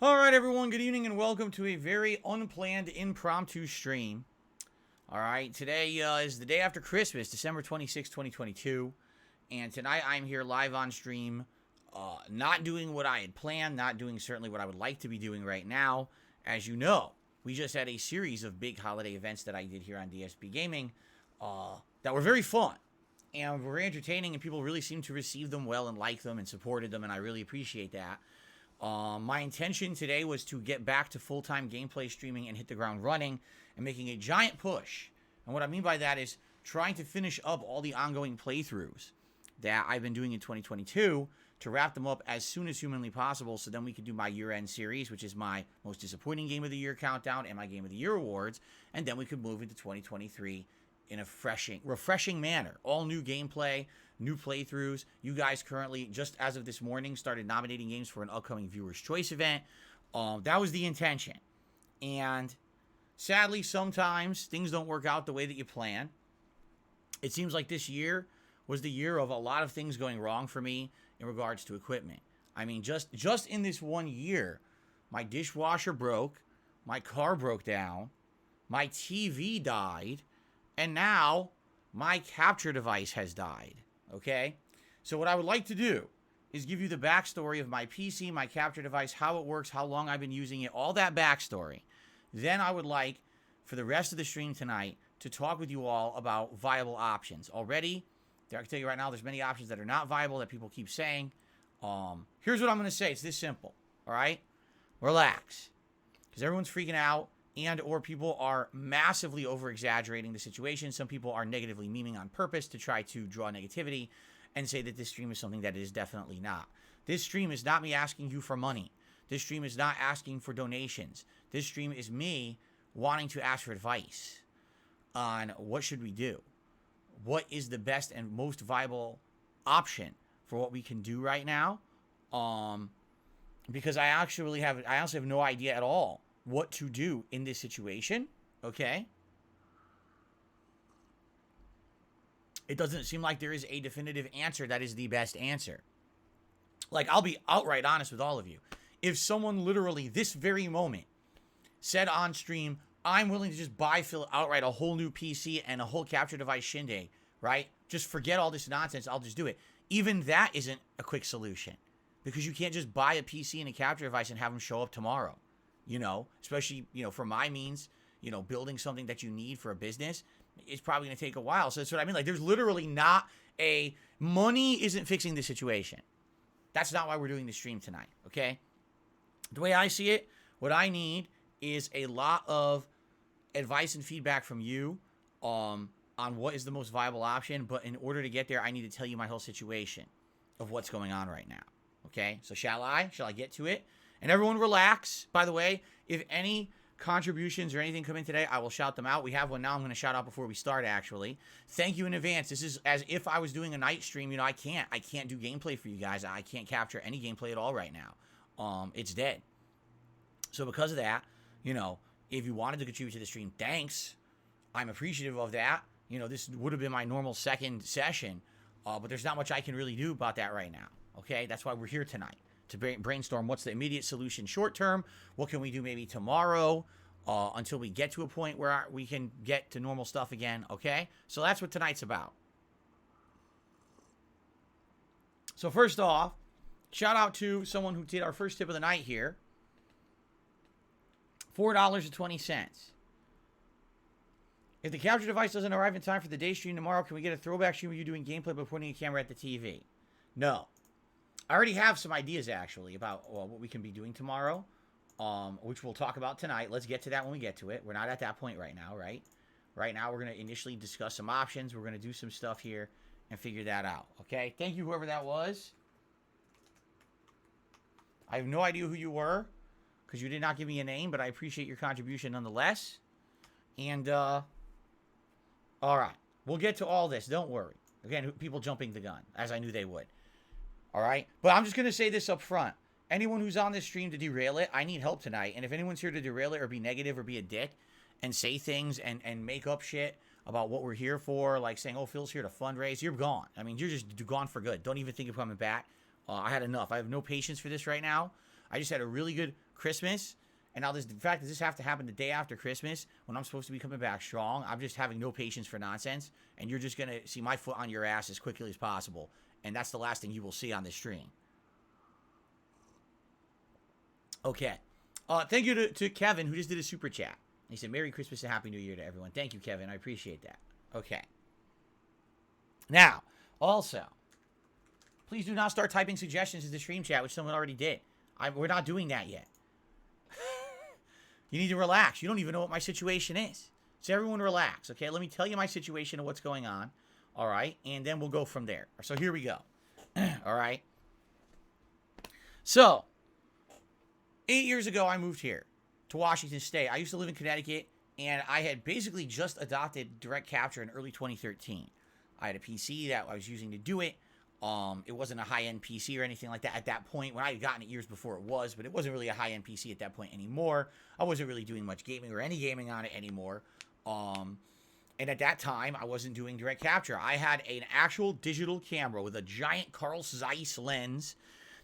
All right, everyone, good evening and welcome to a very unplanned impromptu stream. All right, today is the day after Christmas, December 26, 2022. And tonight I'm here live on stream, not doing what I had planned, not doing certainly what I would like to be doing right now. As you know, we just had a series of big holiday events that I did here on DSPGaming that were very fun and were entertaining, and people really seemed to receive them well and like them and supported them, and I really appreciate that. My intention today was to get back to full-time gameplay streaming and hit the ground running and making a giant push. And what I mean by that is trying to finish up all the ongoing playthroughs that I've been doing in 2022 to wrap them up as soon as humanly possible, so then we could do my year-end series, which is my most disappointing game of the year countdown and my game of the year awards, and then we could move into 2023 in a refreshing manner. All new gameplay, new playthroughs. You guys currently, just as of this morning, started nominating games for an upcoming Viewer's Choice event. That was the intention. And sadly, sometimes things don't work out the way that you plan. It seems like this year was the year of a lot of things going wrong for me in regards to equipment. I mean, just in this 1 year, my dishwasher broke, my car broke down, my TV died, and now my capture device has died. Okay? So what I would like to do is give you the backstory of my PC, my capture device, how it works, how long I've been using it, all that backstory. Then I would like, for the rest of the stream tonight, to talk with you all about viable options. Already, I can tell you right now, there's many options that are not viable that people keep saying. Here's what I'm going to say. It's this simple. All right? Relax. Because everyone's freaking out, and or people are massively over-exaggerating the situation. Some people are negatively memeing on purpose to try to draw negativity and say that this stream is something that it is definitely not. This stream is not me asking you for money. This stream is not asking for donations. This stream is me wanting to ask for advice on what should we do. What is the best and most viable option for what we can do right now? Because I honestly have no idea at all what to do in this situation, okay? It doesn't seem like there is a definitive answer that is the best answer. Like, I'll be outright honest with all of you. If someone literally this very moment said on stream, I'm willing to just buy Phil outright a whole new PC and a whole capture device shindig, right? Just forget all this nonsense, I'll just do it. Even that isn't a quick solution, because you can't just buy a PC and a capture device and have them show up tomorrow. You know, especially, for my means, building something that you need for a business, it's probably going to take a while. So that's what I mean. Like, there's literally not money isn't fixing the situation. That's not why we're doing the stream tonight, okay? The way I see it, what I need is a lot of advice and feedback from you on what is the most viable option. But in order to get there, I need to tell you my whole situation of what's going on right now, okay? So shall I get to it? And everyone relax. By the way, if any contributions or anything come in today, I will shout them out. We have one now I'm going to shout out before we start, actually. Thank you in advance. This is as if I was doing a night stream. I can't do gameplay for you guys. I can't capture any gameplay at all right now. It's dead. So because of that, if you wanted to contribute to the stream, thanks. I'm appreciative of that. This would have been my normal second session, but there's not much I can really do about that right now. Okay? That's why we're here tonight, to brainstorm what's the immediate solution short term. What can we do maybe tomorrow until we get to a point where we can get to normal stuff again, okay? So that's what tonight's about. So first off, shout out to someone who did our first tip of the night here. $4.20. If the capture device doesn't arrive in time for the day stream tomorrow, can we get a throwback stream of you doing gameplay by pointing a camera at the TV? No. I already have some ideas, actually, about what we can be doing tomorrow, which we'll talk about tonight. Let's get to that when we get to it. We're not at that point right now, right? Right now, we're going to initially discuss some options. We're going to do some stuff here and figure that out, okay? Thank you, whoever that was. I have no idea who you were, because you did not give me a name, but I appreciate your contribution nonetheless. And, all right. We'll get to all this. Don't worry. Again, people jumping the gun, as I knew they would. All right? But I'm just going to say this up front. Anyone who's on this stream to derail it, I need help tonight. And if anyone's here to derail it or be negative or be a dick and say things and make up shit about what we're here for, like saying, oh, Phil's here to fundraise, you're gone. I mean, you're just gone for good. Don't even think of coming back. I had enough. I have no patience for this right now. I just had a really good Christmas, and now the fact that this have to happen the day after Christmas when I'm supposed to be coming back strong, I'm just having no patience for nonsense, and you're just going to see my foot on your ass as quickly as possible, and that's the last thing you will see on this stream. Okay. Thank you to Kevin, who just did a super chat. He said, Merry Christmas and Happy New Year to everyone. Thank you, Kevin. I appreciate that. Okay. Now, also, please do not start typing suggestions in the stream chat, which someone already did. We're not doing that yet. You need to relax. You don't even know what my situation is. So everyone relax, okay? Let me tell you my situation and what's going on, all right? And then we'll go from there. So here we go, all right? So, 8 years ago, I moved here to Washington State. I used to live in Connecticut, and I had basically just adopted direct capture in early 2013. I had a PC that I was using to do it. It wasn't a high-end PC or anything like that at that point. When I had gotten it years before it was, but it wasn't really a high-end PC at that point anymore. I wasn't really doing much gaming or any gaming on it anymore. And at that time, I wasn't doing direct capture. I had an actual digital camera with a giant Carl Zeiss lens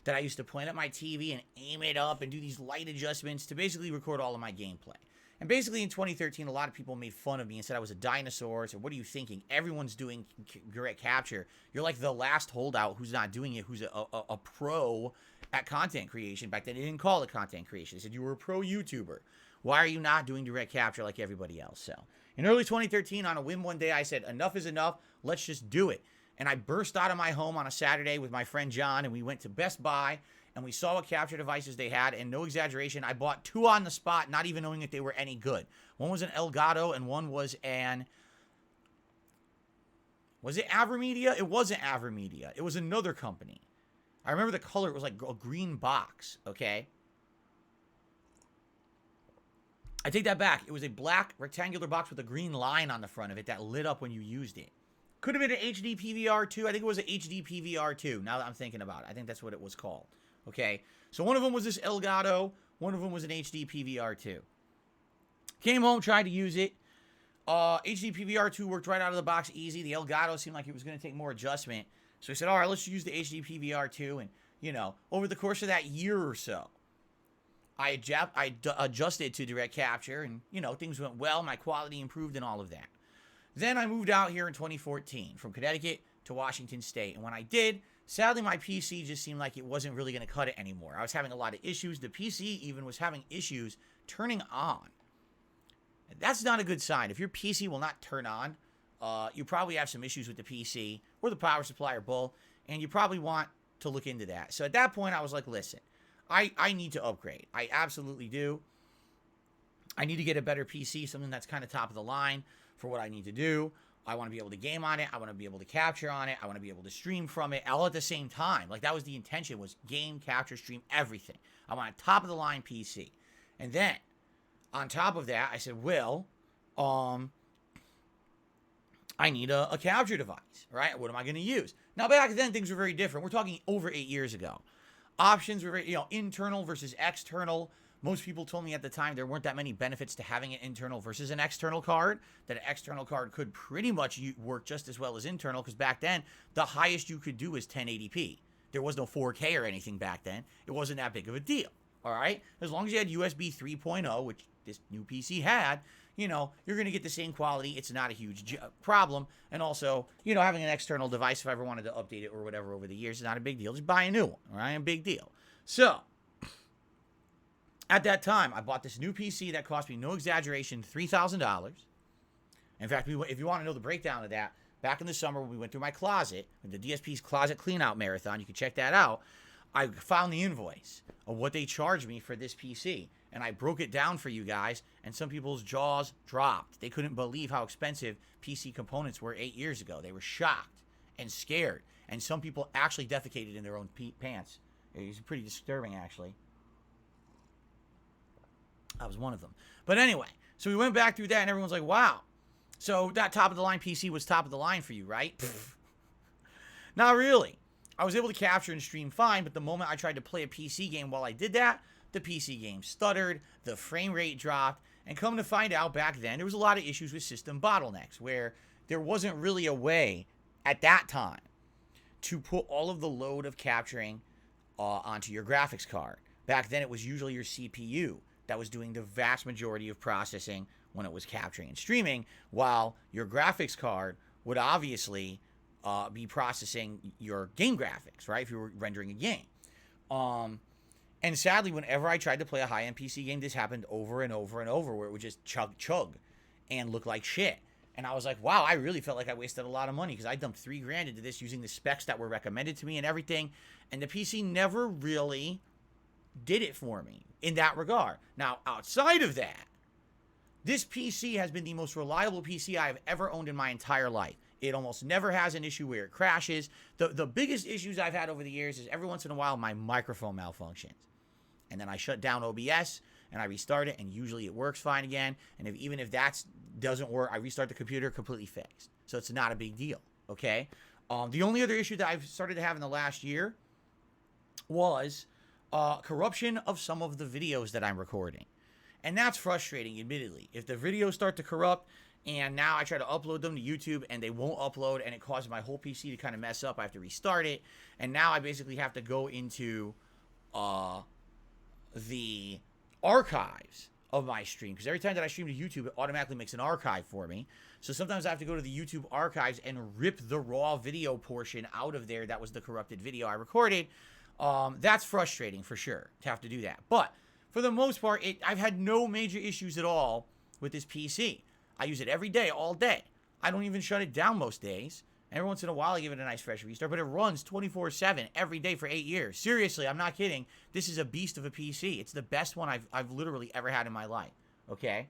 that I used to point at my TV and aim it up and do these light adjustments to basically record all of my gameplay. And basically in 2013, a lot of people made fun of me and said I was a dinosaur. So what are you thinking? Everyone's doing direct capture. You're like the last holdout who's not doing it, who's a pro at content creation. Back then, they didn't call it content creation. They said you were a pro YouTuber. Why are you not doing direct capture like everybody else? So in early 2013, on a whim one day, I said, enough is enough. Let's just do it. And I burst out of my home on a Saturday with my friend John, and we went to Best Buy, and we saw what capture devices they had, and no exaggeration, I bought two on the spot, not even knowing if they were any good. One was an Elgato, and one was an... Was it AverMedia? It wasn't AverMedia. It was another company. I remember the color. It was like a green box, okay? I take that back. It was a black rectangular box with a green line on the front of it that lit up when you used it. Could have been an HD PVR2. I think it was an HD PVR2, now that I'm thinking about it. I think that's what it was called. Okay? So one of them was this Elgato. One of them was an HD PVR2. Came home, tried to use it. HD PVR2 worked right out of the box easy. The Elgato seemed like it was going to take more adjustment. So I said, all right, let's use the HD PVR2. And, you know, over the course of that year or so, I adjusted to direct capture. And, you know, things went well. My quality improved and all of that. Then I moved out here in 2014 from Connecticut to Washington State. And when I did, sadly, my PC just seemed like it wasn't really going to cut it anymore. I was having a lot of issues. The PC even was having issues turning on. And that's not a good sign. If your PC will not turn on, you probably have some issues with the PC or the power supply or both. And you probably want to look into that. So at that point, I was like, listen, I need to upgrade. I absolutely do. I need to get a better PC, something that's kind of top of the line for what I need to do. I want to be able to game on it. I want to be able to capture on it. I want to be able to stream from it all at the same time. Like, that was the intention, was game, capture, stream, everything. I want a top of the line PC. And then on top of that, I said, well, I need a capture device, right? What am I going to use? Now, back then, things were very different. We're talking over 8 years ago. Options were very, internal versus external. Most people told me at the time there weren't that many benefits to having an internal versus an external card, that an external card could pretty much work just as well as internal, because back then, the highest you could do is 1080p. There was no 4K or anything back then. It wasn't that big of a deal, all right? As long as you had USB 3.0, which this new PC had, you're going to get the same quality. It's not a huge problem. And also, having an external device, if I ever wanted to update it or whatever over the years, is not a big deal. Just buy a new one, all right? A big deal. So, at that time, I bought this new PC that cost me, no exaggeration, $3,000. In fact, if you want to know the breakdown of that, back in the summer when we went through my closet, the DSP's Closet Cleanout Marathon, you can check that out, I found the invoice of what they charged me for this PC. And I broke it down for you guys, and some people's jaws dropped. They couldn't believe how expensive PC components were 8 years ago. They were shocked and scared. And some people actually defecated in their own pants. It was pretty disturbing, actually. I was one of them. But anyway, so we went back through that, and everyone's like, wow. So that top-of-the-line PC was top of the line for you, right? Not really. I was able to capture and stream fine, but the moment I tried to play a PC game while I did that, the PC game stuttered, the frame rate dropped, and come to find out back then, there was a lot of issues with system bottlenecks, where there wasn't really a way at that time to put all of the load of capturing onto your graphics card. Back then, it was usually your CPU that was doing the vast majority of processing when it was capturing and streaming, while your graphics card would obviously be processing your game graphics, right? If you were rendering a game. And sadly, whenever I tried to play a high-end PC game, this happened over and over and over, where it would just chug and look like shit. And I was like, wow, I really felt like I wasted a lot of money because I dumped $3,000 into this using the specs that were recommended to me and everything. And the PC never really did it for me in that regard. Now, outside of that, this PC has been the most reliable PC I have ever owned in my entire life. It almost never has an issue where it crashes. The biggest issues I've had over the years is every once in a while my microphone malfunctions. And then I shut down OBS and I restart it, and usually it works fine again. And even if that doesn't work, I restart the computer, completely fixed. So it's not a big deal, okay? The only other issue that I've started to have in the last year was corruption of some of the videos that I'm recording. And that's frustrating, admittedly. If the videos start to corrupt, and now I try to upload them to YouTube and they won't upload, and it causes my whole PC to kind of mess up. I have to restart it. And now I basically have to go into the archives of my stream, because every time that I stream to YouTube, it automatically makes an archive for me. So sometimes I have to go to the YouTube archives and rip the raw video portion out of there that was the corrupted video I recorded. That's frustrating for sure to have to do that. But for the most part, I've had no major issues at all with this PC. I use it every day, all day. I don't even shut it down most days. Every once in a while, I give it a nice fresh restart, but it runs 24/7 every day for 8 years. Seriously, I'm not kidding. This is a beast of a PC. It's the best one I've literally ever had in my life, okay?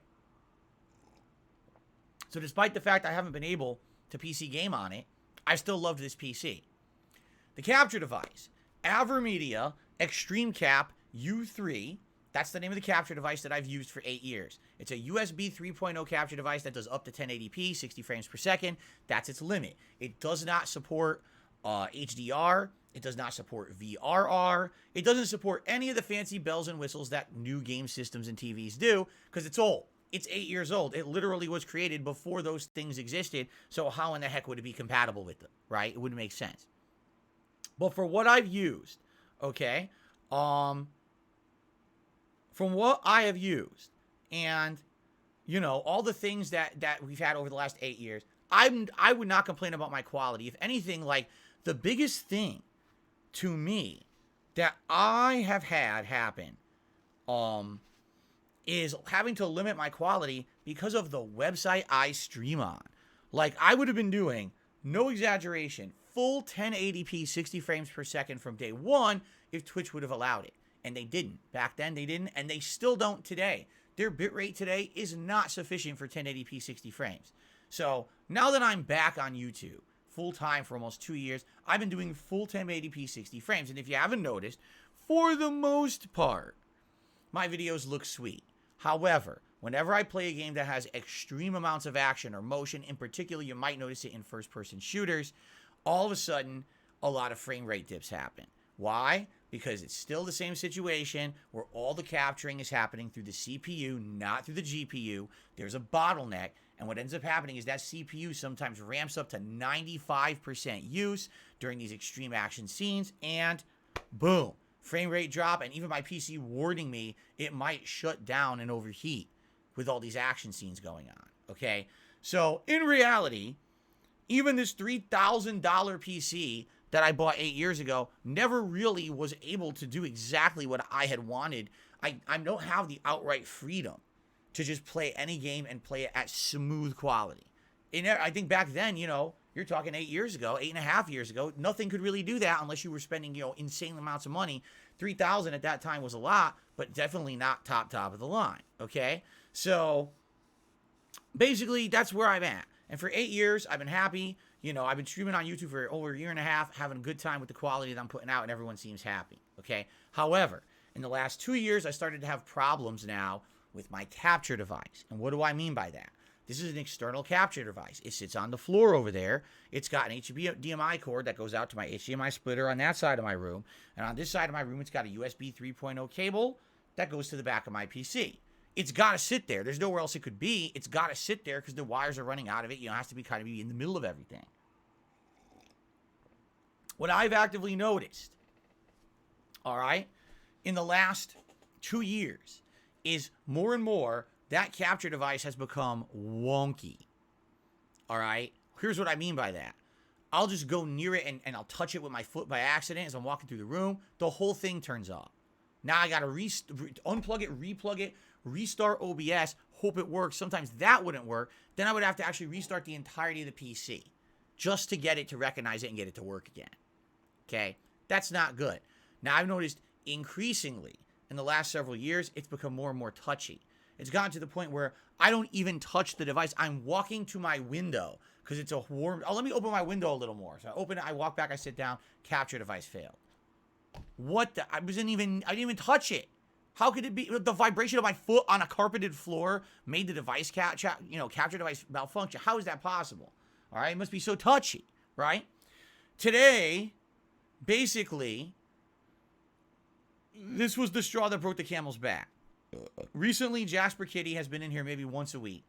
So despite the fact I haven't been able to PC game on it, I still loved this PC. The capture device, AverMedia Extreme Cap U3. That's the name of the capture device that I've used for 8 years. It's a USB 3.0 capture device that does up to 1080p, 60 frames per second. That's its limit. It does not support HDR. It does not support VRR. It doesn't support any of the fancy bells and whistles that new game systems and TVs do, because it's old. It's 8 years old. It literally was created before those things existed, so how in the heck would it be compatible with them, right? It wouldn't make sense. But for what I've used, okay, from what I have used, and, you know, all the things that we've had over the last 8 years, I would not complain about my quality. If anything, like, the biggest thing to me that I have had happen is having to limit my quality because of the website I stream on. Like, I would have been doing, no exaggeration, full 1080p 60 frames per second from day one if Twitch would have allowed it. And they didn't. Back then, they didn't, and they still don't today. Their bitrate today is not sufficient for 1080p 60 frames. So now that I'm back on YouTube full-time for almost 2 years, I've been doing full 1080p 60 frames. And if you haven't noticed, for the most part, my videos look sweet. However, whenever I play a game that has extreme amounts of action or motion, in particular, you might notice it in first-person shooters, all of a sudden, a lot of frame rate dips happen. Why? Because it's still the same situation where all the capturing is happening through the CPU, not through the GPU. There's a bottleneck, and what ends up happening is that CPU sometimes ramps up to 95% use during these extreme action scenes, and boom, frame rate drop, and even my PC warning me it might shut down and overheat with all these action scenes going on, okay? So, in reality, even this $3,000 PC that I bought 8 years ago never really was able to do exactly what I had wanted. I don't have the outright freedom to just play any game and play it at smooth quality. And I think back then, you know, you're talking 8 years ago, 8.5 years ago, nothing could really do that unless you were spending, you know, insane amounts of money. $3,000 at that time was a lot, but definitely not top of the line, okay? So basically, that's where I'm at. And for 8 years, I've been happy. You know, I've been streaming on YouTube for over a year and a half, having a good time with the quality that I'm putting out, and everyone seems happy, okay? However, in the last 2 years, I started to have problems now with my capture device. And what do I mean by that? This is an external capture device. It sits on the floor over there. It's got an HDMI cord that goes out to my HDMI splitter on that side of my room. And on this side of my room, it's got a USB 3.0 cable that goes to the back of my PC. It's got to sit there. There's nowhere else it could be. It's got to sit there because the wires are running out of it. You know, it has to be kind of in the middle of everything. What I've actively noticed, all right, in the last 2 years is more and more that capture device has become wonky. All right? Here's what I mean by that. I'll just go near it and I'll touch it with my foot by accident as I'm walking through the room. The whole thing turns off. Now I got to unplug it, replug it, restart OBS, hope it works. Sometimes that wouldn't work. Then I would have to actually restart the entirety of the PC just to get it to recognize it and get it to work again. Okay? That's not good. Now I've noticed increasingly in the last several years, it's become more and more touchy. It's gotten to the point where I don't even touch the device. I'm walking to my window because it's a warm... Oh, let me open my window a little more. So I open it, I walk back, I sit down, capture device failed. What the... I didn't even touch it. How could it be? The vibration of my foot on a carpeted floor made the device, capture device malfunction. How is that possible? All right, it must be so touchy, right? Today, basically, this was the straw that broke the camel's back. Recently, Jasper Kitty has been in here maybe once a week.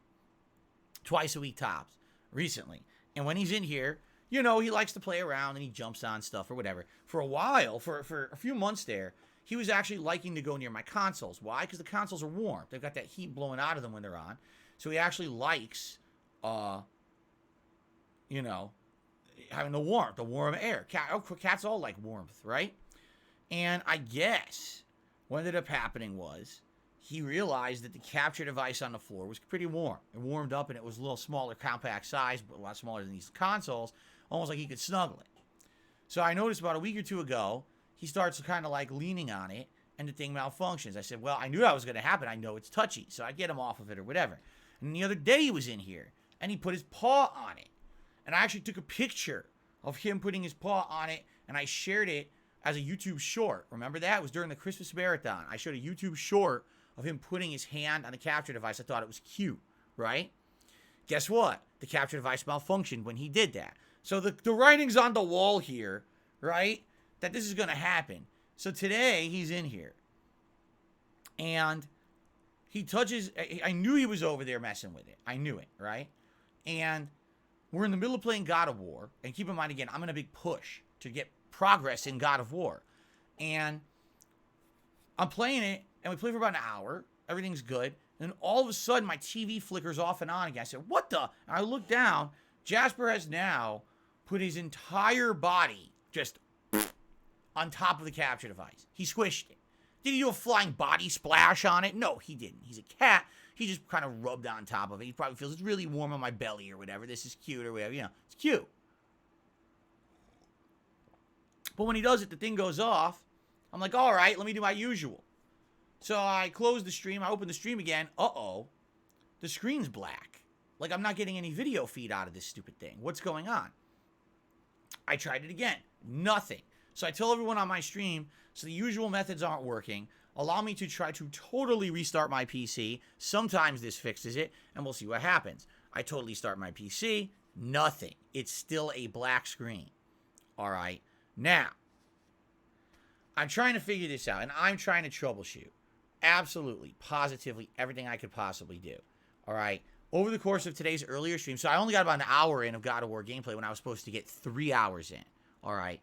Twice a week tops. Recently. And when he's in here, you know, he likes to play around and he jumps on stuff or whatever. For a while, for a few months there, he was actually liking to go near my consoles. Why? Because the consoles are warm. They've got that heat blowing out of them when they're on. So he actually likes, you know, having the warmth, the warm air. Cats all like warmth, right? And I guess what ended up happening was he realized that the capture device on the floor was pretty warm. It warmed up and it was a little smaller, compact size, but a lot smaller than these consoles, almost like he could snuggle it. So I noticed about a week or two ago, he starts kind of like leaning on it and the thing malfunctions. I said, well, I knew that was going to happen. I know it's touchy, so I get him off of it or whatever. And the other day he was in here and he put his paw on it. And I actually took a picture of him putting his paw on it and I shared it as a YouTube short. Remember that? It was during the Christmas marathon. I showed a YouTube short of him putting his hand on the capture device. I thought it was cute, right? Guess what? The capture device malfunctioned when he did that. So the writing's on the wall here, right? That this is going to happen. So today, he's in here. And he touches... I knew he was over there messing with it. I knew it, right? And we're in the middle of playing God of War. And keep in mind, again, I'm in a big push to get progress in God of War. And I'm playing it, and we play for about an hour. Everything's good. And all of a sudden, my TV flickers off and on again. I said, what the? And I look down. Jasper has now put his entire body just on top of the capture device. He squished it. Did he do a flying body splash on it? No, he didn't. He's a cat. He just kind of rubbed on top of it. He probably feels it's really warm on my belly or whatever. This is cute or whatever. You know, it's cute. But when he does it, the thing goes off. I'm like, all right, let me do my usual. So I close the stream. I open the stream again. Uh-oh. The screen's black. Like I'm not getting any video feed out of this stupid thing. What's going on? I tried it again. Nothing. So I tell everyone on my stream, so the usual methods aren't working. Allow me to try to totally restart my PC. Sometimes this fixes it, and we'll see what happens. I totally start my PC. Nothing. It's still a black screen. All right. Now, I'm trying to figure this out, and I'm trying to troubleshoot. Absolutely, positively, everything I could possibly do. All right. Over the course of today's earlier stream, so I only got about an hour in of God of War gameplay when I was supposed to get 3 hours in. All right.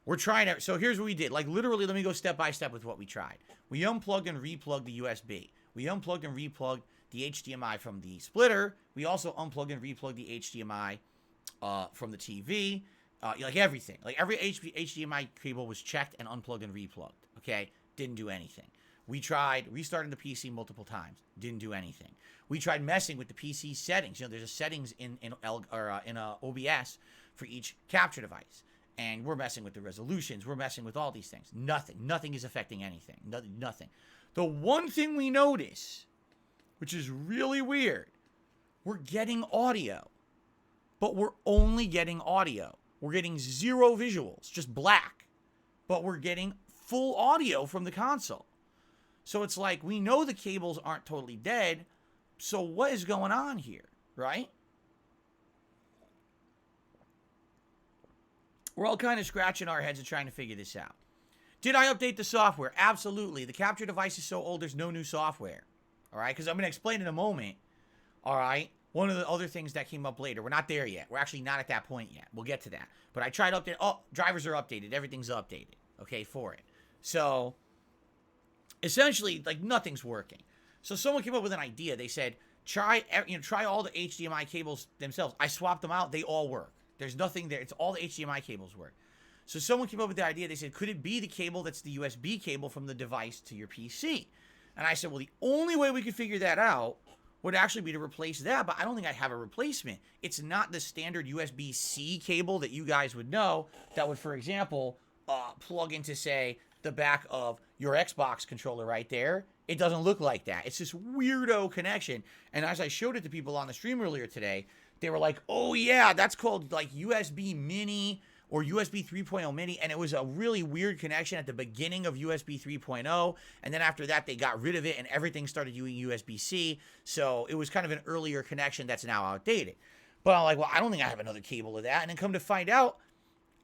We're trying to, so here's what we did. Like literally, let me go step by step with what we tried. We unplugged and replugged the USB. We unplugged and replugged the HDMI from the splitter. We also unplugged and replugged the HDMI from the TV. Like everything. Like every HDMI cable was checked and unplugged and replugged. Okay? Didn't do anything. We tried restarting the PC multiple times. Didn't do anything. We tried messing with the PC settings. You know, there's a settings in OBS for each capture device. And we're messing with the resolutions. We're messing with all these things. Nothing. Nothing is affecting anything. Nothing. The one thing we notice, which is really weird, we're getting audio. But we're only getting audio. We're getting zero visuals, just black. But we're getting full audio from the console. So it's like, we know the cables aren't totally dead. So what is going on here, right? We're all kind of scratching our heads and trying to figure this out. Did I update the software? Absolutely. The capture device is so old, there's no new software. All right? Because I'm going to explain in a moment. All right? One of the other things that came up later. We're not there yet. We're actually not at that point yet. We'll get to that. But I tried to update. Oh, drivers are updated. Everything's updated. Okay, for it. So, essentially, like, nothing's working. So someone came up with an idea. They said, try all the HDMI cables themselves. I swapped them out. They all work. There's nothing there. It's all the HDMI cables work. So someone came up with the idea. They said, could it be the cable that's the USB cable from the device to your PC? And I said, well, the only way we could figure that out would actually be to replace that, but I don't think I have a replacement. It's not the standard USB-C cable that you guys would know that would, for example, plug into, say, the back of your Xbox controller right there. It doesn't look like that. It's this weirdo connection. And as I showed it to people on the stream earlier today, they were like, oh yeah, that's called like USB Mini or USB 3.0 Mini, and it was a really weird connection at the beginning of USB 3.0, and then after that, they got rid of it, and everything started using USB-C, so it was kind of an earlier connection that's now outdated. But I'm like, well, I don't think I have another cable of that, and then come to find out,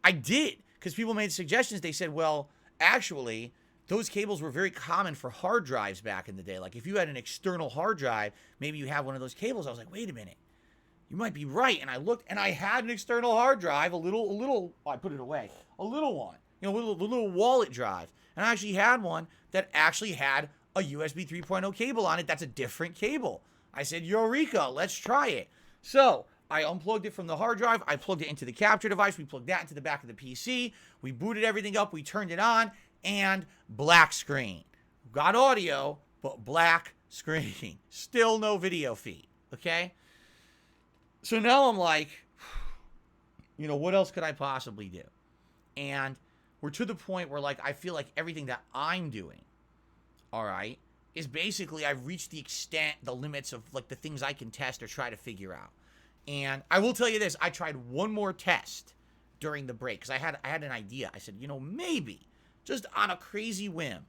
I did, because people made suggestions. They said, well, actually, those cables were very common for hard drives back in the day. Like, if you had an external hard drive, maybe you have one of those cables. I was like, wait a minute. You might be right. And I looked, and I had an external hard drive, oh, I put it away, a little one, a little wallet drive. And I actually had one that actually had a USB 3.0 cable on it. That's a different cable. I said, Eureka, let's try it. So I unplugged it from the hard drive. I plugged it into the capture device. We plugged that into the back of the PC. We booted everything up. We turned it on, and black screen. Got audio, but black screen. Still no video feed, okay? So now I'm like, what else could I possibly do? And we're to the point where, like, I feel like everything that I'm doing, all right, is basically I've reached the limits of, like, the things I can test or try to figure out. And I will tell you this, I tried one more test during the break because I had an idea. I said, maybe, just on a crazy whim,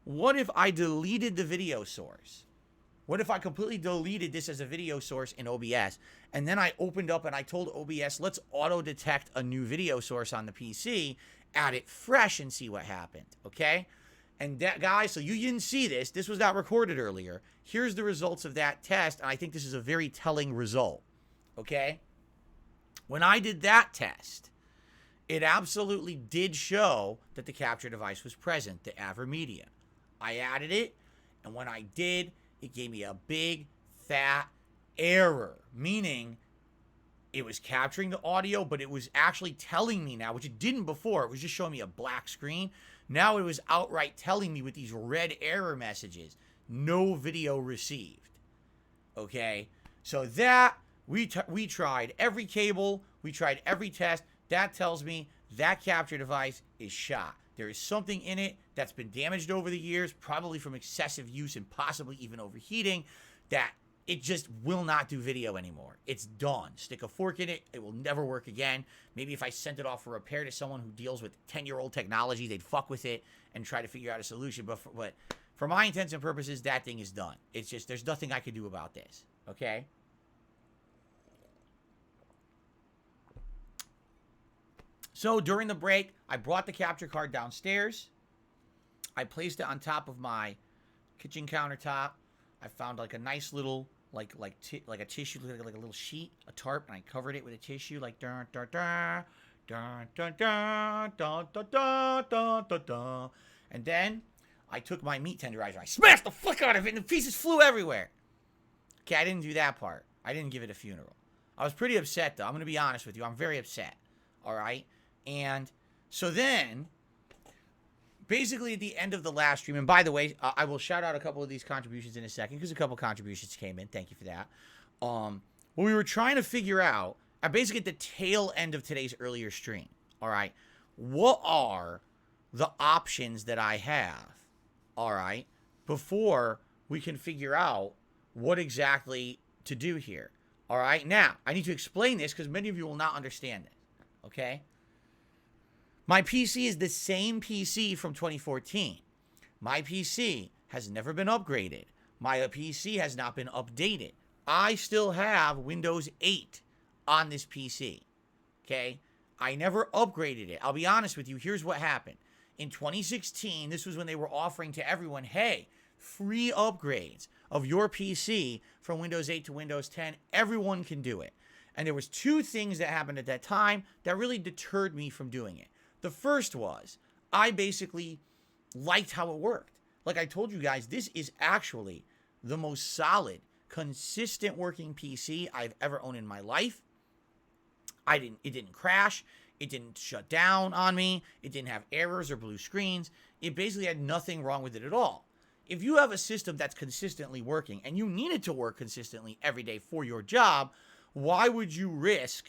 what if I deleted the video source? What if I completely deleted this as a video source in OBS, and then I opened up and I told OBS, let's auto-detect a new video source on the PC, add it fresh, and see what happened, okay? And that, guys, so you didn't see this. This was not recorded earlier. Here's the results of that test, and I think this is a very telling result, okay? When I did that test, it absolutely did show that the capture device was present, the AverMedia. I added it, and when I did, it gave me a big, fat error, meaning it was capturing the audio, but it was actually telling me now, which it didn't before. It was just showing me a black screen. Now it was outright telling me with these red error messages, no video received. Okay? So that, we tried every cable, we tried every test. That tells me that capture device is shot. There is something in it that's been damaged over the years, probably from excessive use and possibly even overheating, that it just will not do video anymore. It's done. Stick a fork in it. It will never work again. Maybe if I sent it off for repair to someone who deals with 10-year-old technology, they'd fuck with it and try to figure out a solution. But for my intents and purposes, that thing is done. It's just, there's nothing I can do about this. Okay? So during the break, I brought the capture card downstairs. I placed it on top of my kitchen countertop. I found like a nice little like a tissue, like a little sheet, a tarp, and I covered it with a tissue, like dun dun dun dun dun dun dun dun dun dun dun dun. And then I took my meat tenderizer, I smashed the fuck out of it, and the pieces flew everywhere. Okay, I didn't do that part. I didn't give it a funeral. I was pretty upset though. I'm gonna be honest with you. I'm very upset. All right. And so then, basically at the end of the last stream, and by the way, I will shout out a couple of these contributions in a second, because a couple contributions came in. Thank you for that. What we were trying to figure out, basically at the tail end of today's earlier stream, all right, what are the options that I have, all right, before we can figure out what exactly to do here, all right? Now, I need to explain this, because many of you will not understand this, okay? My PC is the same PC from 2014. My PC has never been upgraded. My PC has not been updated. I still have Windows 8 on this PC. Okay? I never upgraded it. I'll be honest with you. Here's what happened. In 2016, this was when they were offering to everyone, hey, free upgrades of your PC from Windows 8 to Windows 10. Everyone can do it. And there was two things that happened at that time that really deterred me from doing it. The first was, I basically liked how it worked. Like I told you guys, this is actually the most solid, consistent working PC I've ever owned in my life. It didn't crash. It didn't shut down on me. It didn't have errors or blue screens. It basically had nothing wrong with it at all. If you have a system that's consistently working and you need it to work consistently every day for your job, why would you risk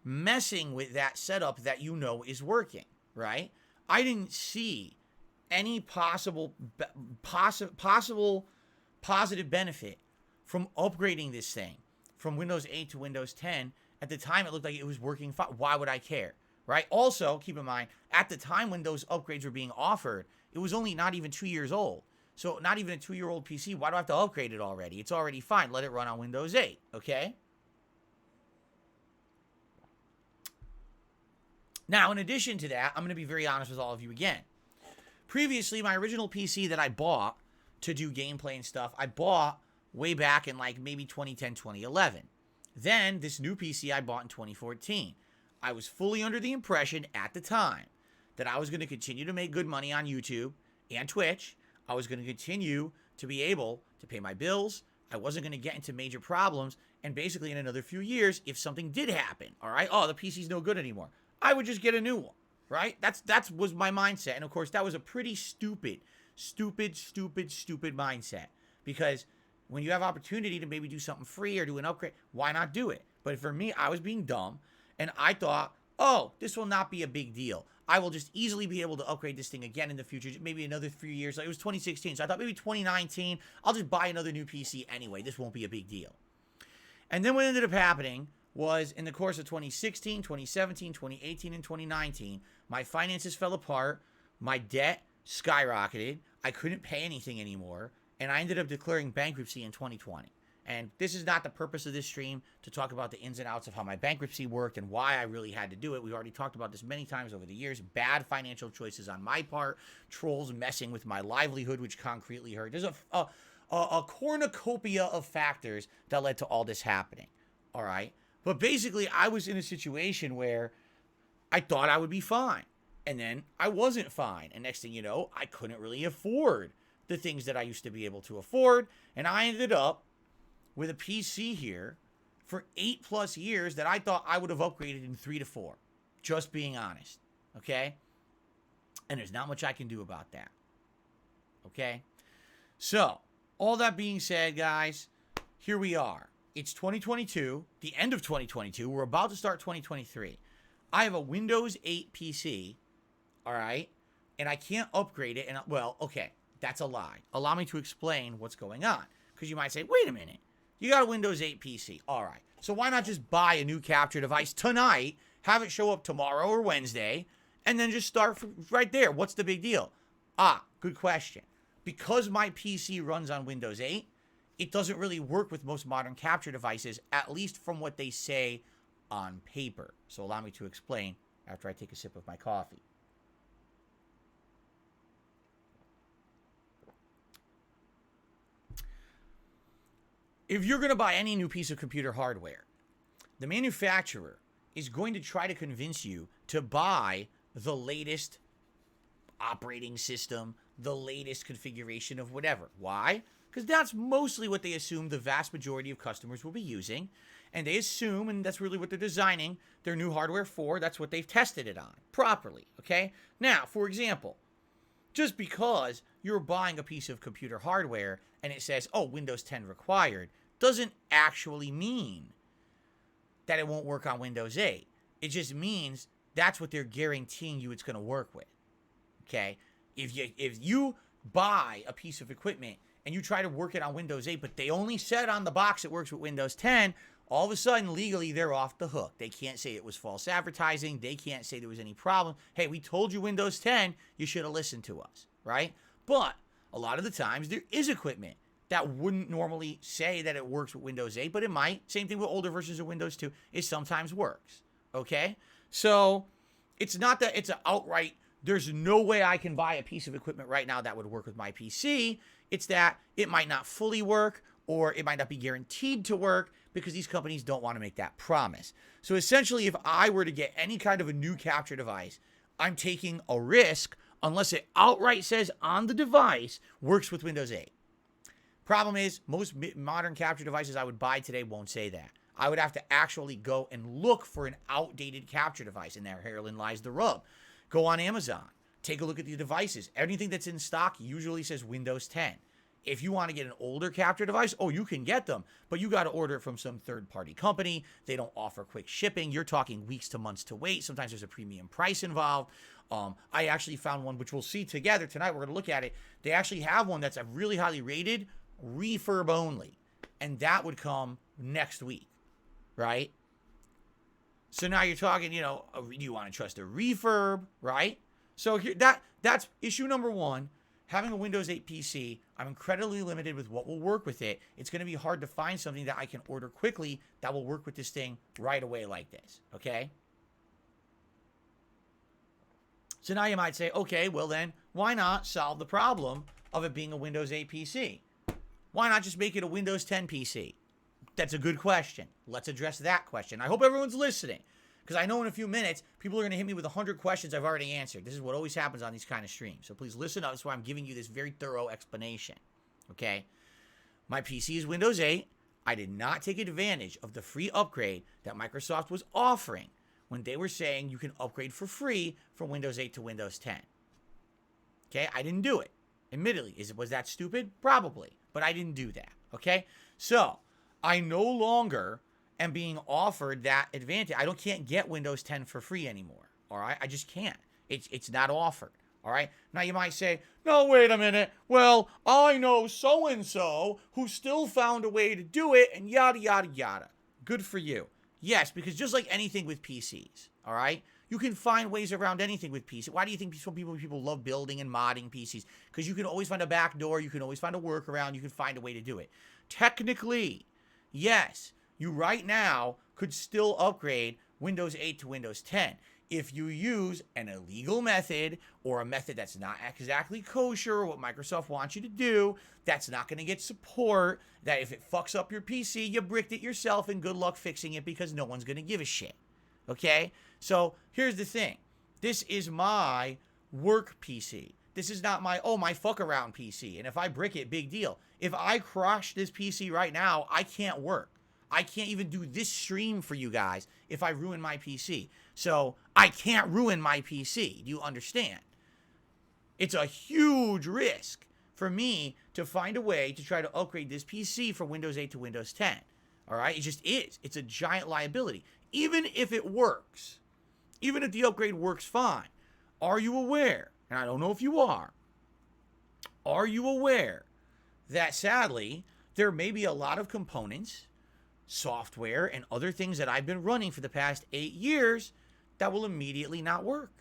messing with that setup that you know is working, right? I didn't see any possible positive benefit from upgrading this thing from Windows 8 to Windows 10. At the time, it looked like it was working fine. Why would I care, right? Also, keep in mind, at the time when those upgrades were being offered, it was only not even 2 years old. So not even a 2-year-old PC. Why do I have to upgrade it already? It's already fine. Let it run on Windows 8, okay? Now, in addition to that, I'm going to be very honest with all of you again. Previously, my original PC that I bought to do gameplay and stuff, I bought way back in like maybe 2010, 2011. Then, this new PC I bought in 2014. I was fully under the impression at the time that I was going to continue to make good money on YouTube and Twitch. I was going to continue to be able to pay my bills. I wasn't going to get into major problems. And basically, in another few years, if something did happen, all right, oh, the PC's no good anymore, I would just get a new one, right? That was my mindset. And of course, that was a pretty stupid mindset. Because when you have opportunity to maybe do something free or do an upgrade, why not do it? But for me, I was being dumb. And I thought, oh, this will not be a big deal. I will just easily be able to upgrade this thing again in the future, maybe another few years. Like it was 2016, so I thought maybe 2019, I'll just buy another new PC anyway. This won't be a big deal. And then what ended up happening was in the course of 2016, 2017, 2018, and 2019, my finances fell apart. My debt skyrocketed. I couldn't pay anything anymore. And I ended up declaring bankruptcy in 2020. And this is not the purpose of this stream to talk about the ins and outs of how my bankruptcy worked and why I really had to do it. We've already talked about this many times over the years. Bad financial choices on my part. Trolls messing with my livelihood, which concretely hurt. There's a cornucopia of factors that led to all this happening. All right? But basically, I was in a situation where I thought I would be fine. And then I wasn't fine. And next thing you know, I couldn't really afford the things that I used to be able to afford. And I ended up with a PC here for 8+ years that I thought I would have upgraded in 3 to 4. Just being honest. Okay? And there's not much I can do about that. Okay? So, all that being said, guys, here we are. It's 2022, the end of 2022. We're about to start 2023. I have a Windows 8 PC, all right? And I can't upgrade it. And well, okay, that's a lie. Allow me to explain what's going on. Because you might say, wait a minute. You got a Windows 8 PC. All right. So why not just buy a new capture device tonight, have it show up tomorrow or Wednesday, and then just start right there? What's the big deal? Good question. Because my PC runs on Windows 8, it doesn't really work with most modern capture devices, at least from what they say on paper. So allow me to explain after I take a sip of my coffee. If you're going to buy any new piece of computer hardware, the manufacturer is going to try to convince you to buy the latest operating system, the latest configuration of whatever. Why? Because that's mostly what they assume the vast majority of customers will be using. And they assume, and that's really what they're designing their new hardware for, that's what they've tested it on properly, okay? Now, for example, just because you're buying a piece of computer hardware and it says, oh, Windows 10 required, doesn't actually mean that it won't work on Windows 8. It just means that's what they're guaranteeing you it's going to work with, okay? If you buy a piece of equipment and you try to work it on Windows 8, but they only said on the box it works with Windows 10, all of a sudden, legally, they're off the hook. They can't say it was false advertising. They can't say there was any problem. Hey, we told you Windows 10, you should have listened to us, right? But a lot of the times, there is equipment that wouldn't normally say that it works with Windows 8, but it might. Same thing with older versions of Windows 2. It sometimes works, okay? So it's not that it's an outright, there's no way I can buy a piece of equipment right now that would work with my PC. It's that it might not fully work, or it might not be guaranteed to work, because these companies don't want to make that promise. So essentially, if I were to get any kind of a new capture device, I'm taking a risk unless it outright says on the device works with Windows 8. Problem is, most modern capture devices I would buy today won't say that. I would have to actually go and look for an outdated capture device, and therein lies the rub. Go on Amazon. Take a look at the devices. Anything that's in stock usually says Windows 10. If you want to get an older capture device, oh, you can get them, but you got to order it from some third-party company. They don't offer quick shipping. You're talking weeks to months to wait. Sometimes there's a premium price involved. I actually found one, which we'll see together tonight. We're going to look at it. They actually have one that's a really highly rated, refurb only, and that would come next week, right? So now you're talking, do you want to trust a refurb, right? So here, that's issue number one. Having a Windows 8 PC, I'm incredibly limited with what will work with it. It's going to be hard to find something that I can order quickly that will work with this thing right away like this, okay? So now you might say, okay, well then, why not solve the problem of it being a Windows 8 PC? Why not just make it a Windows 10 PC? That's a good question. Let's address that question. I hope everyone's listening, because I know in a few minutes, people are going to hit me with 100 questions I've already answered. This is what always happens on these kind of streams. So please listen up. That's why I'm giving you this very thorough explanation. Okay? My PC is Windows 8. I did not take advantage of the free upgrade that Microsoft was offering when they were saying you can upgrade for free from Windows 8 to Windows 10. Okay? I didn't do it. Admittedly, was that stupid? Probably. But I didn't do that. Okay? So, I no longer am being offered that advantage. I can't get Windows 10 for free anymore. All right? I just can't. It's not offered. All right? Now you might say, no, wait a minute. Well, I know so-and-so who still found a way to do it and yada, yada, yada. Good for you. Yes, because just like anything with PCs, all right? You can find ways around anything with PCs. Why do you think people love building and modding PCs? Because you can always find a back door. You can always find a workaround. You can find a way to do it. Technically, yes, you right now could still upgrade Windows 8 to Windows 10 if you use an illegal method or a method that's not exactly kosher or what Microsoft wants you to do, that's not going to get support, that if it fucks up your PC, you bricked it yourself and good luck fixing it because no one's going to give a shit. Okay? So here's the thing. This is my work PC. This is not my fuck around PC. And if I brick it, big deal. If I crush this PC right now, I can't work. I can't even do this stream for you guys if I ruin my PC. So I can't ruin my PC. Do you understand? It's a huge risk for me to find a way to try to upgrade this PC from Windows 8 to Windows 10. All right? It just is. It's a giant liability. Even if it works, even if the upgrade works fine, are you aware, and I don't know if you are you aware that sadly, there may be a lot of components, software, and other things that I've been running for the past 8 years that will immediately not work?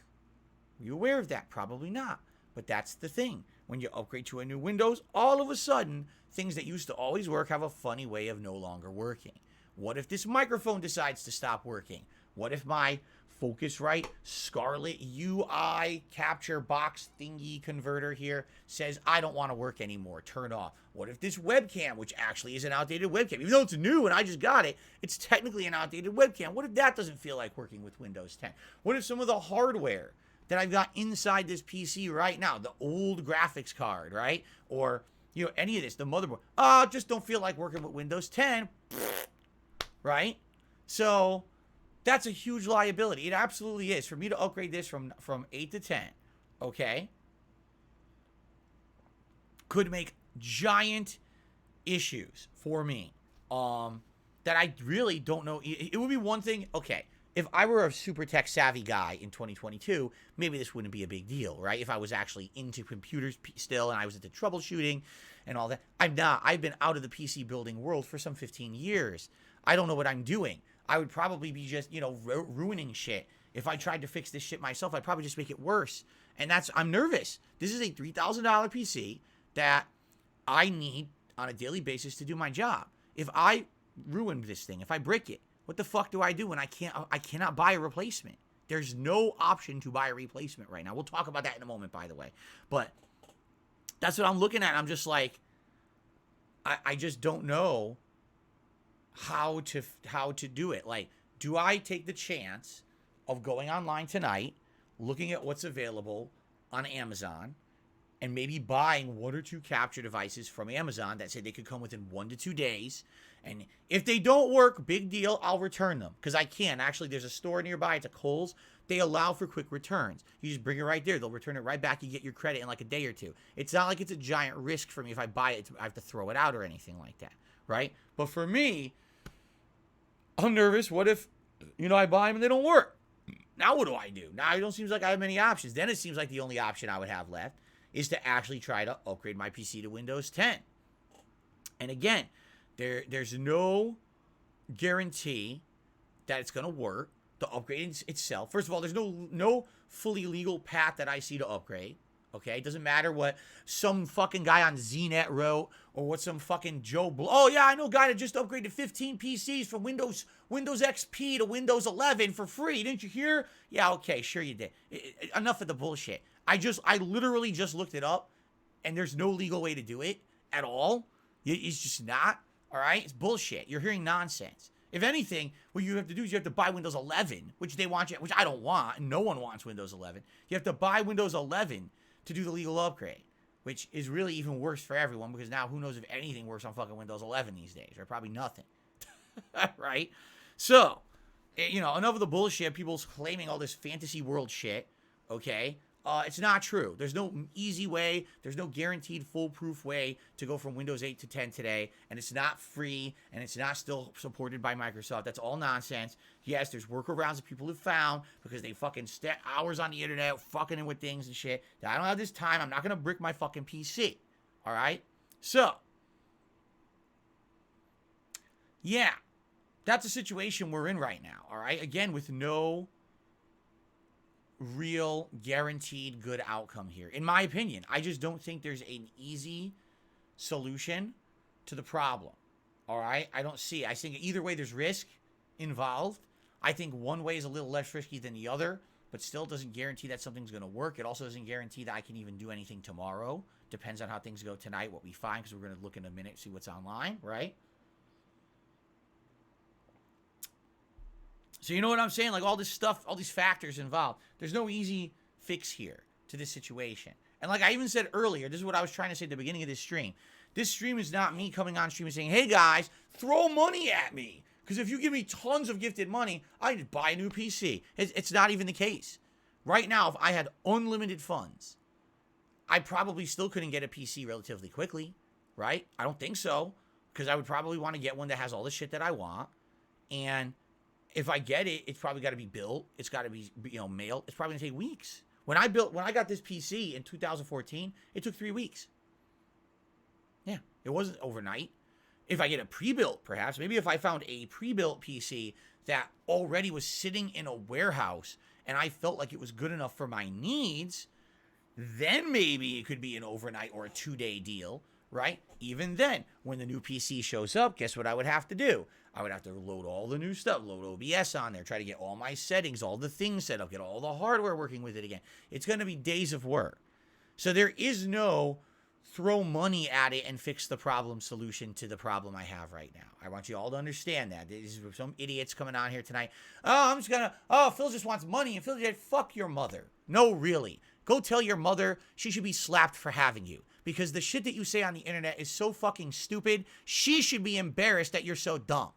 Are you aware of that? Probably not. But that's the thing. When you upgrade to a new Windows, all of a sudden, things that used to always work have a funny way of no longer working. What if this microphone decides to stop working? What if my Focusrite Scarlett UI capture box thingy converter here says, I don't want to work anymore, turn off? What if this webcam, which actually is an outdated webcam, even though it's new and I just got it, it's technically an outdated webcam. What if that doesn't feel like working with Windows 10? What if some of the hardware that I've got inside this PC right now, the old graphics card, right? Or, any of this, the motherboard, just don't feel like working with Windows 10, right? So that's a huge liability. It absolutely is. For me to upgrade this from 8 to 10, okay, could make giant issues for me that I really don't know. It would be one thing, okay, if I were a super tech savvy guy in 2022, maybe this wouldn't be a big deal, right? If I was actually into computers still and I was into troubleshooting and all that. I'm not. I've been out of the PC building world for some 15 years. I don't know what I'm doing. I would probably be just, ruining shit. If I tried to fix this shit myself, I'd probably just make it worse. And I'm nervous. This is a $3,000 PC that I need on a daily basis to do my job. If I ruin this thing, if I break it, what the fuck do I do when I cannot buy a replacement? There's no option to buy a replacement right now. We'll talk about that in a moment, by the way. But that's what I'm looking at. I'm just like, I just don't know how to do it. Like, do I take the chance of going online tonight, looking at what's available on Amazon and maybe buying 1 or 2 capture devices from Amazon that say they could come within 1 to 2 days. And if they don't work, big deal, I'll return them. Because I can. Actually, there's a store nearby. It's a Kohl's. They allow for quick returns. You just bring it right there. They'll return it right back. You get your credit in like a day or two. It's not like it's a giant risk for me if I buy it. I have to throw it out or anything like that, right? But for me, I'm nervous. What if, I buy them and they don't work? Now what do I do? Now it don't seem like I have many options. Then it seems like the only option I would have left is to actually try to upgrade my PC to Windows 10. And again, there's no guarantee that it's going to work. The upgrade itself. First of all, there's no fully legal path that I see to upgrade. Okay? It doesn't matter what some fucking guy on ZNet wrote or what some fucking oh yeah, I know a guy that just upgraded 15 PCs from Windows XP to Windows 11 for free. Didn't you hear? Yeah, okay, sure you did. Enough of the bullshit. I literally just looked it up, and there's no legal way to do it at all. It's just not. All right? It's bullshit. You're hearing nonsense. If anything, what you have to do is you have to buy Windows 11, which they want you, which I don't want. No one wants Windows 11. You have to buy Windows 11 to do the legal upgrade, which is really even worse for everyone because now who knows if anything works on fucking Windows 11 these days, or probably nothing. Right? So, enough of the bullshit. People's claiming all this fantasy world shit, okay? It's not true. There's no easy way. There's no guaranteed foolproof way to go from Windows 8 to 10 today. And it's not free. And it's not still supported by Microsoft. That's all nonsense. Yes, there's workarounds that people have found because they fucking spent hours on the internet fucking in with things and shit. I don't have this time. I'm not going to brick my fucking PC. All right? So, yeah. That's the situation we're in right now. All right? Again, with no real guaranteed good outcome here, in my opinion. I just don't think there's an easy solution to the problem. All right? I don't see it. I think either way there's risk involved. I think one way is a little less risky than the other, but still doesn't guarantee that something's going to work. It also doesn't guarantee that I can even do anything tomorrow. Depends on how things go tonight, what we find, because we're going to look in a minute, see what's online, right? So you know what I'm saying? Like all this stuff, all these factors involved. There's no easy fix here to this situation. And like I even said earlier, this is what I was trying to say at the beginning of this stream. This stream is not me coming on stream and saying, hey guys, throw money at me. Because if you give me tons of gifted money, I just buy a new PC. It's not even the case. Right now, if I had unlimited funds, I probably still couldn't get a PC relatively quickly, right? I don't think so. Because I would probably want to get one that has all the shit that I want. And if I get it, it's probably got to be built. It's got to be, mailed. It's probably going to take weeks. When I got this PC in 2014, it took 3 weeks. Yeah, it wasn't overnight. If I get a pre-built, perhaps, maybe if I found a pre-built PC that already was sitting in a warehouse and I felt like it was good enough for my needs, then maybe it could be an overnight or a 2-day deal, right? Even then, when the new PC shows up, guess what I would have to do? I would have to load all the new stuff, load OBS on there, try to get all my settings, all the things set up, get all the hardware working with it again. It's going to be days of work. So there is no throw money at it and fix the problem solution to the problem I have right now. I want you all to understand that. There's some idiots coming on here tonight. Phil just wants money. And Phil said, fuck your mother. No, really. Go tell your mother she should be slapped for having you. Because the shit that you say on the internet is so fucking stupid. She should be embarrassed that you're so dumb.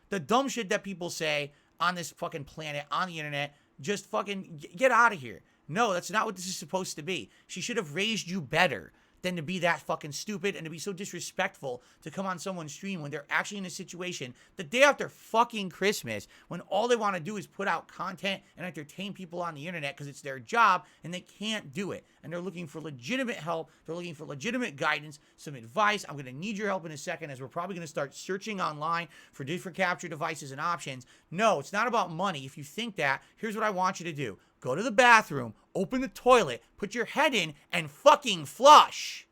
The dumb shit that people say on this fucking planet, on the internet, just fucking get out of here. No, that's not what this is supposed to be. She should have raised you better than to be that fucking stupid and to be so disrespectful to come on someone's stream when they're actually in a situation the day after fucking Christmas when all they want to do is put out content and entertain people on the internet because it's their job and they can't do it. And they're looking for legitimate help. They're looking for legitimate guidance, some advice. I'm going to need your help in a second as we're probably going to start searching online for different capture devices and options. No, it's not about money. If you think that, here's what I want you to do. Go to the bathroom, open the toilet, put your head in, and fucking flush.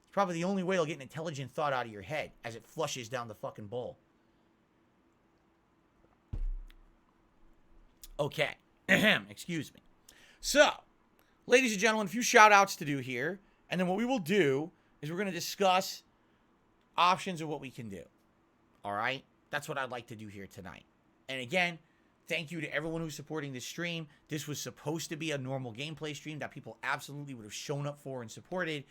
It's probably the only way you'll get an intelligent thought out of your head as it flushes down the fucking bowl. Okay. Excuse me. So, ladies and gentlemen, a few shout outs to do here. And then what we will do is we're going to discuss options of what we can do. All right? That's what I'd like to do here tonight. And again, Thank you to everyone who's supporting this stream. This was supposed to be a normal gameplay stream that people absolutely would have shown up for and supported.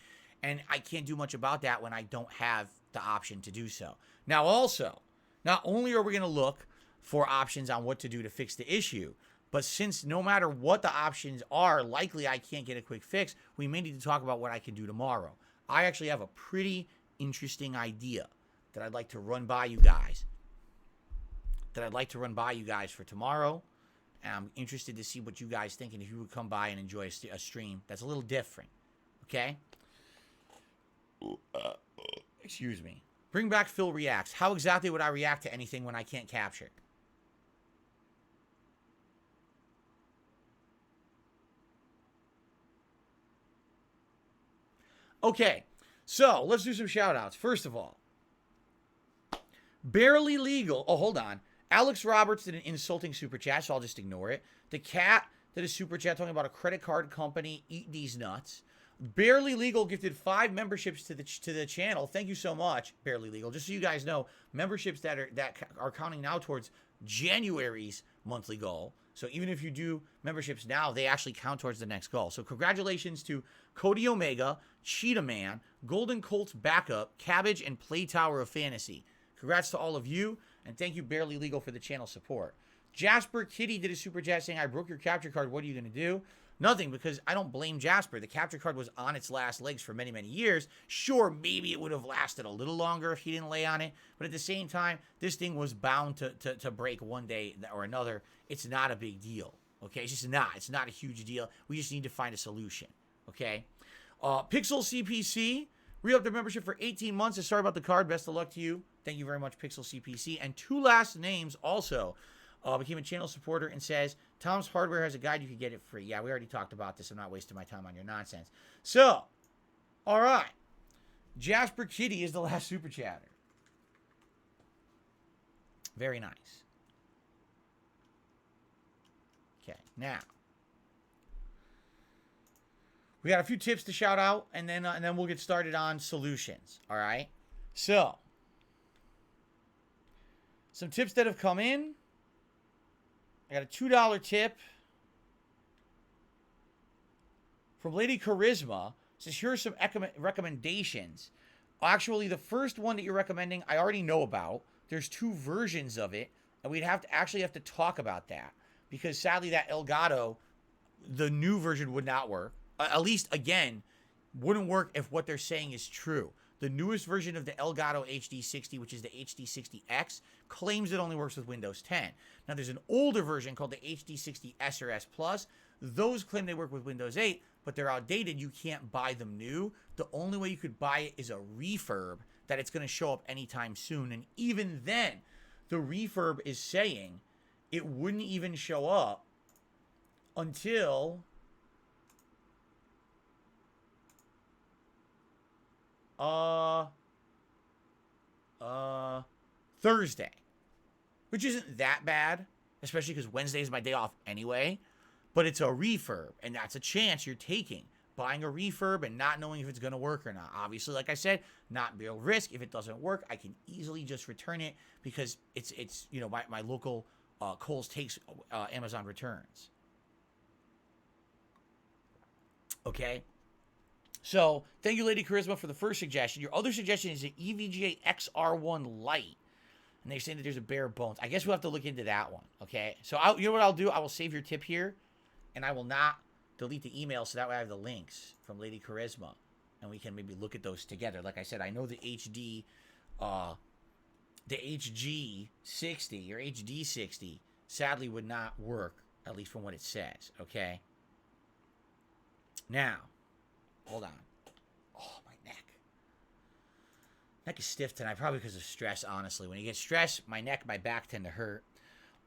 And I can't do much about that when I don't have the option to do so. Now, also, not only are we going to look for options on what to do to fix the issue, but since no matter what the options are, likely I can't get a quick fix, we may need to talk about what I can do tomorrow. I actually have a pretty interesting idea that I'd like to run by you guys. For tomorrow. And I'm interested to see what you guys think and if you would come by and enjoy a stream that's a little different. Okay? Excuse me. Bring back Phil Reacts. How exactly would I react to anything when I can't capture? Okay, so let's do some shout outs. First of all, Barely Legal. Oh, hold on. Alex Roberts did an insulting super chat, so I'll just ignore it. The Cat did a super chat talking about a credit card company. Eat these nuts. Barely Legal gifted 5 memberships to the channel. Thank you so much, Barely Legal. Just so you guys know, memberships that are counting now towards January's monthly goal. So even if you do memberships now, they actually count towards the next goal. So congratulations to Cody Omega, Cheetah Man, Golden Colts Backup, Cabbage, and Play Tower of Fantasy. Congrats to all of you, and thank you, Barely Legal, for the channel support. Jasper Kitty did a super chat saying, I broke your capture card. What are you going to do? Nothing, because I don't blame Jasper. The capture card was on its last legs for many, many years. Sure, maybe it would have lasted a little longer if he didn't lay on it. But at the same time, this thing was bound to break one day or another. It's not a big deal, okay? It's just not. It's not a huge deal. We just need to find a solution, okay? Pixel CPC, re-upped their membership for 18 months. Sorry about the card. Best of luck to you. Thank you very much, Pixel CPC. And 2 last names also became a channel supporter and says, Tom's Hardware has a guide. You can get it free. Yeah, we already talked about this. I'm not wasting my time on your nonsense. So, all right. Jasper Kitty is the last super chatter. Very nice. Okay, now. We got a few tips to shout out, and then we'll get started on solutions. All right? So, some tips that have come in. I got a $2 tip from Lady Charisma. It says, here are some recommendations. Actually, the first one that you're recommending, I already know about. There's 2 versions of it, and we'd have to talk about that. Because sadly, that Elgato, the new version would not work. At least, again, wouldn't work if what they're saying is true. The newest version of the Elgato HD60, which is the HD60X, claims it only works with Windows 10. Now, there's an older version called the HD60S or S Plus. Those claim they work with Windows 8, but they're outdated. You can't buy them new. The only way you could buy it is a refurb that it's going to show up anytime soon. And even then, the refurb is saying it wouldn't even show up until Thursday, which isn't that bad, especially because Wednesday is my day off anyway, but it's a refurb, and that's a chance you're taking, buying a refurb and not knowing if it's going to work or not. Obviously, like I said, not real risk. If it doesn't work, I can easily just return it because it's you know, my local Kohl's takes Amazon returns. Okay? So, thank you, Lady Charisma, for the first suggestion. Your other suggestion is the EVGA XR1 Lite. And they're saying that there's a bare bones. I guess we'll have to look into that one, okay? So, you know what I'll do? I will save your tip here, and I will not delete the email, so that way I have the links from Lady Charisma, and we can maybe look at those together. Like I said, I know the HG60 or HD60 sadly would not work, at least from what it says, okay? Now, hold on. Oh, my neck. Neck is stiff tonight, probably because of stress, honestly. When you get stressed, my neck, my back tend to hurt.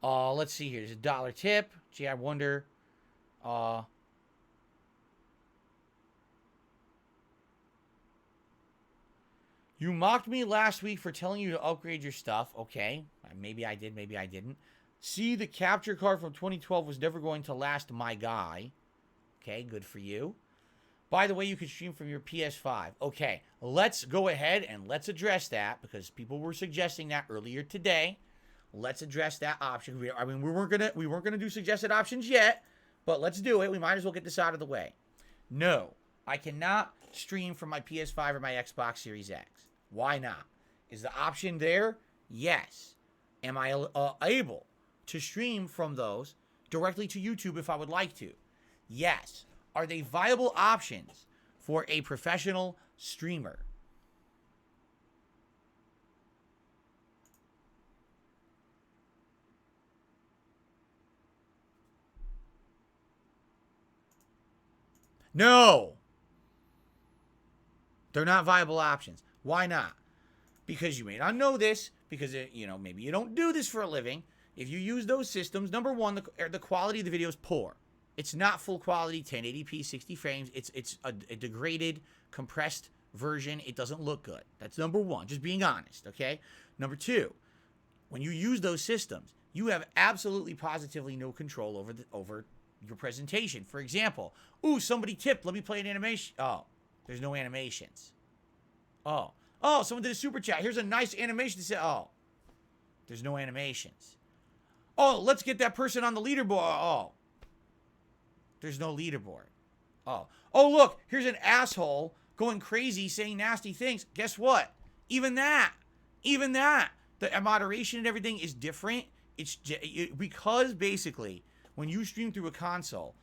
Let's see here. There's a $1 tip. Gee, I wonder. You mocked me last week for telling you to upgrade your stuff. Okay. Maybe I did, maybe I didn't. See, the capture card from 2012 was never going to last, my guy. Okay, good for you. By the way, you can stream from your PS5. Okay, let's go ahead and let's address that because people were suggesting that earlier today. let's address that option. We weren't gonna do suggested options yet, but let's do it. We might as well get this out of the way. No, I cannot stream from my PS5 or my Xbox Series X. Why not? Is the option there? Yes. Am I able to stream from those directly to YouTube if I would like to? Yes. Are they viable options for a professional streamer? No. They're not viable options. Why not? Because you may not know this, because maybe you don't do this for a living. If you use those systems, number one, the quality of the video is poor. It's not full quality, 1080p, 60 frames. It's a degraded, compressed version. It doesn't look good. That's number one, just being honest, okay? Number two, when you use those systems, you have absolutely positively no control over your presentation. For example, ooh, somebody tipped. Let me play an animation. Oh, there's no animations. Oh, someone did a super chat. Here's a nice animation to say. Oh, there's no animations. Oh, let's get that person on the leaderboard. Oh, there's no leaderboard. Oh, look, here's an asshole going crazy saying nasty things. Guess what? Even that, the moderation and everything is different. It's because basically when you stream through a console,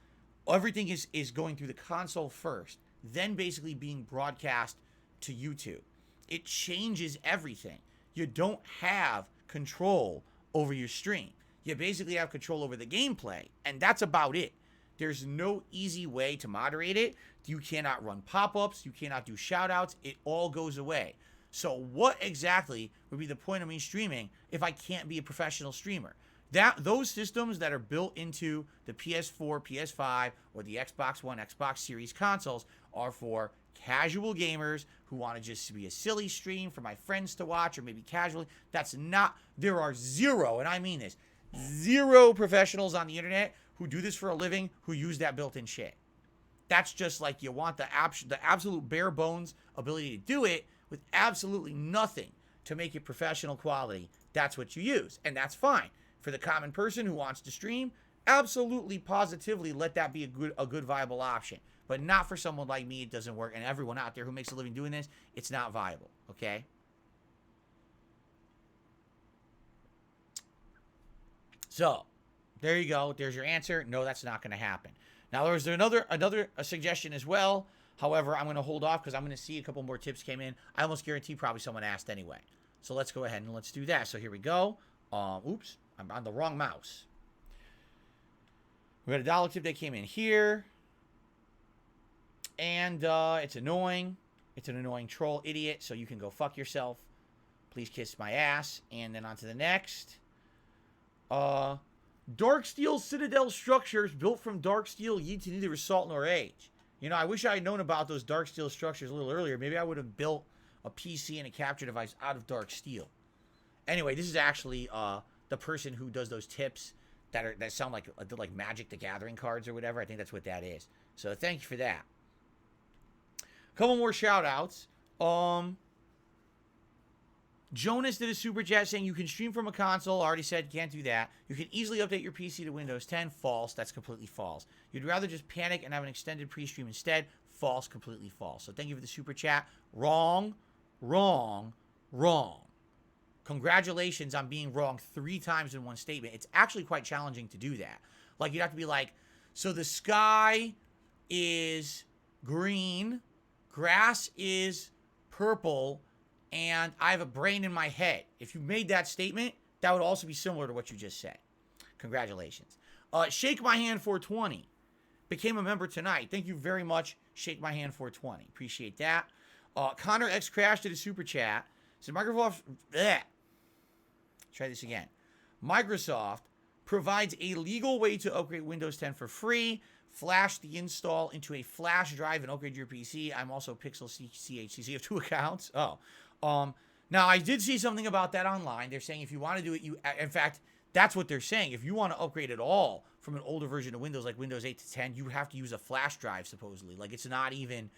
everything is going through the console first, then basically being broadcast to YouTube. It changes everything. You don't have control over your stream. You basically have control over the gameplay, and that's about it. There's no easy way to moderate it. You cannot run pop-ups. You cannot do shout-outs. It all goes away. So what exactly would be the point of me streaming if I can't be a professional streamer? Those systems that are built into the PS4, PS5, or the Xbox One, Xbox Series consoles are for casual gamers who want to just be a silly stream for my friends to watch, or maybe casually. There are zero, and I mean this, zero professionals on the internet who do this for a living who use that built-in shit. That's just like you want the absolute bare bones ability to do it with absolutely nothing to make it professional quality. That's what you use, and that's fine. For the common person who wants to stream, absolutely positively let that be a good viable option. But not for someone like me, it doesn't work. And everyone out there who makes a living doing this, it's not viable, okay? So, there you go. There's your answer. No, that's not going to happen. Now, there's another suggestion as well. However, I'm going to hold off because I'm going to see a couple more tips came in. I almost guarantee probably someone asked anyway. So let's go ahead and let's do that. So here we go. Oops, I'm on the wrong mouse. We got a dollar tip that came in here. And it's annoying. It's an annoying troll idiot, so you can go fuck yourself. Please kiss my ass. And then on to the next. Dark steel citadel structures built from dark steel yield to neither assault nor age. You know, I wish I had known about those dark steel structures a little earlier. Maybe I would have built a PC and a capture device out of dark steel. Anyway, this is actually the person who does those tips that sound like Magic the Gathering cards or whatever. I think that's what that is. So thank you for that. Couple more shout outs. Jonas did a super chat saying you can stream from a console. Already said can't do that. You can easily update your PC to Windows 10. False. That's completely false. You'd rather just panic and have an extended pre-stream instead. False. Completely false. So thank you for the super chat. Wrong. Wrong. Wrong. Congratulations on being wrong 3 times in one statement. It's actually quite challenging to do that. Like, you'd have to be like, so the sky is green, grass is purple, and I have a brain in my head. If you made that statement, that would also be similar to what you just said. Congratulations. Shake My Hand 420 became a member tonight. Thank you very much, Shake My Hand 420. Appreciate that. Connor X Crash did a super chat. So Microsoft... Bleh. Try this again. Microsoft provides a legal way to upgrade Windows 10 for free. Flash the install into a flash drive and upgrade your PC. I'm also Pixel CHC. So you have 2 accounts. Now I did see something about that online. They're saying if you want to do it, in fact, that's what they're saying. If you want to upgrade at all from an older version of Windows, like Windows 8 to 10, you have to use a flash drive, supposedly. Like, it's not even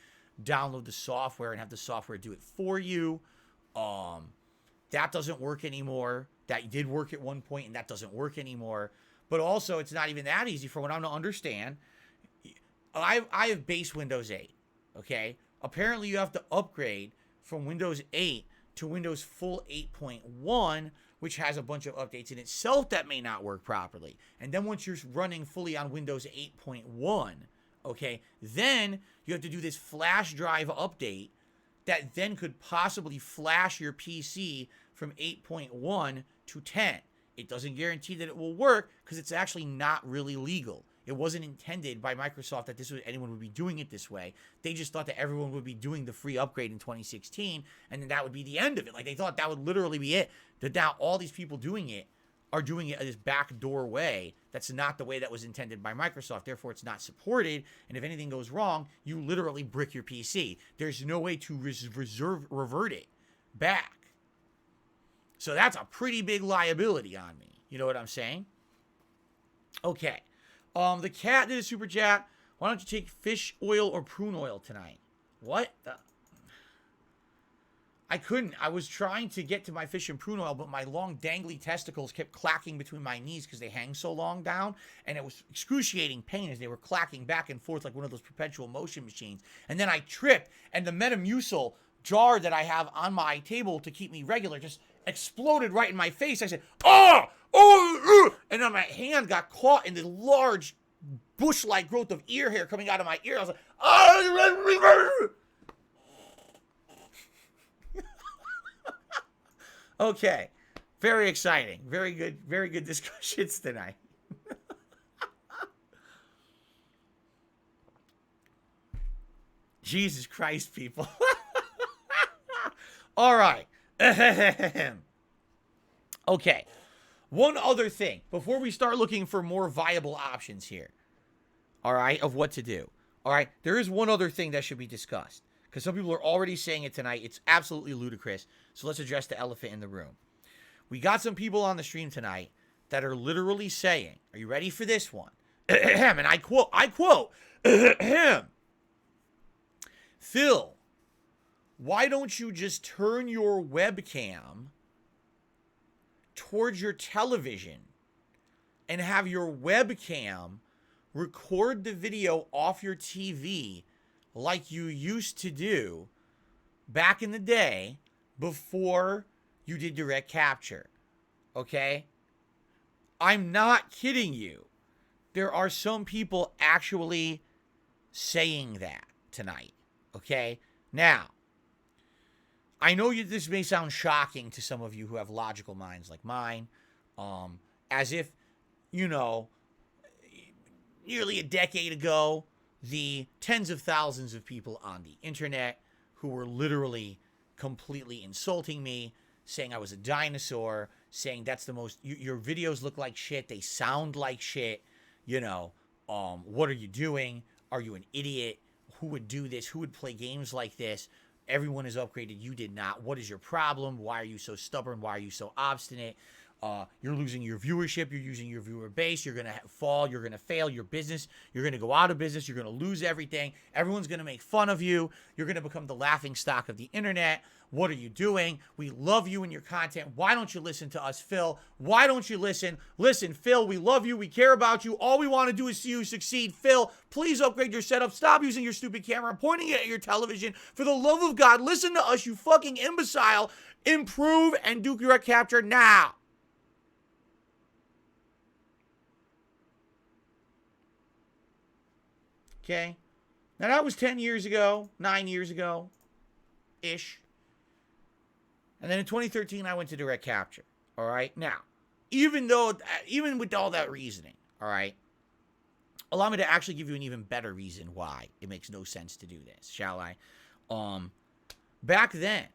download the software and have the software do it for you. That doesn't work anymore. that did work at one point and that doesn't work anymore. But also, it's not even that easy for what I'm to understand. I have base Windows 8, okay? Apparently, you have to upgrade from Windows 8 to Windows Full 8.1, which has a bunch of updates in itself that may not work properly. And then once you're running fully on Windows 8.1, okay, then you have to do this flash drive update that then could possibly flash your PC from 8.1 to 10. It doesn't guarantee that it will work because it's actually not really legal. It wasn't intended by Microsoft that anyone would be doing it this way. They just thought that everyone would be doing the free upgrade in 2016, and then that would be the end of it. Like, they thought that would literally be it. That now all these people doing it are doing it this backdoor way. That's not the way that was intended by Microsoft. Therefore, it's not supported, and if anything goes wrong, you literally brick your PC. There's no way to revert it back. So that's a pretty big liability on me. You know what I'm saying? Okay. The cat did a super chat. Why don't you take fish oil or prune oil tonight? What? I couldn't. I was trying to get to my fish and prune oil, but my long dangly testicles kept clacking between my knees because they hang so long down, and it was excruciating pain as they were clacking back and forth like one of those perpetual motion machines. And then I tripped, and the Metamucil jar that I have on my table to keep me regular just exploded right in my face. I said, "Oh! Oh!" And then my hand got caught in the large bush-like growth of ear hair coming out of my ear. I was like, "Oh!" Okay. Very exciting. Very good discussions tonight. Jesus Christ, people. All right. Okay. One other thing before we start looking for more viable options here. All right, of what to do. All right, there is one other thing that should be discussed because some people are already saying it tonight. It's absolutely ludicrous. So let's address the elephant in the room. We got some people on the stream tonight that are literally saying, are you ready for this one? And I quote, Phil, why don't you just turn your webcam towards your television and have your webcam record the video off your TV like you used to do back in the day before you did direct capture? Okay? I'm not kidding you. There are some people actually saying that tonight. Okay? Now, I know this may sound shocking to some of you who have logical minds like mine, as if, nearly a decade ago, the tens of thousands of people on the internet who were literally completely insulting me, saying I was a dinosaur, saying that's the most, your videos look like shit, they sound like shit, what are you doing? Are you an idiot? Who would do this? Who would play games like this? Everyone is upgraded. You did not. What is your problem? Why are you so stubborn? Why are you so obstinate? You're losing your viewership. You're using your viewer base. You're going to fall. You're going to fail your business. You're going to go out of business. You're going to lose everything. Everyone's going to make fun of you. You're going to become the laughing stock of the internet. What are you doing? We love you and your content. Why don't you listen to us, Phil? Why don't you listen? Listen, Phil, we love you. We care about you. All we want to do is see you succeed. Phil, please upgrade your setup. Stop using your stupid camera and pointing it at your television. For the love of God, listen to us, you fucking imbecile. Improve and do direct capture now. Okay? Now, that was 10 years ago, 9 years ago-ish. And then in 2013, I went to direct capture. All right? Now, even with all that reasoning, all right, allow me to actually give you an even better reason why it makes no sense to do this, shall I? Back then,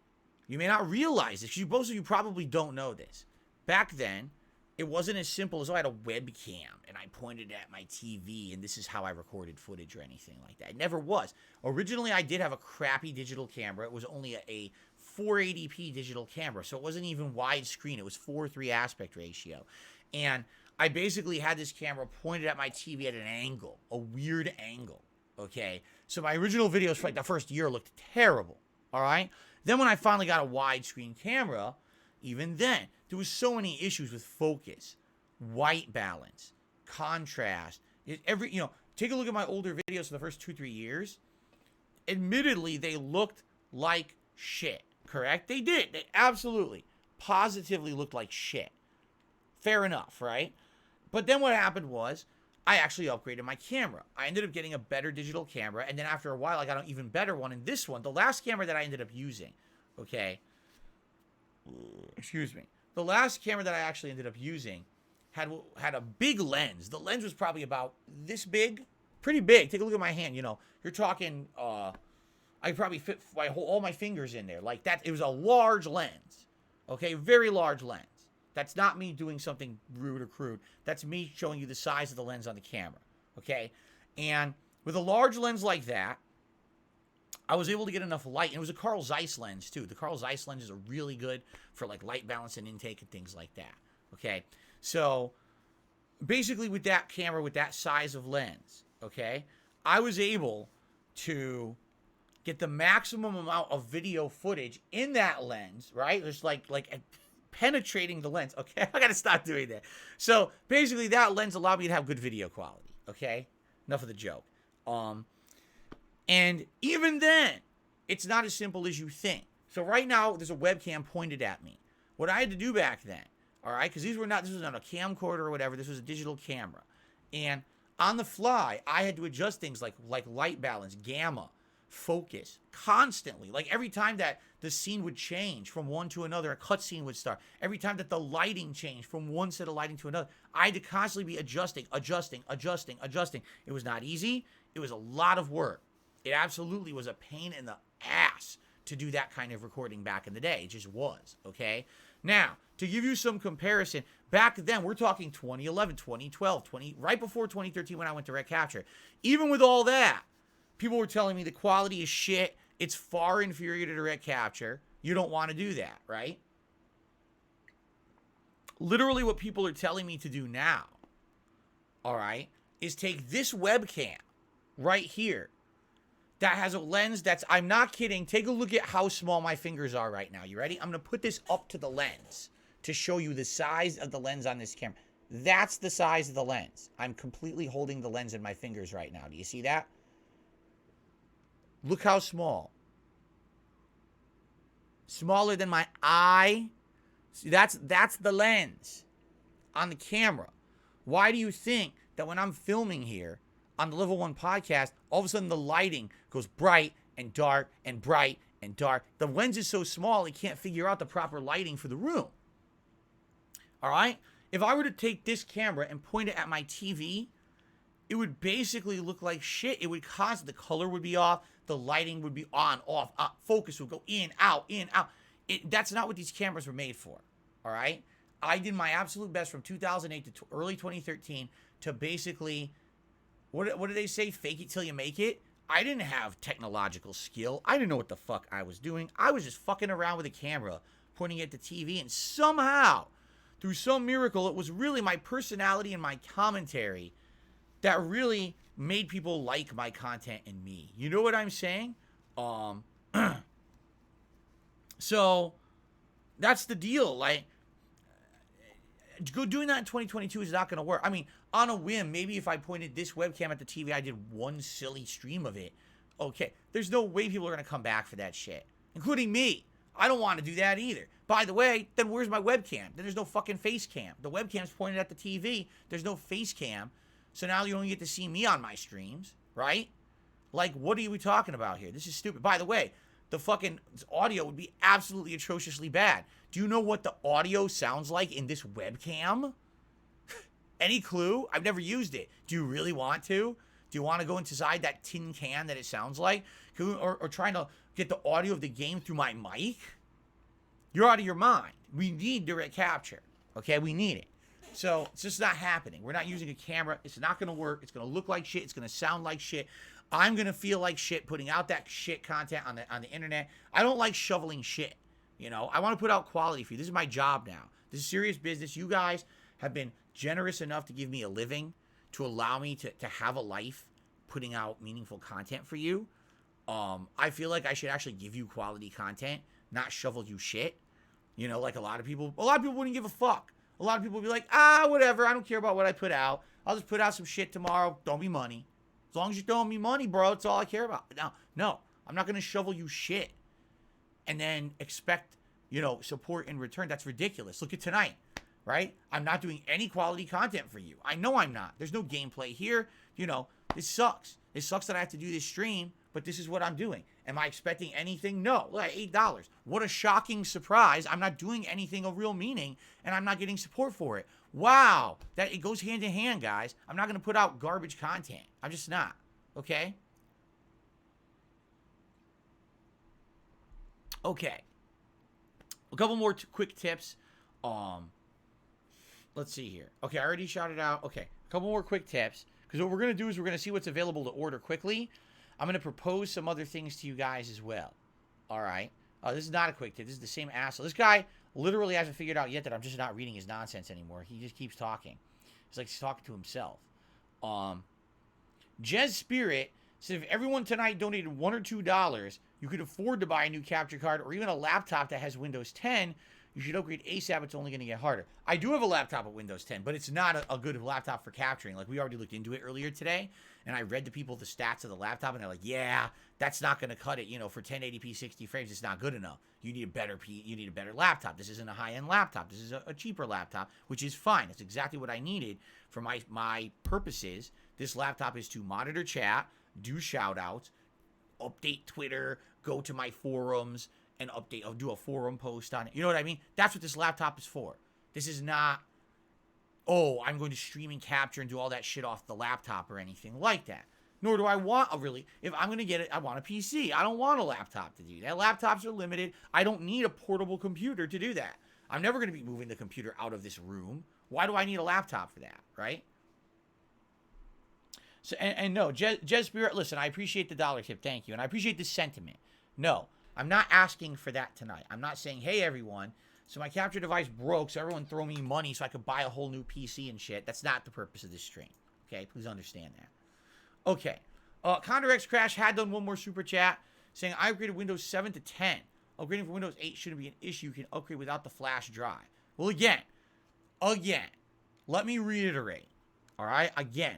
you may not realize this, because most of you probably don't know this. Back then, it wasn't as simple as, I had a webcam and I pointed at my TV and this is how I recorded footage or anything like that. It never was. Originally, I did have a crappy digital camera. It was only a 480p digital camera, so it wasn't even widescreen. It was 4:3 aspect ratio. And I basically had this camera pointed at my TV at an angle, a weird angle, okay? So my original videos for like the first year looked terrible, all right? Then when I finally got a widescreen camera, even then, there was so many issues with focus, white balance, contrast. Take a look at my older videos for the first 2-3 years. Admittedly, they looked like shit, correct? They did. They absolutely, positively looked like shit. Fair enough, right? But then what happened was, I actually upgraded my camera. I ended up getting a better digital camera, and then after a while, I got an even better one. And this one, the last camera that I ended up using, okay, excuse me, the last camera that I actually ended up using had a big lens. The lens was probably about this big, pretty big. Take a look at my hand. You're talking, I probably fit all my fingers in there like that. It was a large lens, okay, very large lens. That's not me doing something rude or crude. That's me showing you the size of the lens on the camera, okay? And with a large lens like that, I was able to get enough light. And it was a Carl Zeiss lens, too. The Carl Zeiss lenses are really good for, like, light balance and intake and things like that, okay? So, basically, with that camera, with that size of lens, okay, I was able to get the maximum amount of video footage in that lens, right? Just like penetrating the lens. Okay, I gotta stop doing that. So basically, that lens allowed me to have good video quality. Okay, enough of the joke. And even then, it's not as simple as you think. So right now, there's a webcam pointed at me. What I had to do back then, all right, because this was not a camcorder or whatever. This was a digital camera, and on the fly, I had to adjust things like light balance, gamma, focus constantly. Like every time that the scene would change from one to another, a cutscene would start. Every time that the lighting changed from one set of lighting to another, I had to constantly be adjusting. It was not easy. It was a lot of work. It absolutely was a pain in the ass to do that kind of recording back in the day. It just was, okay? Now, to give you some comparison, back then, we're talking 2011, 2012, right before 2013 when I went to Red Capture. Even with all that, people were telling me the quality is shit. It's far inferior to Direct Capture. You don't want to do that, right? Literally what people are telling me to do now, all right, is take this webcam right here that has a lens that's, I'm not kidding, take a look at how small my fingers are right now. You ready? I'm going to put this up to the lens to show you the size of the lens on this camera. That's the size of the lens. I'm completely holding the lens in my fingers right now. Do you see that? Look how small. Smaller than my eye. See, that's the lens on the camera. Why do you think that when I'm filming here on the Level 1 podcast, all of a sudden the lighting goes bright and dark and bright and dark? The lens is so small, it can't figure out the proper lighting for the room. All right? If I were to take this camera and point it at my TV, it would basically look like shit. It would cause, the color would be off, the lighting would be on, off, focus would go in, out, in, out. That's not what these cameras were made for, all right? I did my absolute best from 2008 to early 2013 to basically, what do they say? Fake it till you make it? I didn't have technological skill. I didn't know what the fuck I was doing. I was just fucking around with a camera, pointing at the TV, and somehow, through some miracle, it was really my personality and my commentary that really made people like my content and me. You know what I'm saying? So that's the deal. Like, doing that in 2022 is not going to work. I mean, on a whim, maybe if I pointed this webcam at the TV, I did one silly stream of it. Okay, there's no way people are going to come back for that shit, including me. I don't want to do that either. By the way, then where's my webcam? Then there's no fucking face cam. The webcam's pointed at the TV. There's no face cam. So now you only get to see me on my streams, right? Like, what are we talking about here? This is stupid. By the way, the fucking audio would be absolutely atrociously bad. Do you know what the audio sounds like in this webcam? Any clue? I've never used it. Do you really want to? Do you want to go inside that tin can that it sounds like? Or trying to get the audio of the game through my mic? You're out of your mind. We need direct capture. Okay, we need it. So it's just not happening. We're not using a camera. It's not going to work. It's going to look like shit. It's going to sound like shit. I'm going to feel like shit putting out that shit content on the internet. I don't like shoveling shit. You know, I want to put out quality for you. This is my job now. This is serious business. You guys have been generous enough to give me a living, to allow me to have a life putting out meaningful content for you. I feel like I should actually give you quality content, not shovel you shit. You know, like a lot of people wouldn't give a fuck. A lot of people would be like, whatever. I don't care about what I put out. I'll just put out some shit tomorrow. Throw me money. As long as you're throwing me money, bro, that's all I care about. No, I'm not going to shovel you shit and then expect, support in return. That's ridiculous. Look at tonight, right? I'm not doing any quality content for you. I know I'm not. There's no gameplay here. This sucks. It sucks that I have to do this stream, but this is what I'm doing. Am I expecting anything? No. Look, $8. What a shocking surprise. I'm not doing anything of real meaning, and I'm not getting support for it. Wow. It goes hand in hand, guys. I'm not going to put out garbage content. I'm just not. Okay? Okay. A couple more quick tips. Let's see here. Okay, I already shouted out. Okay, a couple more quick tips. Because what we're going to do is we're going to see what's available to order quickly. I'm going to propose some other things to you guys as well. All right. This is not a quick tip. This is the same asshole. This guy literally hasn't figured out yet that I'm just not reading his nonsense anymore. He just keeps talking. It's like he's talking to himself. Jez Spirit said if everyone tonight donated $1 or $2, you could afford to buy a new capture card or even a laptop that has Windows 10. You should upgrade ASAP. It's only going to get harder. I do have a laptop with Windows 10, but it's not a good laptop for capturing. Like, we already looked into it earlier today, and I read to people the stats of the laptop, and they're like, yeah, that's not going to cut it. For 1080p 60 frames, it's not good enough. You need a better laptop. This isn't a high-end laptop. This is a cheaper laptop, which is fine. It's exactly what I needed for my purposes. This laptop is to monitor chat, do shout-outs, update Twitter, go to my forums, and update. I'll do a forum post on it. You know what I mean? That's what this laptop is for. This is not, I'm going to stream and capture and do all that shit off the laptop or anything like that. Nor do I want if I'm going to get it, I want a PC. I don't want a laptop to do that. Laptops are limited. I don't need a portable computer to do that. I'm never going to be moving the computer out of this room. Why do I need a laptop for that, right? So, and no, Jez Spirit, listen, I appreciate the dollar tip. Thank you. And I appreciate the sentiment. No, I'm not asking for that tonight. I'm not saying, hey, everyone, so my capture device broke, so everyone throw me money so I could buy a whole new PC and shit. That's not the purpose of this stream. Okay? Please understand that. Okay. Condor X Crash had done one more super chat saying, I upgraded Windows 7 to 10. Upgrading for Windows 8 shouldn't be an issue. You can upgrade without the flash drive. Well, again, let me reiterate. All right? Again,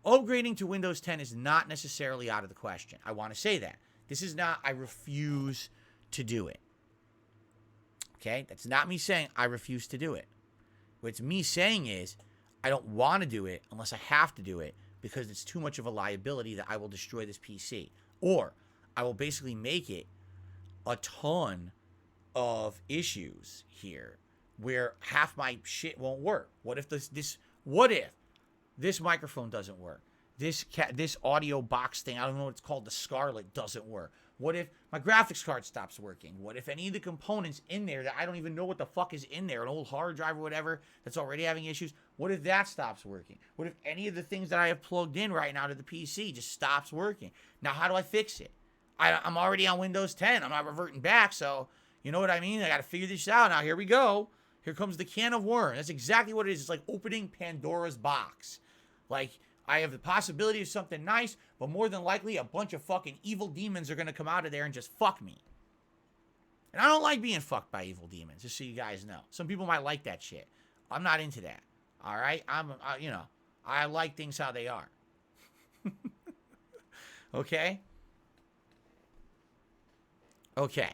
upgrading to Windows 10 is not necessarily out of the question. I want to say that. This is not, I refuse to do it. Okay? That's not me saying I refuse to do it. What's me saying is, I don't want to do it unless I have to do it because it's too much of a liability that I will destroy this PC. Or, I will basically make it a ton of issues here where half my shit won't work. What if this microphone doesn't work? This audio box thing, I don't know what it's called, the Scarlett, doesn't work. What if my graphics card stops working? What if any of the components in there that I don't even know what the fuck is in there, an old hard drive or whatever that's already having issues, what if that stops working? What if any of the things that I have plugged in right now to the PC just stops working? Now, how do I fix it? I'm already on Windows 10. I'm not reverting back, so you know what I mean? I got to figure this out. Now, here we go. Here comes the can of worms. That's exactly what it is. It's like opening Pandora's box. Like, I have the possibility of something nice, but more than likely a bunch of fucking evil demons are going to come out of there and just fuck me. And I don't like being fucked by evil demons, just so you guys know. Some people might like that shit. I'm not into that. All right? I like things how they are. Okay? Okay.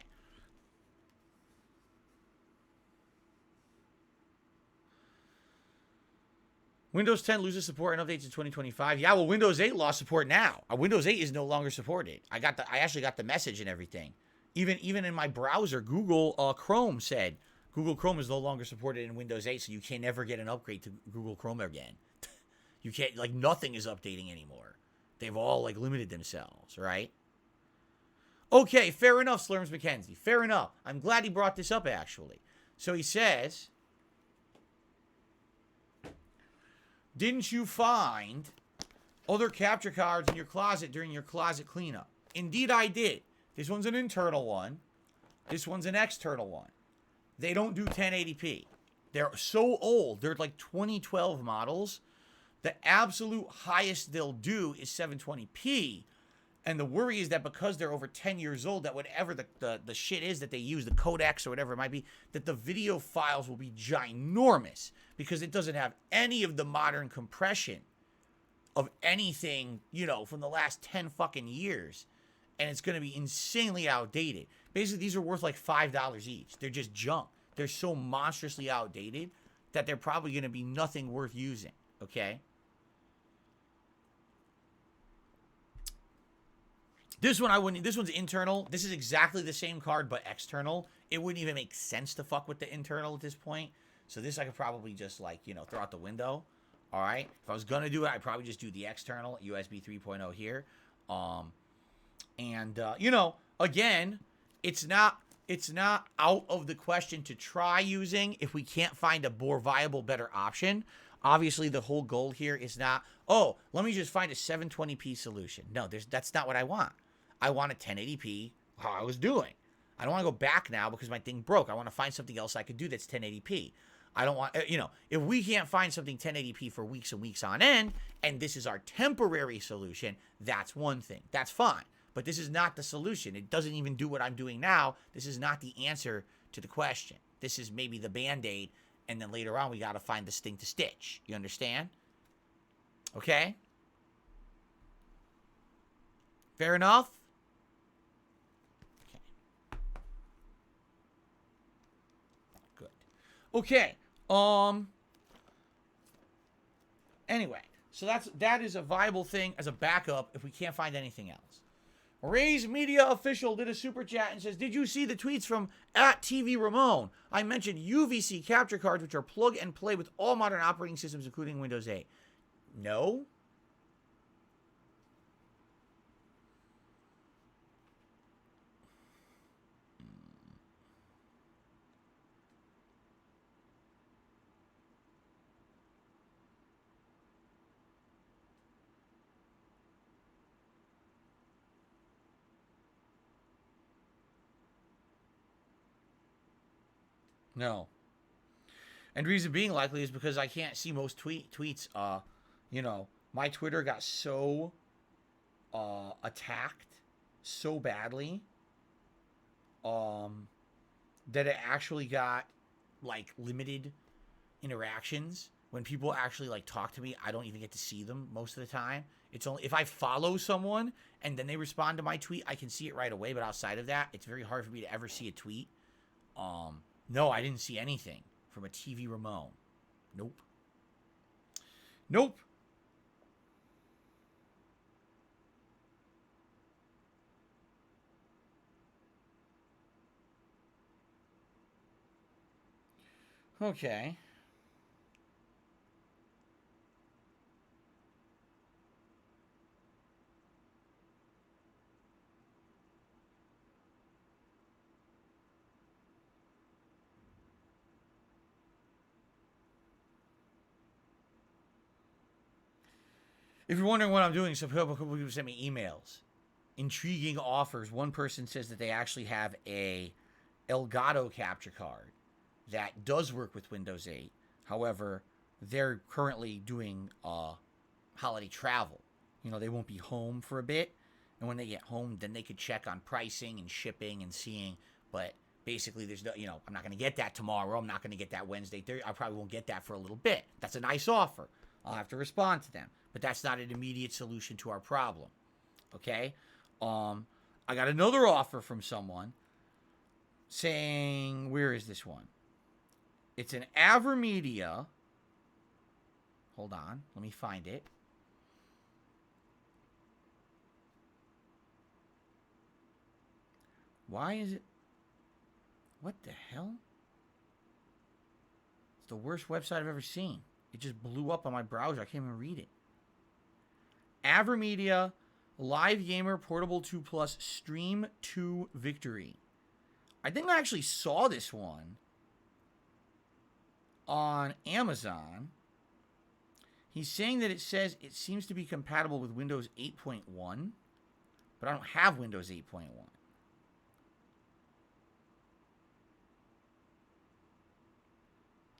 Windows 10 loses support and updates in 2025. Yeah, well, Windows 8 lost support now. Windows 8 is no longer supported. I actually got the message and everything. Even in my browser, Google Chrome said Google Chrome is no longer supported in Windows 8, so you can never get an upgrade to Google Chrome again. You can't, nothing is updating anymore. They've all, limited themselves, right? Okay, fair enough, Slurms McKenzie. Fair enough. I'm glad he brought this up, actually. So he says, didn't you find other capture cards in your closet during your closet cleanup? Indeed, I did. This one's an internal one. This one's an external one. They don't do 1080p. They're so old. They're like 2012 models. The absolute highest they'll do is 720p. And the worry is that because they're over 10 years old, that whatever the shit is that they use, the codecs or whatever it might be, that the video files will be ginormous because it doesn't have any of the modern compression of anything, you know, from the last 10 fucking years. And it's going to be insanely outdated. Basically, these are worth like $5 each. They're just junk. They're so monstrously outdated that they're probably going to be nothing worth using, okay? This one I wouldn't. This one's internal. This is exactly the same card, but external. It wouldn't even make sense to fuck with the internal at this point. So this I could probably just, like, you know, throw out the window. All right. If I was gonna do it, I'd probably just do the external USB 3.0 here. You know, again, it's not out of the question to try using if we can't find a more viable, better option. Obviously, the whole goal here is not, oh, let me just find a 720p solution. No, that's not what I want. I want a 1080p how I was doing. I don't want to go back now because my thing broke. I want to find something else I could do that's 1080p. I don't want, you know, if we can't find something 1080p for weeks and weeks on end, and this is our temporary solution, that's one thing. That's fine. But this is not the solution. It doesn't even do what I'm doing now. This is not the answer to the question. This is maybe the Band-Aid, and then later on we got to find this thing to stitch. You understand? Okay? Fair enough? Okay. Good. Okay. Anyway, so that is a viable thing as a backup if we can't find anything else. Ray's Media Official did a super chat and says, did you see the tweets from @TV I mentioned UVC capture cards, which are plug and play with all modern operating systems, including Windows 8. No? No. And reason being likely is because I can't see most tweets. You know, my Twitter got so attacked so badly that it actually got like limited interactions. When people actually like talk to me, I don't even get to see them most of the time. It's only if I follow someone and then they respond to my tweet, I can see it right away. But outside of that, it's very hard for me to ever see a tweet. No, I didn't see anything from a TV Ramon. Nope. Nope. Okay. If you're wondering what I'm doing, some people send me emails. Intriguing offers. One person says that they actually have a Elgato capture card that does work with Windows 8. However, they're currently doing holiday travel. You know, they won't be home for a bit. And when they get home, then they could check on pricing and shipping and seeing. But basically, there's no, you know, I'm not going to get that tomorrow. I'm not going to get that Wednesday. I probably won't get that for a little bit. That's a nice offer. I'll have to respond to them. But that's not an immediate solution to our problem. Okay? I got another offer from someone saying, where is this one? It's an AverMedia. Hold on. Let me find it. Why is it? What the hell? It's the worst website I've ever seen. It just blew up on my browser. I can't even read it. AverMedia Live Gamer Portable 2 Plus Stream 2 Victory. I think I actually saw this one on Amazon. He's saying that it says it seems to be compatible with Windows 8.1, but I don't have Windows 8.1.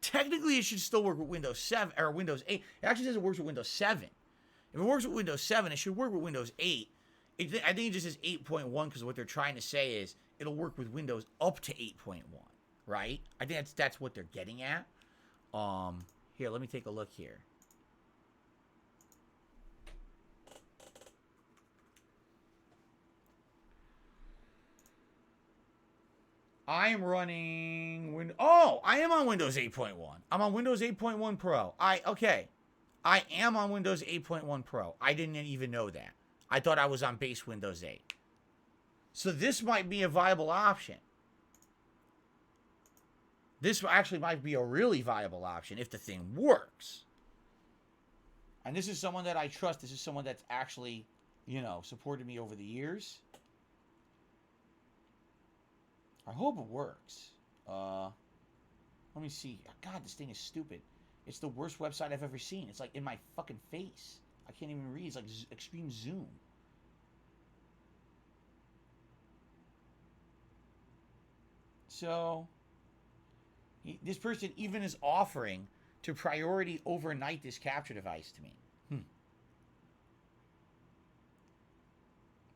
Technically, it should still work with Windows 7 or Windows 8. It actually says it works with Windows 7. If it works with Windows 7, it should work with Windows 8. I think it just says 8.1 because what they're trying to say is it'll work with Windows up to 8.1, right? I think that's what they're getting at. Here, let me take a look here. I am running I am on Windows 8.1. I'm on Windows 8.1 Pro. Okay. I am on Windows 8.1 Pro. I didn't even know that. I thought I was on base Windows 8. So this might be a viable option. This actually might be a really viable option if the thing works. And this is someone that I trust. This is someone that's actually, supported me over the years. I hope it works. Let me see. God, this thing is stupid. It's the worst website I've ever seen. It's like in my fucking face. I can't even read. It's like extreme zoom. So, this person even is offering to priority overnight this capture device to me.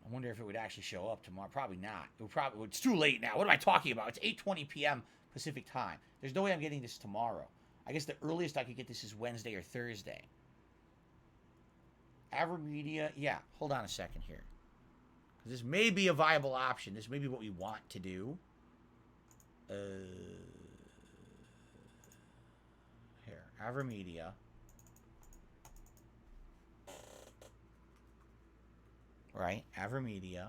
I wonder if it would actually show up tomorrow. Probably not. It's too late now. What am I talking about? It's 8:20 p.m. Pacific time. There's no way I'm getting this tomorrow. I guess the earliest I could get this is Wednesday or Thursday. AverMedia. Yeah, hold on a second here. This may be a viable option. This may be what we want to do. Here, AverMedia. Right, AverMedia.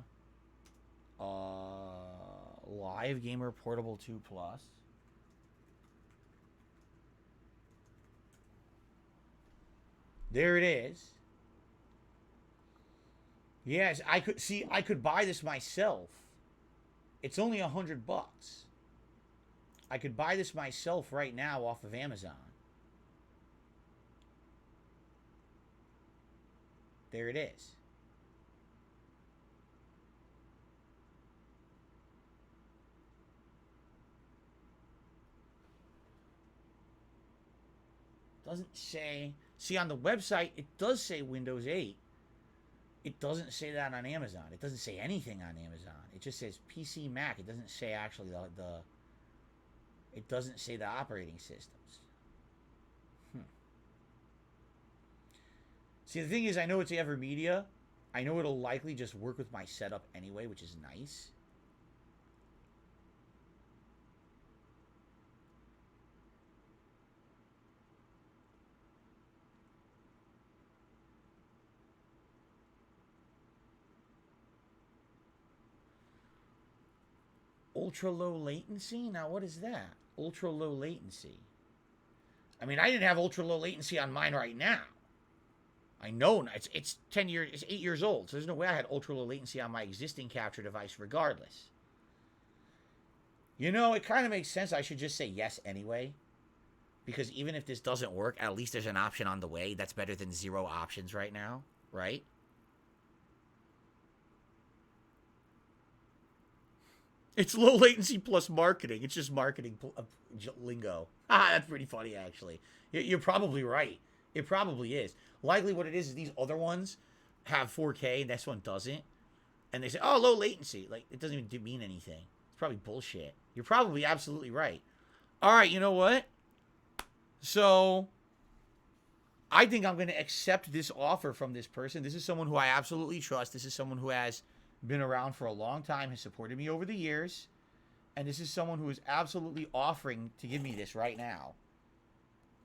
Live Gamer Portable 2 Plus. There it is. Yes, I could buy this myself. It's only $100. I could buy this myself right now off of Amazon. There it is. Doesn't say... See, on the website, it does say Windows 8. It doesn't say that on Amazon. It doesn't say anything on Amazon. It just says PC, Mac. It doesn't say actually it doesn't say the operating systems. See, the thing is, I know it's AverMedia. I know it'll likely just work with my setup anyway, which is nice. Ultra low latency? Now, what is that? Ultra low latency. I mean, I didn't have ultra low latency on mine right now. I know it's 10 years, it's 8 years old, so there's no way I had ultra low latency on my existing capture device regardless. It kind of makes sense. I should just say yes anyway. Because even if this doesn't work, at least there's an option on the way. That's better than 0 options right now, right? It's low latency plus marketing. It's just marketing lingo. That's pretty funny, actually. You're probably right. It probably is. Likely what it is these other ones have 4K, and this one doesn't. And they say, oh, low latency. Like, it doesn't even mean anything. It's probably bullshit. You're probably absolutely right. All right, you know what? So, I think I'm going to accept this offer from this person. This is someone who I absolutely trust. This is someone who has been around for a long time, has supported me over the years, and this is someone who is absolutely offering to give me this right now.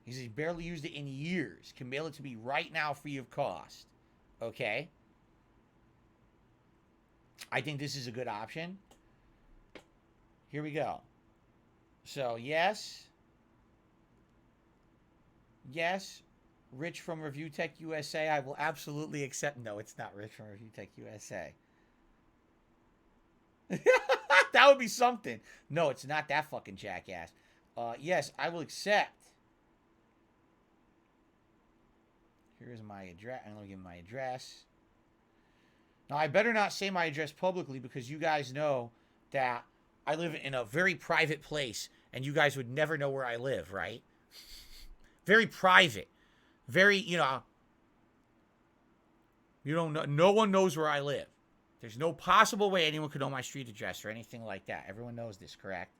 He's barely used it in years. Can mail it to me right now free of cost. Okay? I think this is a good option. Here we go. So, yes. Yes. Rich from Review Tech USA. I will absolutely accept. No, it's not Rich from Review Tech USA. That would be something. No, it's not that fucking jackass. Yes, I will accept. Here's my address. I'm going to give my address. Now, I better not say my address publicly because you guys know that I live in a very private place and you guys would never know where I live, right? Very private. Very, you don't know. No one knows where I live. There's no possible way anyone could know my street address or anything like that. Everyone knows this, correct?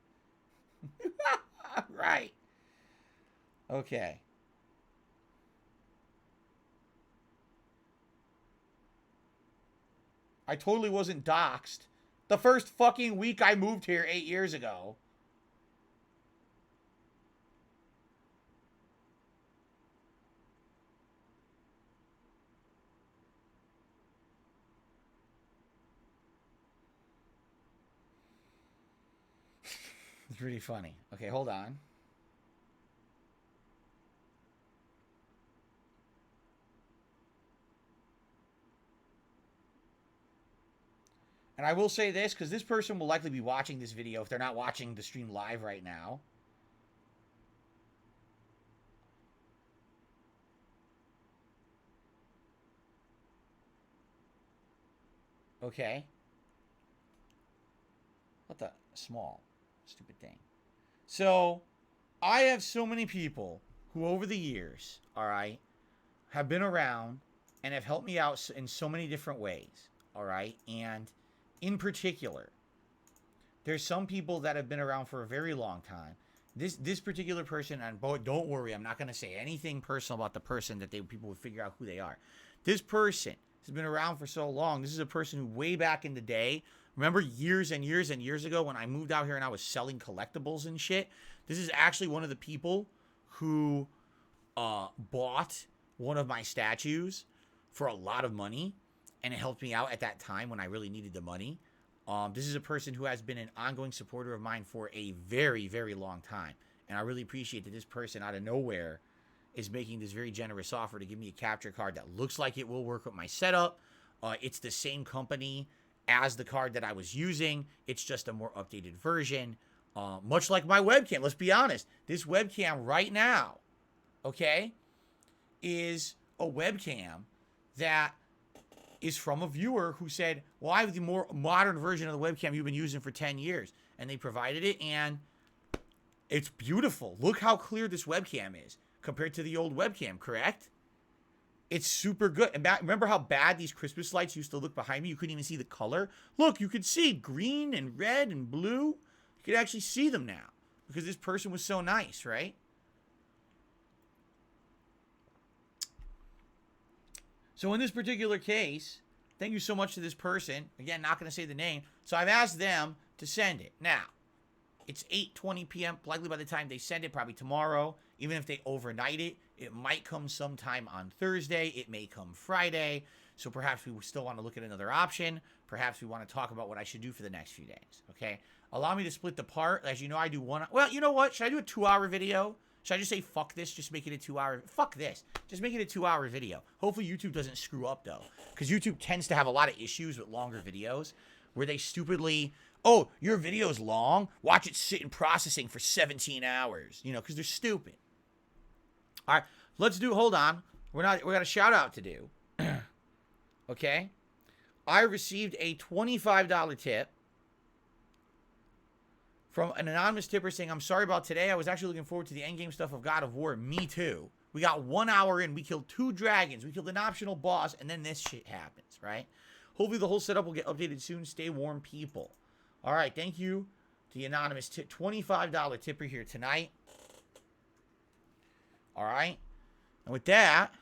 Right. Okay. I totally wasn't doxxed. The first fucking week I moved here 8 years ago. It's really funny. Okay, hold on. And I will say this, because this person will likely be watching this video if they're not watching the stream live right now. Okay. What the? Small. Stupid thing. So, I have so many people who over the years, alright, have been around and have helped me out in so many different ways, alright? And in particular, there's some people that have been around for a very long time. This particular person, and don't worry, I'm not going to say anything personal about the person that people would figure out who they are. This person has been around for so long. This is a person who way back in the day, remember years and years and years ago when I moved out here and I was selling collectibles and shit? This is actually one of the people who bought one of my statues for a lot of money, and it helped me out at that time when I really needed the money. This is a person who has been an ongoing supporter of mine for a very, very long time. And I really appreciate that this person out of nowhere is making this very generous offer to give me a capture card that looks like it will work with my setup. It's the same company as the card that I was using. It's just a more updated version. Much like my webcam. Let's be honest. This webcam right now, okay, is a webcam that is from a viewer who said, well, I have the more modern version of the webcam you've been using for 10 years. And they provided it, and it's beautiful. Look how clear this webcam is compared to the old webcam, correct? It's super good. And remember how bad these Christmas lights used to look behind me? You couldn't even see the color. Look, you could see green and red and blue. You could actually see them now because this person was so nice, right? So in this particular case, thank you so much to this person. Again, not going to say the name. So I've asked them to send it. Now, it's 8:20 p.m. Likely by the time they send it, probably tomorrow. Even if they overnight it, it might come sometime on Thursday. It may come Friday. So perhaps we still want to look at another option. Perhaps we want to talk about what I should do for the next few days. Okay? Allow me to split the part. As you know, I do one. Well, you know what? Should I do a 2-hour video? Should I just say, fuck this, just make it a 2-hour... Fuck this. Just make it a 2-hour video. Hopefully YouTube doesn't screw up, though. Because YouTube tends to have a lot of issues with longer videos where they stupidly... Oh, your video's long? Watch it sit in processing for 17 hours. You know, because they're stupid. All right, let's do... Hold on. We got a shout-out to do. Okay? I received a $25 tip from an anonymous tipper saying, I'm sorry about today. I was actually looking forward to the endgame stuff of God of War. Me too. We got 1 hour in. We killed 2 dragons. We killed an optional boss. And then this shit happens, right? Hopefully the whole setup will get updated soon. Stay warm, people. All right. Thank you to the anonymous tip. $25 tipper here tonight. All right. And with that,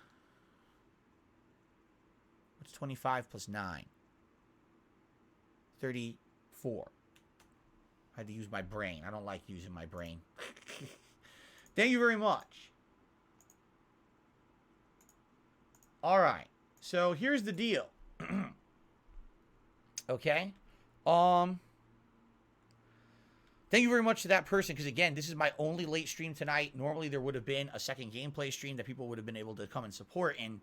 what's 25 plus 9? 34. I had to use my brain. I don't like using my brain. Thank you very much. All right. So here's the deal. Okay. Thank you very much to that person, because again, this is my only late stream tonight. Normally there would have been a second gameplay stream that people would have been able to come and support, and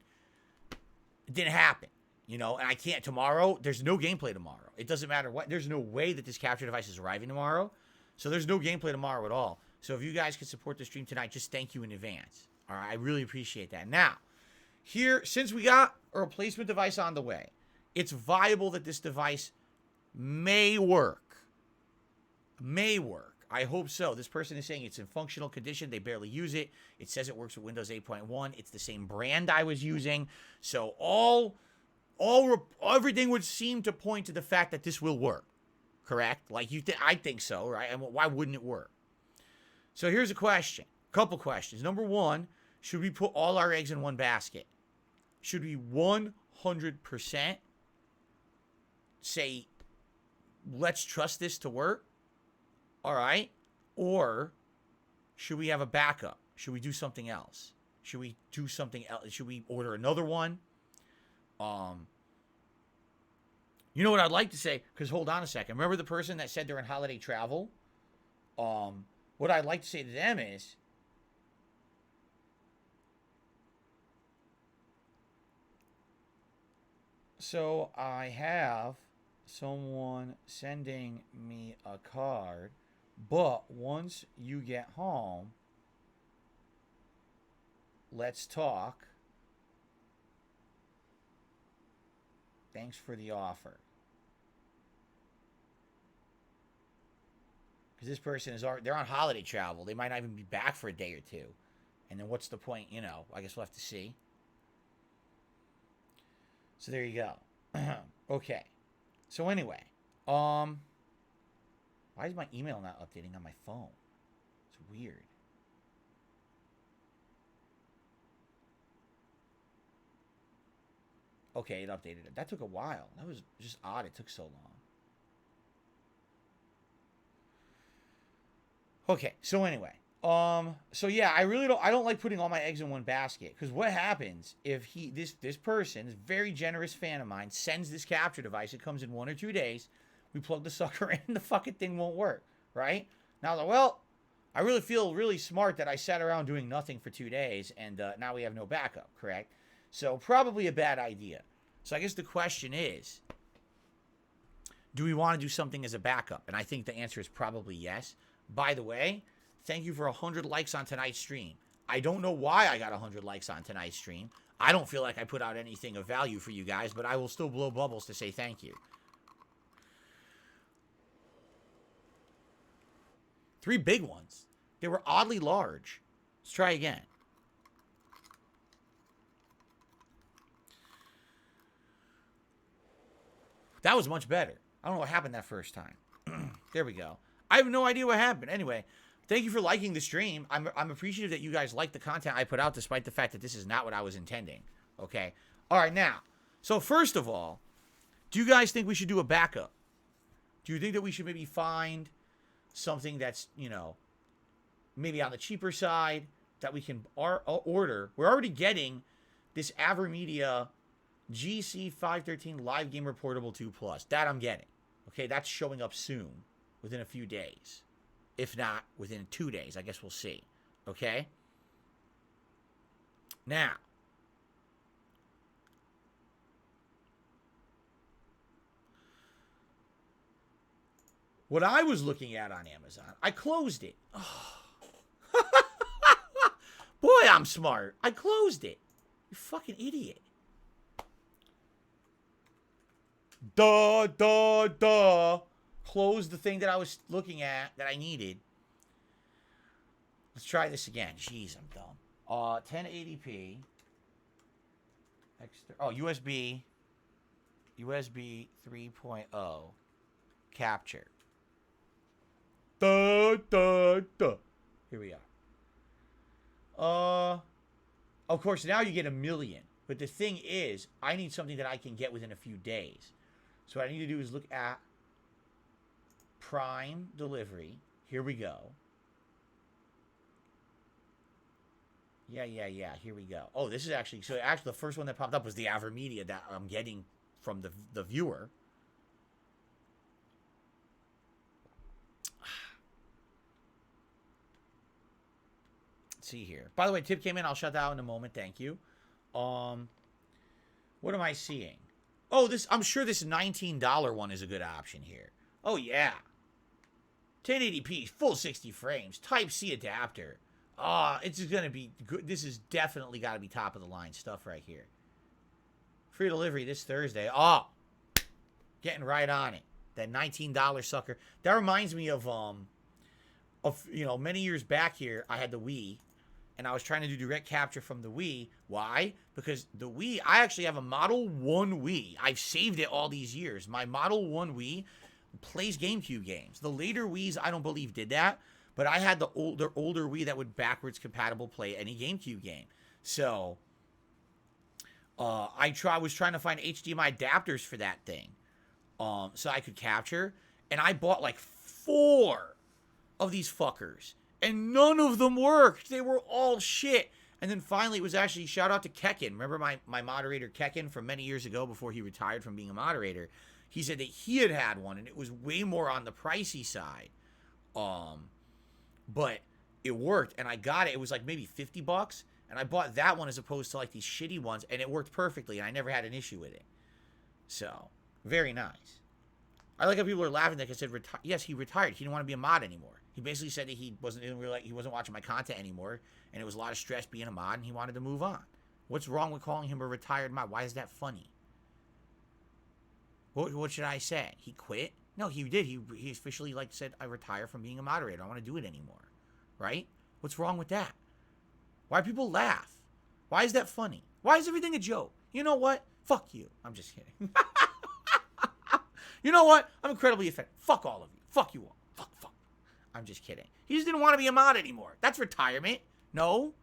it didn't happen. You know, and I can't tomorrow. There's no gameplay tomorrow. It doesn't matter what. There's no way that this capture device is arriving tomorrow. So there's no gameplay tomorrow at all. So if you guys could support the stream tonight, just thank you in advance. All right, I really appreciate that. Now, here, since we got a replacement device on the way, it's viable that this device may work. May work. I hope so. This person is saying it's in functional condition. They barely use it. It says it works with Windows 8.1. It's the same brand I was using. So all everything would seem to point to the fact that this will work. Correct? Like I think so, right? And why wouldn't it work? So here's a question. Couple questions. Number one, should we put all our eggs in one basket? Should we 100% say, let's trust this to work? All right? Or should we have a backup? Should we do something else? Should we do something else? Should we order another one? You know what I'd like to say? Because hold on a second. Remember the person that said they're in holiday travel? What I'd like to say to them is, so I have someone sending me a card, but once you get home, let's talk. Thanks for the offer. Because this person they're on holiday travel. They might not even be back for a day or two. And then what's the point? You know, I guess we'll have to see. So there you go. Okay. So anyway, why is my email not updating on my phone? It's weird. Okay, it updated it. That took a while. That was just odd. It took so long. Okay, so anyway, so yeah, I don't like putting all my eggs in one basket, because what happens if this person, this very generous fan of mine, sends this capture device? It comes in 1 or 2 days. We plug the sucker in, the fucking thing won't work, right? Now, I was like, well, I really feel really smart that I sat around doing nothing for 2 days, and now we have no backup, correct? So probably a bad idea. So I guess the question is, do we want to do something as a backup? And I think the answer is probably yes. By the way, thank you for 100 likes on tonight's stream. I don't know why I got 100 likes on tonight's stream. I don't feel like I put out anything of value for you guys, but I will still blow bubbles to say thank you. 3 big ones. They were oddly large. Let's try again. That was much better. I don't know what happened that first time. There we go. I have no idea what happened. Anyway, thank you for liking the stream. I'm appreciative that you guys like the content I put out, despite the fact that this is not what I was intending. Okay? All right, now. So first of all, do you guys think we should do a backup? Do you think that we should maybe find something that's, you know, maybe on the cheaper side that we can order? We're already getting this AverMedia GC513 Live Gamer Portable 2 Plus. That I'm getting. Okay, that's showing up soon. Within a few days. If not, within 2 days. I guess we'll see. Okay? Now. What I was looking at on Amazon, I closed it. Oh. Boy, I'm smart. I closed it. You fucking idiot. Duh. Close the thing that I was looking at that I needed. Let's try this again. Jeez, I'm dumb. 1080p. USB 3.0 capture. Here we are. Of course, now you get 1 million. But the thing is, I need something that I can get within a few days. So what I need to do is look at Prime delivery. Here we go. Yeah. Here we go. Oh, this is actually... So actually, the first one that popped up was the AverMedia that I'm getting from the viewer. Let's see here. By the way, tip came in. I'll shut that out in a moment. Thank you. What am I seeing? Oh, I'm sure this $19 one is a good option here. Oh, yeah. 1080p, full 60 frames, Type-C adapter. It's going to be good. This is definitely got to be top of the line stuff right here. Free delivery this Thursday. Oh, getting right on it. That $19 sucker. That reminds me of you know, many years back here, I had the Wii, and I was trying to do direct capture from the Wii. Why? Because the Wii, I actually have a Model 1 Wii. I've saved it all these years. My Model 1 Wii plays GameCube games. The later Wiis, I don't believe, did that, but I had the older Wii that would backwards compatible play any GameCube game. So I was trying to find HDMI adapters for that thing, so I could capture, and I bought like 4 of these fuckers, and none of them worked. They were all shit. And then finally, it was actually, shout out to Kekin. Remember my moderator Kekin from many years ago before he retired from being a moderator? He said that he had one, and it was way more on the pricey side. But it worked, and I got it. It was like maybe $50, and I bought that one as opposed to like these shitty ones, and it worked perfectly, and I never had an issue with it. So, very nice. I like how people are laughing that I said, yes, he retired. He didn't want to be a mod anymore. He basically said that he wasn't watching my content anymore, and it was a lot of stress being a mod, and he wanted to move on. What's wrong with calling him a retired mod? Why is that funny? What should I say? He quit? No, he did. He officially said, I retire from being a moderator. I don't want to do it anymore. Right? What's wrong with that? Why do people laugh? Why is that funny? Why is everything a joke? You know what? Fuck you. I'm just kidding. You know what? I'm incredibly offended. Fuck all of you. Fuck you all. Fuck. I'm just kidding. He just didn't want to be a mod anymore. That's retirement. No.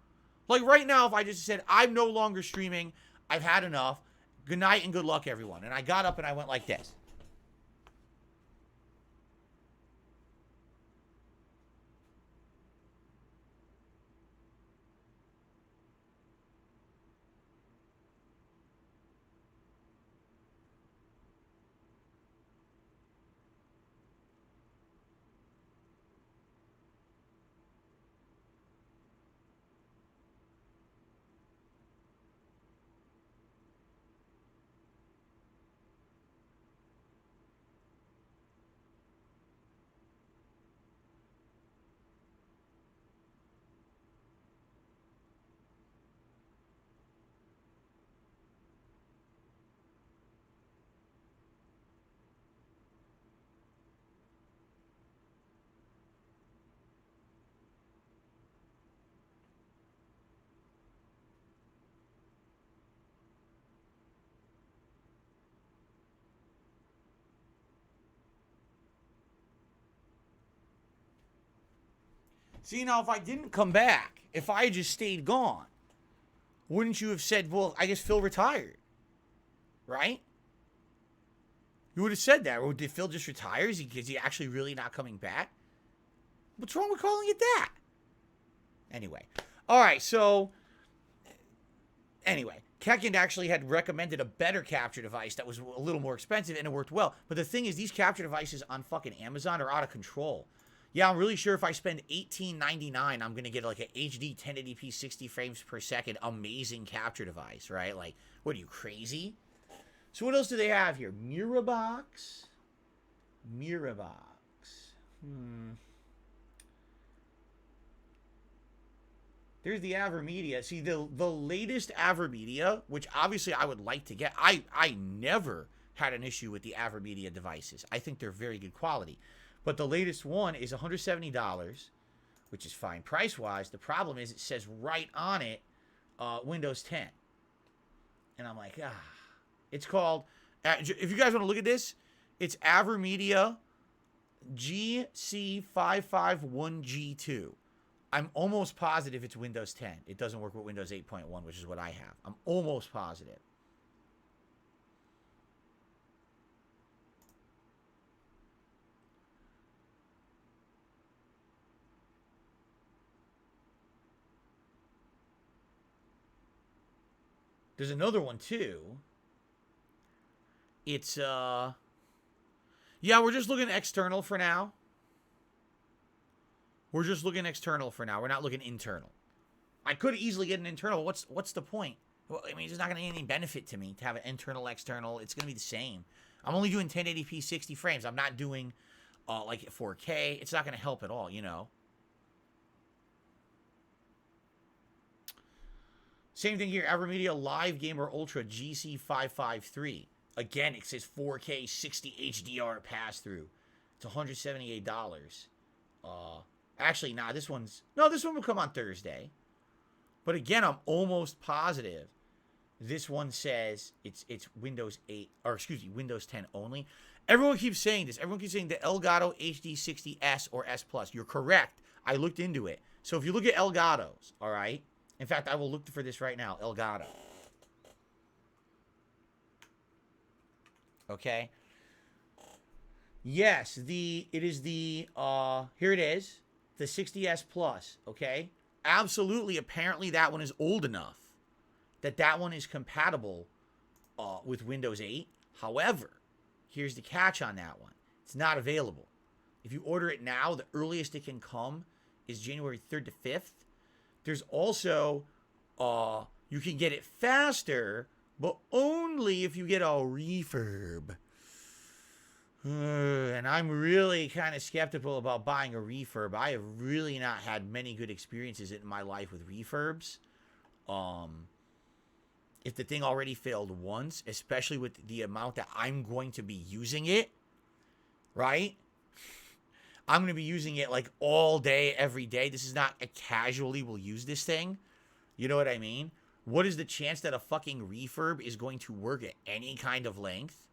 Like right now, if I just said, I'm no longer streaming, I've had enough, good night and good luck, everyone. And I got up and I went like this. See, now, if I didn't come back, if I just stayed gone, wouldn't you have said, well, I guess Phil retired? Right? You would have said that. Or did Phil just retire? Is he actually really not coming back? What's wrong with calling it that? Anyway. Alright, so... Anyway, Kekin actually had recommended a better capture device that was a little more expensive, and it worked well. But the thing is, these capture devices on fucking Amazon are out of control. Yeah, I'm really sure if I spend $18.99, I'm going to get like an HD 1080p 60 frames per second amazing capture device, right? Like, what are you, crazy? So what else do they have here? Mirabox? There's the AverMedia. See, the latest AverMedia, which obviously I would like to get. I never had an issue with the AverMedia devices. I think they're very good quality. But the latest one is $170, which is fine price-wise. The problem is it says right on it, Windows 10. And I'm like, It's called, if you guys want to look at this, it's AverMedia GC551G2. I'm almost positive it's Windows 10. It doesn't work with Windows 8.1, which is what I have. I'm almost positive. There's another one, too. It's, yeah, we're just looking external for now. We're just looking external for now. We're not looking internal. I could easily get an internal. What's the point? Well, I mean, it's not going to be any benefit to me to have an internal, external. It's going to be the same. I'm only doing 1080p 60 frames. I'm not doing, like, 4K. It's not going to help at all, you know. Same thing here. AverMedia Live Gamer Ultra GC553. Again, it says 4K 60 HDR pass-through. It's $178. Actually, nah, this one will come on Thursday. But again, I'm almost positive this one says it's Windows 8, or excuse me, Windows 10 only. Everyone keeps saying this. Everyone keeps saying the Elgato HD60S or S Plus. You're correct. I looked into it. So if you look at Elgatos, all right? In fact, I will look for this right now. Elgato. Okay. Yes, it is the here it is, the 60S Plus, okay? Absolutely, apparently that one is old enough that one is compatible with Windows 8. However, here's the catch on that one. It's not available. If you order it now, the earliest it can come is January 3rd to 5th. There's also you can get it faster, but only if you get a refurb. And I'm really kind of skeptical about buying a refurb. I have really not had many good experiences in my life with refurbs. If the thing already failed once, especially with the amount that I'm going to be using it, right? I'm going to be using it like all day, every day. This is not a casually will use this thing. You know what I mean? What is the chance that a fucking refurb is going to work at any kind of length?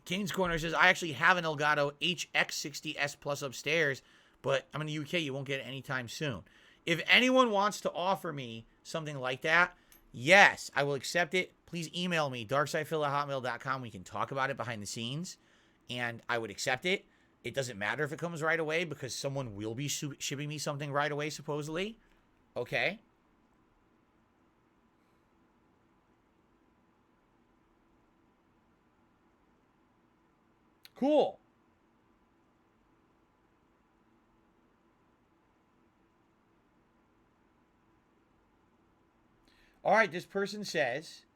King's Corner says, I actually have an Elgato HX60S Plus upstairs, but I'm in the UK. You won't get it anytime soon. If anyone wants to offer me something like that, yes, I will accept it. Please email me, darksidephil@hotmail.com. We can talk about it behind the scenes, and I would accept it. It doesn't matter if it comes right away because someone will be shipping me something right away, supposedly. Okay? Cool. All right, this person says,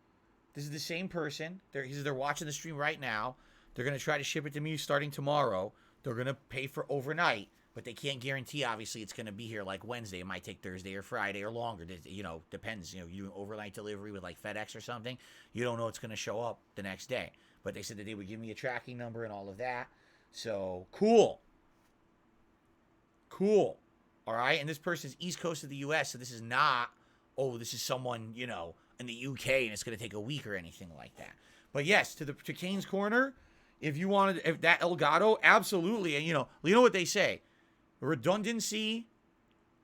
this is the same person. They're watching the stream right now. They're going to try to ship it to me starting tomorrow. They're going to pay for overnight, but they can't guarantee, obviously, it's going to be here like Wednesday. It might take Thursday or Friday or longer. You know, depends. You know, you do overnight delivery with like FedEx or something. You don't know it's going to show up the next day. But they said that they would give me a tracking number and all of that. So, cool. Cool. All right, and this person's East Coast of the U.S., so this is not, oh, this is someone, you know, in the UK and it's going to take a week or anything like that. But yes, to Kane's Corner, if you wanted, if that Elgato, absolutely. And you know what they say, redundancy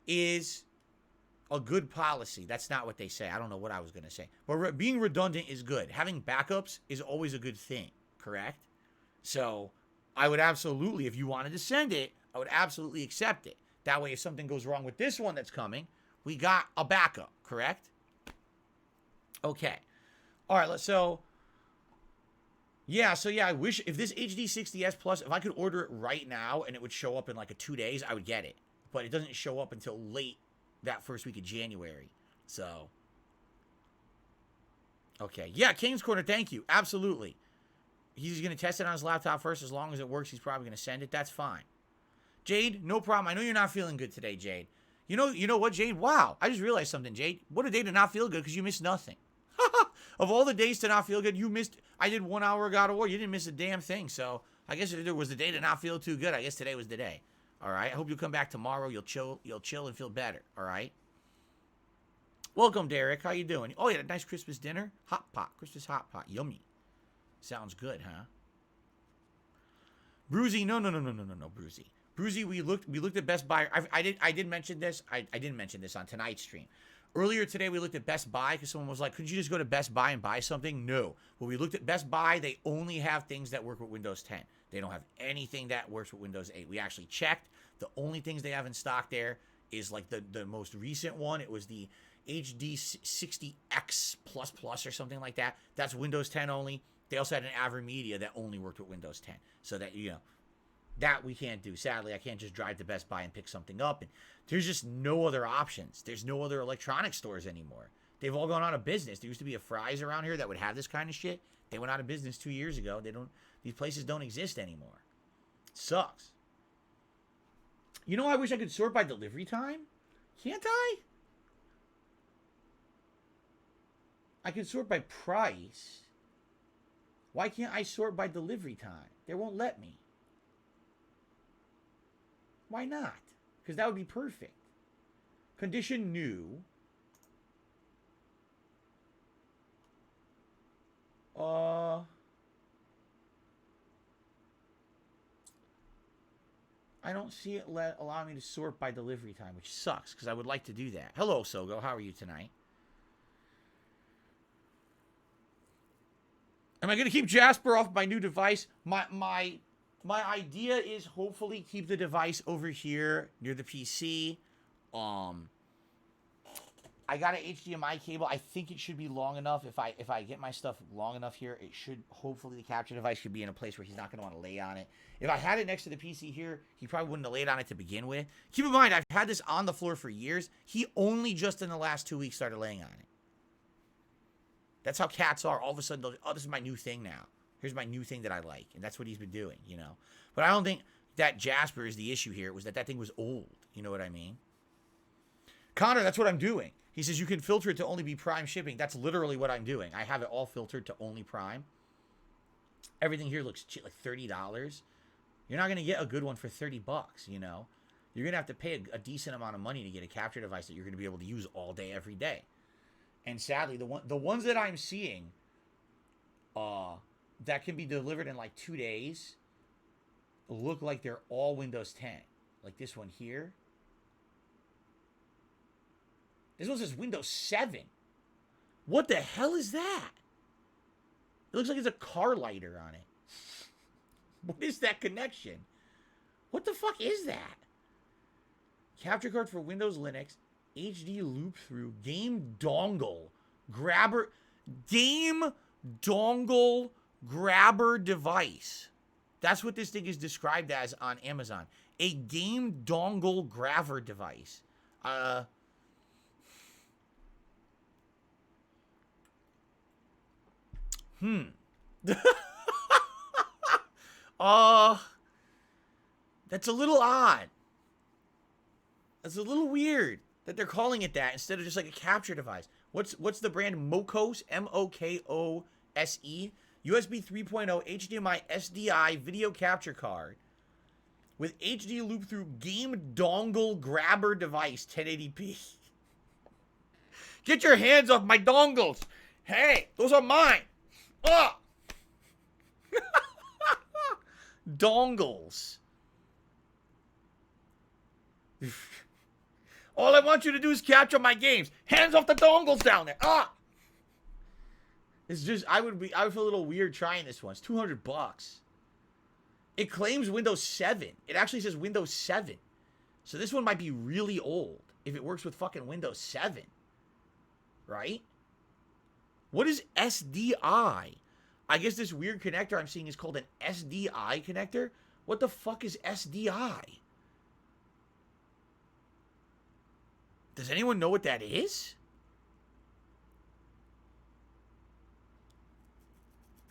is a good policy. That's not what they say. I don't know what I was going to say. But being redundant is good. Having backups is always a good thing, correct? So I would absolutely, if you wanted to send it, I would absolutely accept it. That way, if something goes wrong with this one that's coming, we got a backup, correct? Okay. All right, I wish, if this HD60S Plus, if I could order it right now and it would show up in like 2 days, I would get it. But it doesn't show up until late that first week of January. So, okay. Yeah, King's Corner, thank you. Absolutely. He's going to test it on his laptop first. As long as it works, he's probably going to send it. That's fine. Jade, no problem. I know you're not feeling good today, Jade. You know what, Jade? Wow. I just realized something, Jade. What a day to not feel good because you missed nothing. Of all the days to not feel good, you missed. I did 1 hour of God of War. You didn't miss a damn thing. So I guess if there was a day to not feel too good, I guess today was the day. All right. I hope you'll come back tomorrow. You'll chill and feel better. All right. Welcome, Derek. How you doing? Oh, you had a nice Christmas dinner. Hot pot. Christmas hot pot. Yummy. Sounds good, huh? Bruzy. No, Bruzy. Bruzy, we looked at Best Buy. I did mention this. I didn't mention this on tonight's stream. Earlier today, we looked at Best Buy because someone was like, could you just go to Best Buy and buy something? No. When we looked at Best Buy, they only have things that work with Windows 10. They don't have anything that works with Windows 8. We actually checked. The only things they have in stock there is like the most recent one. It was the HD60X++ or something like that. That's Windows 10 only. They also had an AverMedia that only worked with Windows 10. So that, you know, that we can't do. Sadly, I can't just drive to Best Buy and pick something up. And there's just no other options. There's no other electronic stores anymore. They've all gone out of business. There used to be a Fry's around here that would have this kind of shit. They went out of business 2 years ago. These places don't exist anymore. Sucks. You know, I wish I could sort by delivery time. Can't I? I can sort by price. Why can't I sort by delivery time? They won't let me. Why not? Because that would be perfect. Condition new. I don't see it allow me to sort by delivery time, which sucks because I would like to do that. Hello, Sogo. How are you tonight? Am I going to keep Jasper off my new device? My idea is hopefully keep the device over here near the PC. I got an HDMI cable. I think it should be long enough. If I get my stuff long enough here, it should, hopefully the capture device should be in a place where he's not going to want to lay on it. If I had it next to the PC here, he probably wouldn't have laid on it to begin with. Keep in mind, I've had this on the floor for years. He only just in the last 2 weeks started laying on it. That's how cats are. All of a sudden, oh, this is my new thing now. Here's my new thing that I like. And that's what he's been doing, you know. But I don't think that Jasper is the issue here. It was that thing was old. You know what I mean? Connor, that's what I'm doing. He says you can filter it to only be Prime shipping. That's literally what I'm doing. I have it all filtered to only Prime. Everything here looks cheap, like $30. You're not going to get a good one for $30, you know. You're going to have to pay a decent amount of money to get a capture device that you're going to be able to use all day, every day. And sadly, the ones that I'm seeing that can be delivered in like 2 days look like they're all Windows 10. Like this one here. This one says Windows 7. What the hell is that? It looks like it's a car lighter on it. What is that connection? What the fuck is that? Capture card for Windows, Linux, HD loop through, game dongle, grabber, game dongle grabber device. That's what this thing is described as on Amazon. A game dongle grabber device. That's a little odd. That's a little weird that they're calling it that instead of just like a capture device. What's the brand? Mokose, M-O-K-O-S-E, USB 3.0 HDMI SDI video capture card with HD loop through game dongle grabber device 1080p. Get your hands off my dongles. Hey, those are mine. Oh. Dongles. All I want you to do is capture my games. Hands off the dongles down there. Ah. It's just I would feel a little weird trying this one. It's $200. It claims Windows 7. It actually says Windows 7. So this one might be really old if it works with fucking Windows 7. Right? What is SDI? I guess this weird connector I'm seeing is called an SDI connector. What the fuck is SDI? Does anyone know what that is?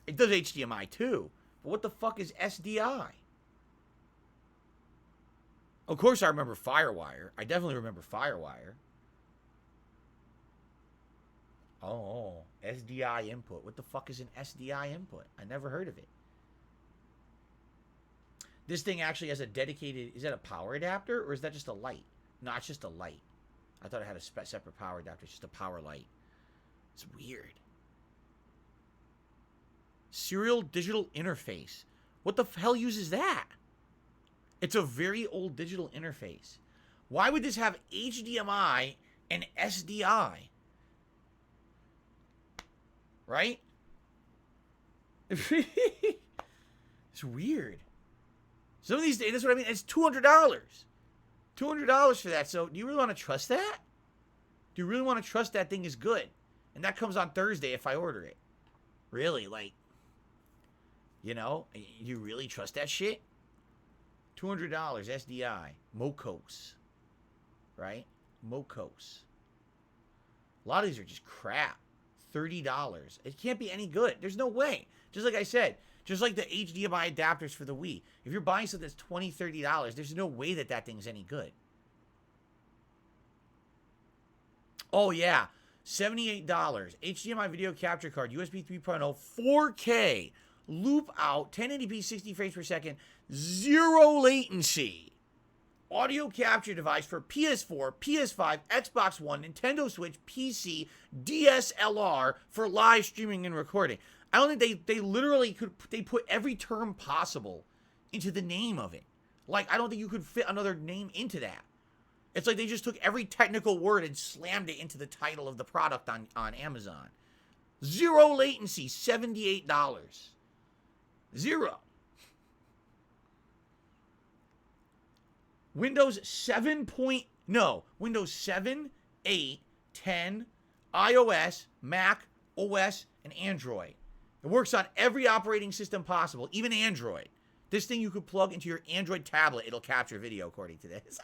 It does HDMI too. But what the fuck is SDI? Of course I remember FireWire. I definitely remember FireWire. Oh, SDI input. What the fuck is an SDI input? I never heard of it. This thing actually has a dedicated... Is that a power adapter or is that just a light? No, it's just a light. I thought it had a separate power adapter. It's just a power light. It's weird. Serial digital interface. What the hell uses that? It's a very old digital interface. Why would this have HDMI and SDI? Right? It's weird. Some of these days, that's what I mean. It's $200. $200 for that. So do you really want to trust that? Do you really want to trust that thing is good? And that comes on Thursday if I order it. Really? Like, you know, you really trust that shit? $200 SDI. Mokose. Right? Mokose. A lot of these are just crap. $30. It can't be any good. There's no way. Just like I said, just like the HDMI adapters for the Wii. If you're buying something that's $20, $30, there's no way that that thing's any good. Oh, yeah. $78. HDMI video capture card, USB 3.0, 4K, loop out, 1080p, 60 frames per second, zero latency. audio capture device for PS4, PS5, Xbox One, Nintendo Switch, PC, DSLR for live streaming and recording. I don't think they literally they put every term possible into the name of it. Like, I don't think you could fit another name into that. It's like they just took every technical word and slammed it into the title of the product on Amazon. Zero latency, $78. Zero. Windows 7. Windows 7, 8, 10, iOS, Mac, OS, and Android. It works on every operating system possible, even Android. This thing you could plug into your Android tablet. It'll capture video, according to this.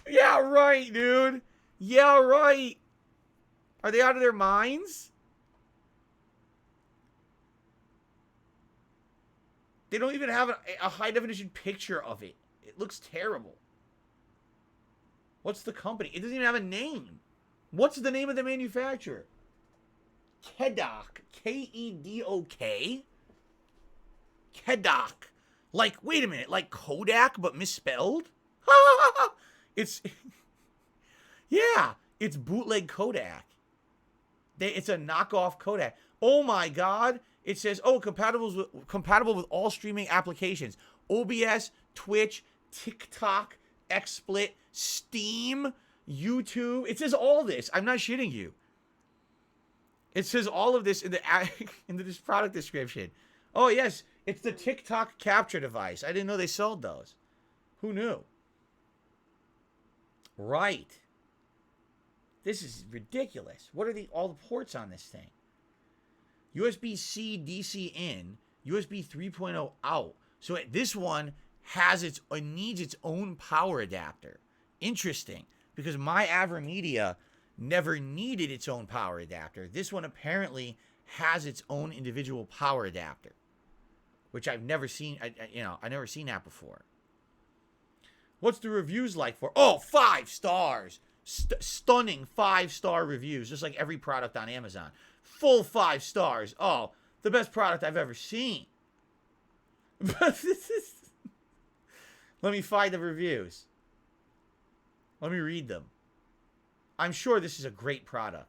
Yeah, right, dude. Yeah, right. Are they out of their minds? They don't even have a high-definition picture of it. It looks terrible. What's the company? It doesn't even have a name. What's the name of the manufacturer? Kedok. K-E-D-O-K? Kedok. Like, wait a minute. Like Kodak, but misspelled? It's... Yeah. It's bootleg Kodak. It's a knockoff Kodak. Oh my God. It says, compatible with all streaming applications. OBS, Twitch, TikTok, XSplit, Steam, YouTube. It says all this. I'm not shitting you. It says all of this in this product description. Oh, yes. It's the TikTok capture device. I didn't know they sold those. Who knew? Right. This is ridiculous. What are all the ports on this thing? USB-C DC in, USB 3.0 out. So this one needs its own power adapter. Interesting, because my AverMedia never needed its own power adapter. This one apparently has its own individual power adapter, which I've never seen. I've never seen that before. What's the reviews like for? Oh, 5 stars. Stunning 5-star reviews, just like every product on Amazon. Full 5 stars. Oh, the best product I've ever seen. But let me find the reviews. Let me read them. I'm sure this is a great product.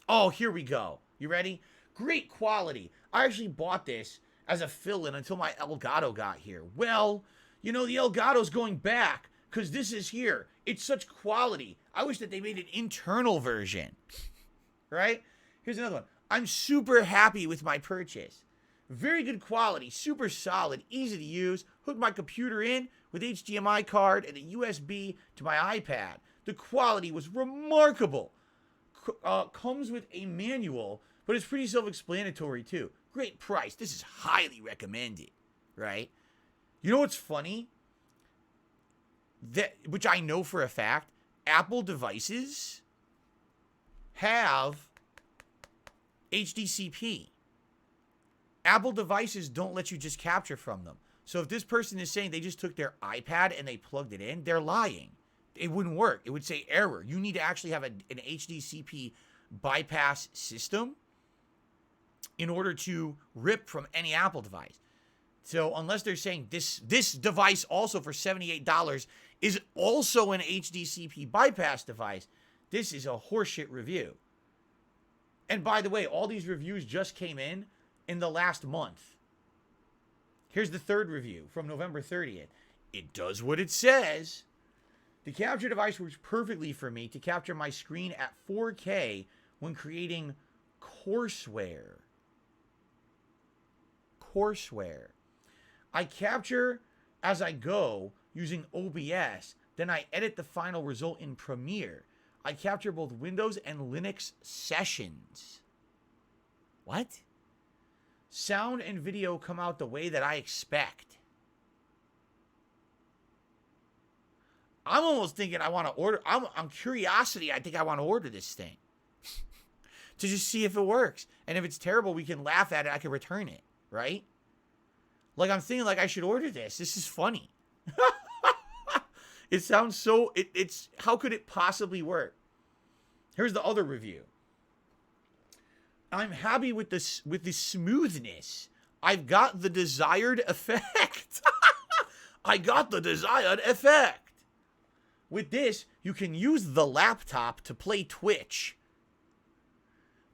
Oh, here we go. You ready? Great quality. I actually bought this as a fill-in until my Elgato got here. Well, the Elgato's going back because this is here. It's such quality. I wish that they made an internal version. Right? Here's another one. I'm super happy with my purchase. Very good quality, super solid, easy to use. Hook my computer in with HDMI card and a USB to my iPad. The quality was remarkable. Comes with a manual, but it's pretty self-explanatory too. Great price. This is highly recommended, right? You know what's funny? Which I know for a fact, Apple devices have HDCP. Apple devices don't let you just capture from them. So if this person is saying they just took their iPad and they plugged it in, they're lying. It wouldn't work. It would say error. You need to actually have an HDCP bypass system in order to rip from any Apple device. So unless they're saying this device also for $78 is also an HDCP bypass device, this is a horseshit review. And by the way, all these reviews just came in the last month. Here's the third review from November 30th. It does what it says. The capture device works perfectly for me to capture my screen at 4K when creating courseware. I capture as I go using OBS, then I edit the final result in Premiere. I capture both Windows and Linux sessions. What? Sound and video come out the way that I expect. I'm almost thinking I want to order. I'm curiosity. I think I want to order this thing to just see if it works. And if it's terrible, we can laugh at it. I can return it, right? Like, I'm thinking like I should order this. This is funny. It sounds so, it's, how could it possibly work? Here's the other review. I'm happy with this, with the smoothness. I've got the desired effect. I got the desired effect. With this, you can use the laptop to play Twitch.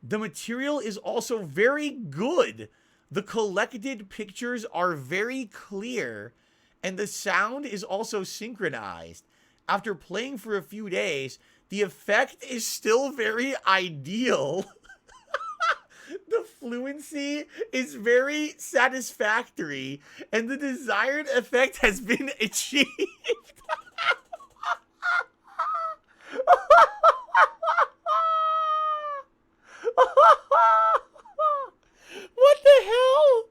The material is also very good. The collected pictures are very clear, and the sound is also synchronized. After playing for a few days, the effect is still very ideal. The fluency is very satisfactory, and the desired effect has been achieved. What the hell?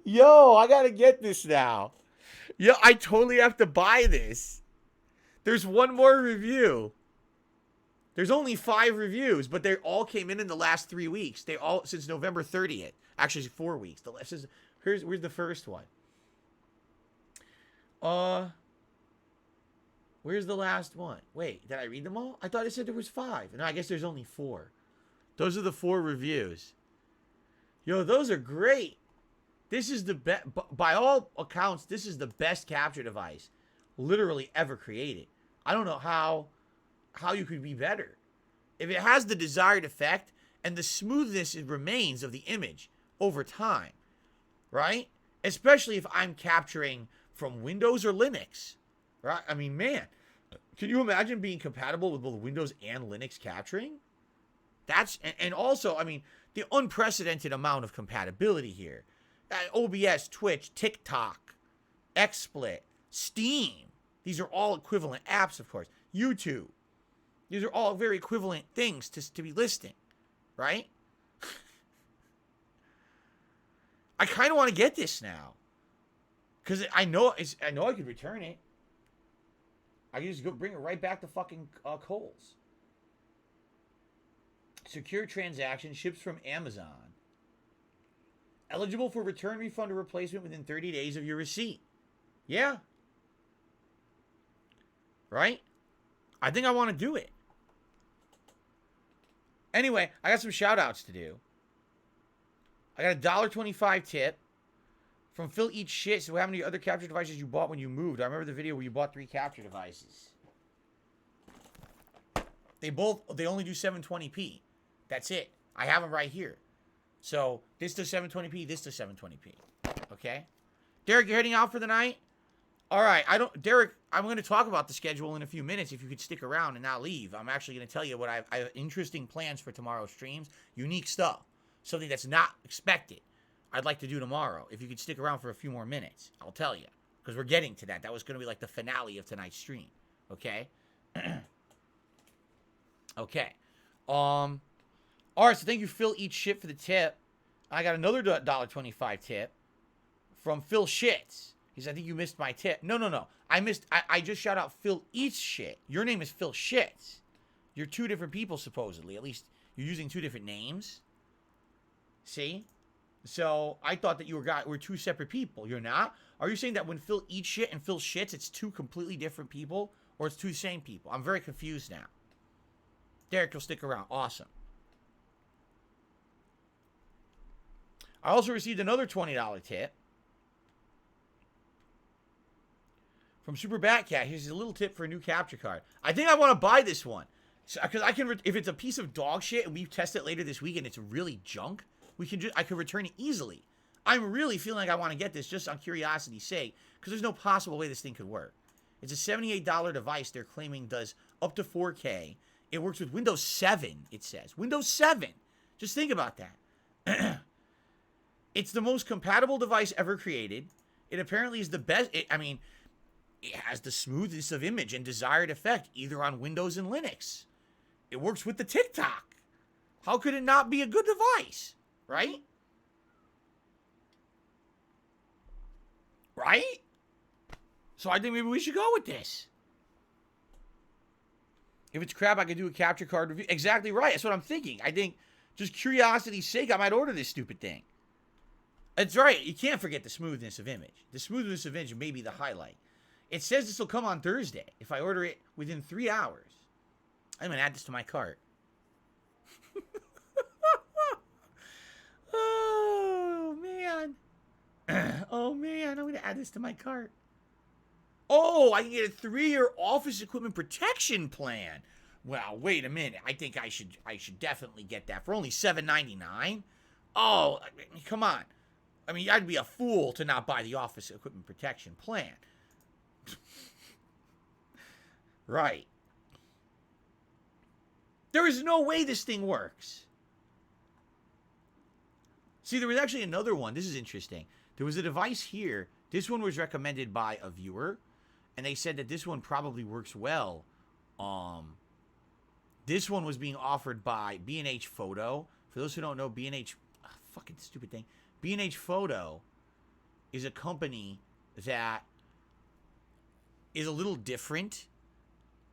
Yo, I gotta get this now. Yo, I totally have to buy this. There's one more review. There's only 5 reviews, but they all came in the last 3 weeks. They all since November 30th. Actually, 4 weeks. Where's the first one? Where's the last one? Wait, did I read them all? I thought it said there was 5. No, I guess there's only 4. Those are the 4 reviews. Yo, those are great. This is the best, by all accounts, this is the best capture device literally ever created. I don't know how you could be better. If it has the desired effect and the smoothness it remains of the image over time, right? Especially if I'm capturing from Windows or Linux, right? I mean, man, can you imagine being compatible with both Windows and Linux capturing? That's, and also, I mean, the unprecedented amount of compatibility here. OBS, Twitch, TikTok, XSplit, Steam. These are all equivalent apps, of course. YouTube. These are all very equivalent things to be listing, right? I kind of want to get this now. Because I know I could return it. I can just go bring it right back to fucking Kohl's. Secure transaction, ships from Amazon. Eligible for return, refund, or replacement within 30 days of your receipt. Yeah. Right? I think I want to do it. Anyway, I got some shout outs to do. I got a $1.25 tip from Phil Eats Shit. So how many other capture devices you bought when you moved? I remember the video where you bought 3 capture devices. They only do 720p. That's it. I have them right here. So this does 720p, this does 720p. Okay? Derek, you're heading out for the night? All right. Derek, I'm going to talk about the schedule in a few minutes if you could stick around and not leave. I'm actually going to tell you what I have interesting plans for tomorrow's streams. Unique stuff. Something that's not expected. I'd like to do tomorrow. If you could stick around for a few more minutes, I'll tell you. Because we're getting to that. That was going to be like the finale of tonight's stream. Okay? Okay. All right, so thank you, Phil Eats Shit, for the tip. I got another $1.25 tip from Phil Shits. He said, I think you missed my tip. No. I just shout out Phil Eats Shit. Your name is Phil Shits. You're 2 different people, supposedly. At least you're using 2 different names. See? So I thought that you were 2 separate people. You're not? Are you saying that when Phil Eats Shit and Phil Shits, it's 2 completely different people? Or it's 2 same people? I'm very confused now. Derek, you'll stick around. Awesome. I also received another $20 tip from Super Batcat. Here's a little tip for a new capture card. I think I want to buy this one. Because I can, if it's a piece of dog shit and we test it later this week and it's really junk, I can return it easily. I'm really feeling like I want to get this just on curiosity's sake because there's no possible way this thing could work. It's a $78 device they're claiming does up to 4K. It works with Windows 7, it says. Windows 7. Just think about that. It's the most compatible device ever created. It apparently is the best. It has the smoothest of image and desired effect, either on Windows and Linux. It works with the TikTok. How could it not be a good device? Right? Right? So I think maybe we should go with this. If it's crap, I could do a capture card review. Exactly right. That's what I'm thinking. I think, just curiosity's sake, I might order this stupid thing. That's right. You can't forget the smoothness of image. The smoothness of image may be the highlight. It says this will come on Thursday if I order it within 3 hours. I'm going to add this to my cart. Oh, man. I'm going to add this to my cart. Oh, I can get a 3-year office equipment protection plan. Well, wait a minute. I think I should definitely get that for only $7.99. Oh, I mean, come on. I mean, I'd be a fool to not buy the office equipment protection plan. Right. There is no way this thing works. See, there was actually another one. This is interesting. There was a device here. This one was recommended by a viewer, and they said that this one probably works well. This one was being offered by B&H Photo. For those who don't know, B&H, fucking stupid thing. B&H Photo is a company that is a little different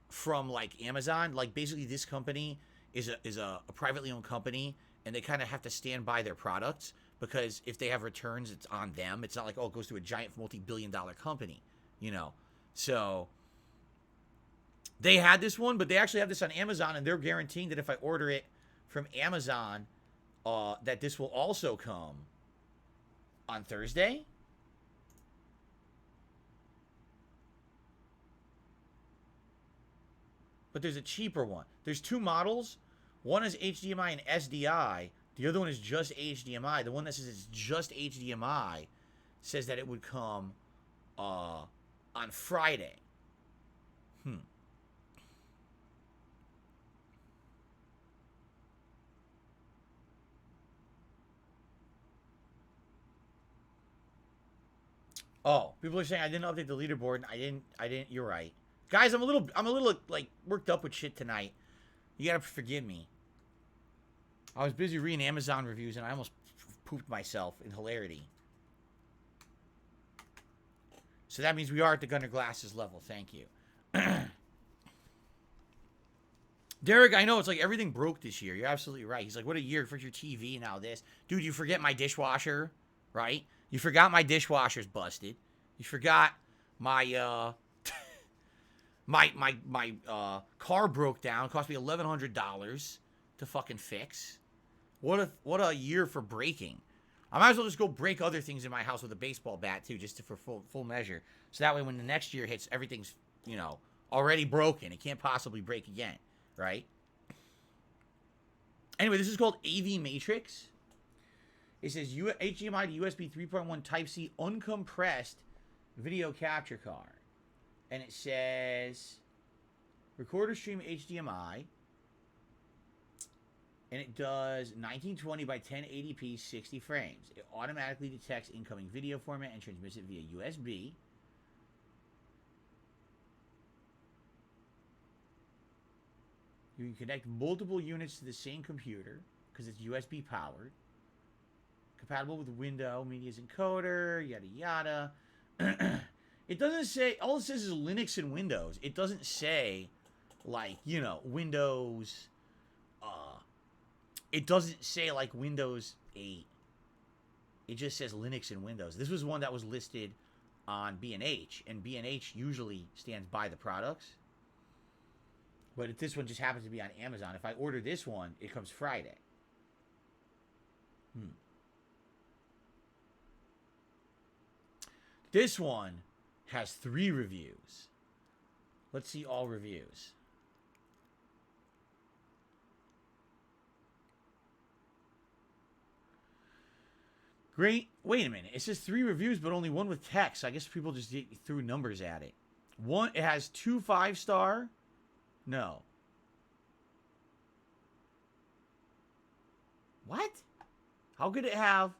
from like Amazon. Like basically this company is a privately owned company, and they kind of have to stand by their products because if they have returns, it's on them. It's not like, oh, it goes to a giant multi-billion-dollar company, you know. So they had this one, but they actually have this on Amazon, and they're guaranteeing that if I order it from Amazon, that this will also come on Thursday. But there's a cheaper one. There's two models. One is HDMI and SDI. The other one is just HDMI. The one that says it's just HDMI says that it would come on Friday. Oh, people are saying I didn't update the leaderboard. And I didn't. You're right, guys. I'm a little like worked up with shit tonight. You gotta forgive me. I was busy reading Amazon reviews and I almost pooped myself in hilarity. So that means we are at the Gunner Glasses level. Thank you. Derek, I know it's like everything broke this year. You're absolutely right. He's like, what a year for your TV and now this. Dude, you forget my dishwasher, right? You forgot my dishwasher's busted. You forgot my my car broke down. It cost me $1,100 to fucking fix. What a year for breaking. I might as well just go break other things in my house with a baseball bat too, just for full measure. So that way when the next year hits, everything's, you know, already broken. It can't possibly break again, right? Anyway, this is called AV Matrix. It says HDMI to USB 3.1 Type-C uncompressed video capture card. And it says recorder stream HDMI. And it does 1920 by 1080p 60 frames. It automatically detects incoming video format and transmits it via USB. You can connect multiple units to the same computer because it's USB powered. Compatible with Windows, Media's encoder, yada yada. It doesn't say, all it says is Linux and Windows. It doesn't say, like, you know, Windows, it doesn't say, like, Windows 8. It just says Linux and Windows. This was one that was listed on B&H, and B&H usually stands by the products. But if this one just happens to be on Amazon, if I order this one, it comes Friday. This one has 3 reviews. Let's see all reviews. Great. Wait a minute. It says 3 reviews, but only 1 with text. I guess people just threw numbers at it. One, it has 2 5-star. No. What? How could it have?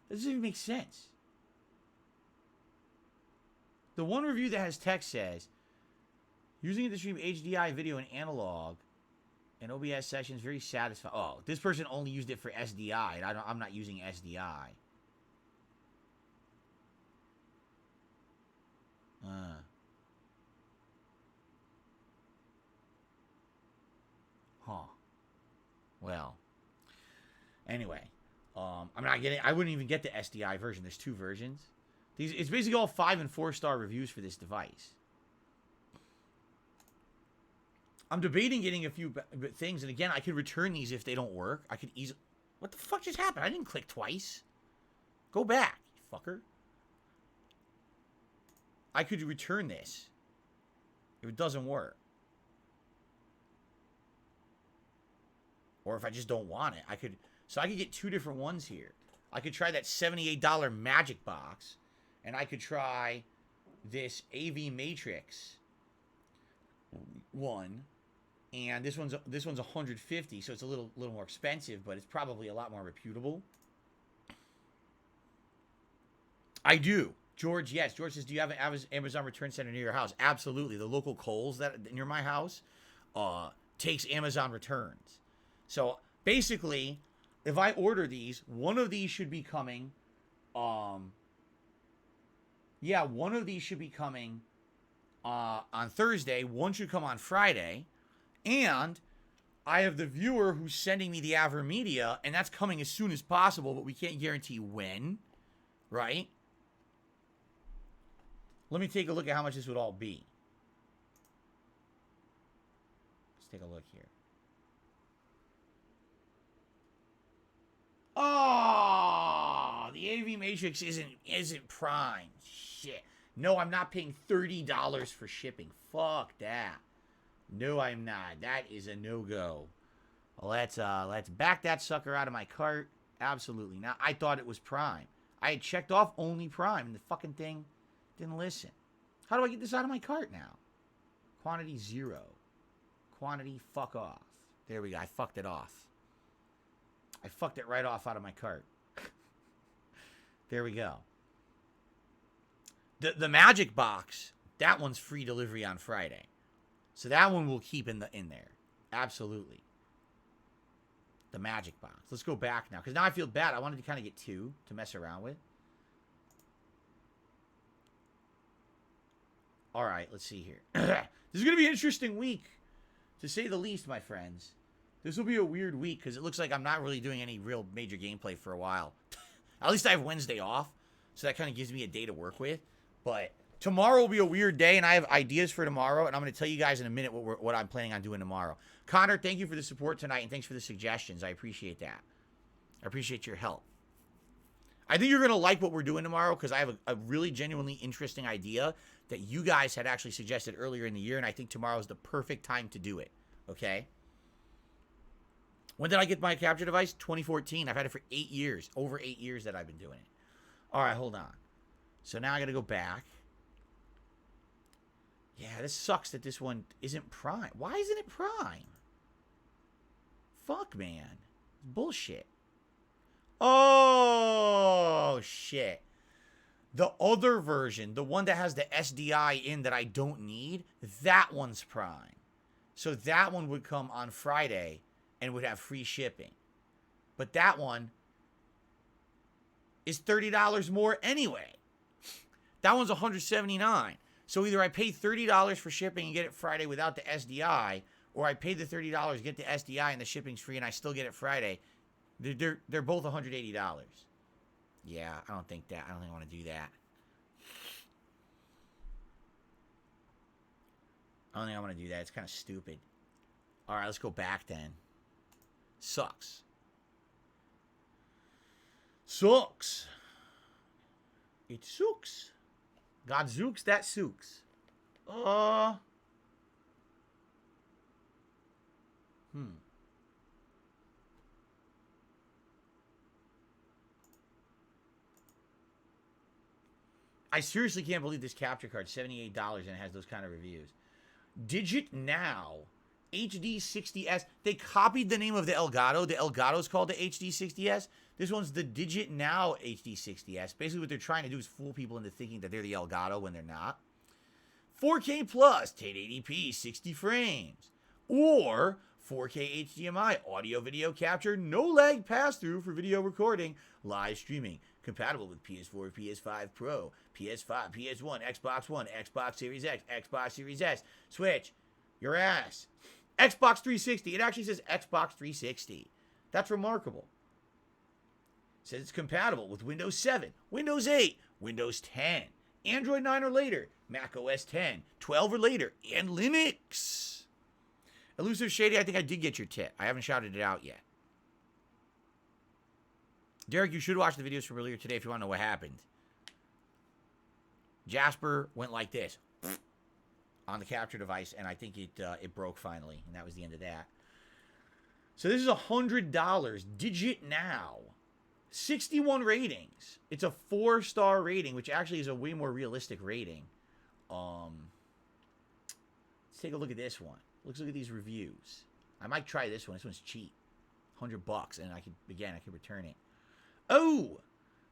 That doesn't even make sense. The one review that has text says, using it to stream HDI video and analog and OBS sessions, very satisfying. Oh, this person only used it for SDI, and I'm not using SDI. Well. Anyway. I'm not getting... I wouldn't even get the SDI version. There's 2 versions. It's basically all 5 and 4-star reviews for this device. I'm debating getting a few things, and again, I could return these if they don't work. I could easily... What the fuck just happened? I didn't click twice. Go back. motherfucker. I could return this if it doesn't work. Or if I just don't want it, I could... So I could get 2 different ones here. I could try that $78 Magic Box, and I could try this AV Matrix one, and this one's $150, so it's a little more expensive, but it's probably a lot more reputable. I do. George, yes. George says, do you have an Amazon return center near your house? Absolutely. The local Kohl's that near my house takes Amazon returns. So basically, if I order these, one of these should be coming. Yeah, one of these should be coming on Thursday. One should come on Friday. And I have the viewer who's sending me the AverMedia, and that's coming as soon as possible, but we can't guarantee when, right? Let me take a look at how much this would all be. Let's take a look here. Oh, the AV Matrix isn't Prime. Shit. No, I'm not paying $30 for shipping. Fuck that. No, I'm not. That is a no-go. Well, let's back that sucker out of my cart. Absolutely not. I thought it was Prime. I had checked off only Prime, and the fucking thing didn't listen. How do I get this out of my cart now? Quantity 0. Quantity fuck off. There we go. I fucked it off. I fucked it right off out of my cart. There we go. The Magic Box, that one's free delivery on Friday. So that one we'll keep in there. Absolutely. The Magic Box. Let's go back now, because now I feel bad. I wanted to kind of get 2 to mess around with. All right, let's see here. This is going to be an interesting week, to say the least, my friends. This will be a weird week, because it looks like I'm not really doing any real major gameplay for a while. At least I have Wednesday off, so that kind of gives me a day to work with. But tomorrow will be a weird day, and I have ideas for tomorrow, and I'm going to tell you guys in a minute what I'm planning on doing tomorrow. Connor, thank you for the support tonight, and thanks for the suggestions. I appreciate that. I appreciate your help. I think you're going to like what we're doing tomorrow, because I have a really genuinely interesting idea that you guys had actually suggested earlier in the year, and I think tomorrow is the perfect time to do it. Okay? When did I get my capture device? 2014. I've had it for 8 years. Over 8 years that I've been doing it. All right, hold on. So now I got to go back. Yeah, this sucks that this one isn't Prime. Why isn't it Prime? Fuck, man. Bullshit. Oh, shit. The other version, the one that has the SDI in that I don't need, that one's Prime. So that one would come on Friday and would have free shipping. But that one is $30 more anyway. That one's $179. So either I pay $30 for shipping and get it Friday without the SDI, or I pay the $30, get the SDI, and the shipping's free, and I still get it Friday. They're both $180. Yeah, I don't think I want to do that. I don't think I want to do that. It's kind of stupid. All right, let's go back then. Sucks. Sucks. It sucks. God zooks, that sooks. I seriously can't believe this capture card, $78, and it has those kind of reviews. Digit Now HD60S. They copied the name of the Elgato. The Elgato's called the HD60S. This one's the Digit Now HD60S. Basically what they're trying to do is fool people into thinking that they're the Elgato when they're not. 4K plus, 1080p, 60 frames. Or 4K HDMI, audio video capture, no lag pass-through for video recording, live streaming. Compatible with PS4, PS5 Pro, PS5, PS1, Xbox One, Xbox Series X, Xbox Series S, Switch, your ass. Xbox 360. It actually says Xbox 360. That's remarkable. It says it's compatible with Windows 7, Windows 8, Windows 10, Android 9 or later, Mac OS 10, 12 or later, and Linux. Elusive Shady, I think I did get your tip. I haven't shouted it out yet. Derek, you should watch the videos from earlier today if you want to know what happened. Jasper went like this on the capture device, and I think it broke finally, and that was the end of that. So this is $100. Digit Now. 61 ratings. It's a 4-star rating, which actually is a way more realistic rating. Let's take a look at this one. Let's look at these reviews. I might try this one. This one's cheap. $100, and I can return it. Oh!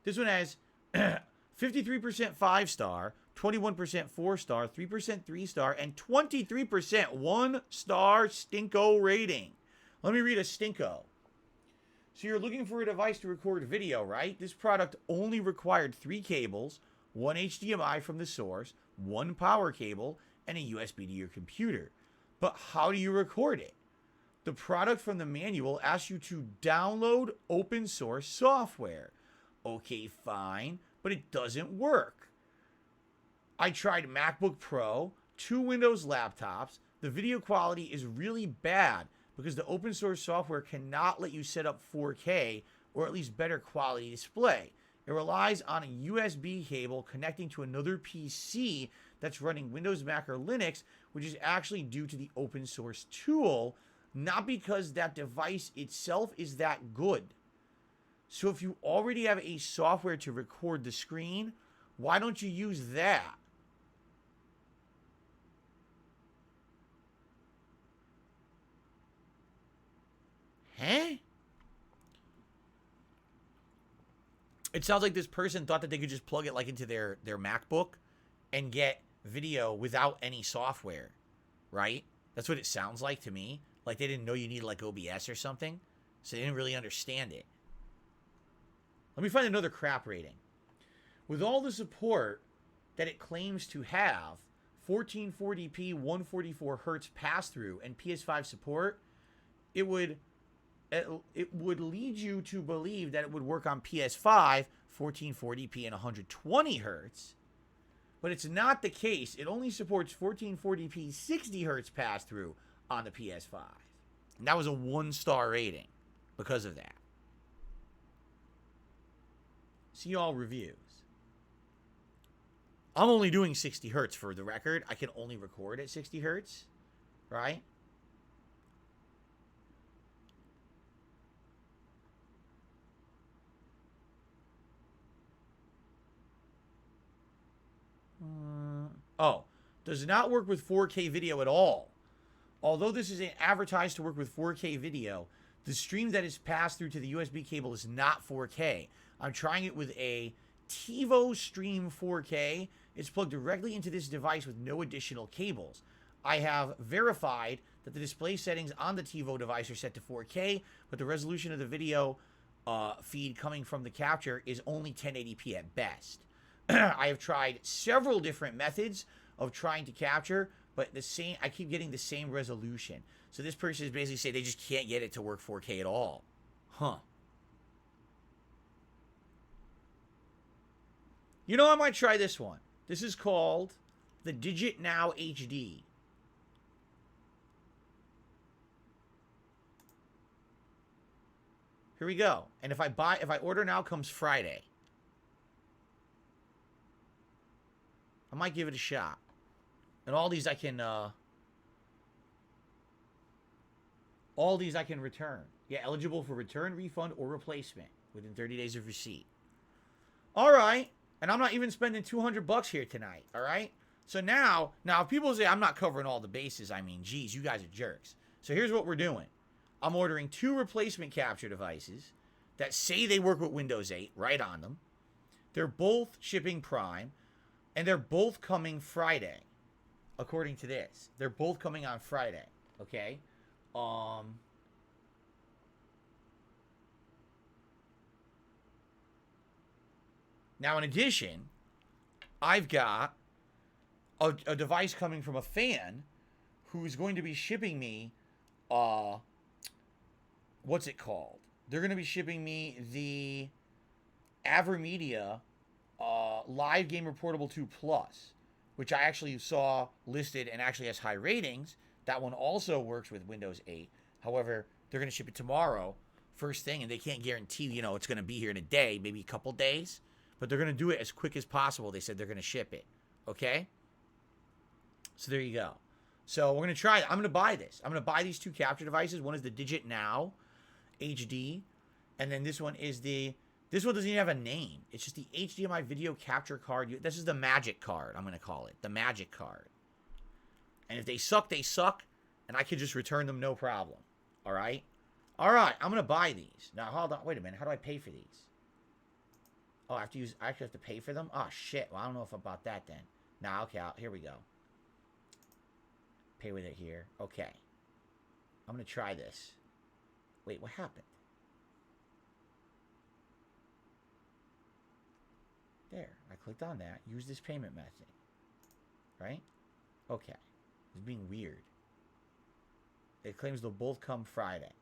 This one has 53% 5-star, 21% 4-star, 3% 3-star, and 23% 1-star Stinko rating. Let me read a Stinko. So you're looking for a device to record video, right? This product only required 3 cables, 1 HDMI from the source, 1 power cable, and a USB to your computer. But how do you record it? The product from the manual asks you to download open source software. Okay, fine, but it doesn't work. I tried MacBook Pro, 2 Windows laptops. The video quality is really bad because the open source software cannot let you set up 4K or at least better quality display. It relies on a USB cable connecting to another PC that's running Windows, Mac, or Linux, which is actually due to the open source tool, not because that device itself is that good. So if you already have a software to record the screen, why don't you use that? Huh? It sounds like this person thought that they could just plug it like into their MacBook and get video without any software, right? That's what it sounds like to me. Like they didn't know you needed like OBS or something, so they didn't really understand it. Let me find another crap rating. With all the support that it claims to have, 1440p 144 hertz pass-through and PS5 support, it would lead you to believe that it would work on PS5, 1440p and 120 hertz. But it's not the case. It only supports 1440p 60 hertz pass-through on the PS5. And that was a 1-star rating because of that. See all reviews. I'm only doing 60 hertz for the record. I can only record at 60 hertz, right? Does not work with 4K video at all. Although this is advertised to work with 4K video, the stream that is passed through to the USB cable is not 4K. I'm trying it with a TiVo Stream 4K. It's plugged directly into this device with no additional cables. I have verified that the display settings on the TiVo device are set to 4K, but the resolution of the video feed coming from the capture is only 1080p at best. I have tried several different methods of trying to capture, but I keep getting the same resolution. So this person is basically saying they just can't get it to work 4K at all. Huh. You know, I might try this one. This is called the Digit Now HD. Here we go. And if I order now, comes Friday. I might give it a shot. And all these I can return. Yeah, eligible for return, refund, or replacement within 30 days of receipt. All right. And I'm not even spending $200 here tonight, all right? So now if people say I'm not covering all the bases, I mean, geez, you guys are jerks. So here's what we're doing. I'm ordering 2 replacement capture devices that say they work with Windows 8 right on them. They're both shipping Prime, and they're both coming Friday, according to this. They're both coming on Friday, okay? Now, in addition, I've got a device coming from a fan who's going to be shipping me, what's it called? They're going to be shipping me the AverMedia Live Gamer Portable 2 Plus, which I actually saw listed and actually has high ratings. That one also works with Windows 8. However, they're going to ship it tomorrow, first thing, and they can't guarantee, it's going to be here in a day, maybe a couple days. But they're going to do it as quick as possible. They said they're going to ship it. Okay? So there you go. So we're going to try it. I'm going to buy this. I'm going to buy these 2 capture devices. One is the Digit Now HD. And then this one is the... This one doesn't even have a name. It's just the HDMI video capture card. This is the Magic card, I'm going to call it. The Magic card. And if they suck, they suck. And I can just return them, no problem. All right? All right, I'm going to buy these. Now, hold on. Wait a minute. How do I pay for these? Oh, I actually have to pay for them? Oh, shit. Well, I don't know if I bought that then. Nah, okay. Here we go. Pay with it here. Okay. I'm going to try this. Wait, what happened? There. I clicked on that. Use this payment method. Right? Okay. It's being weird. It claims they'll both come Friday.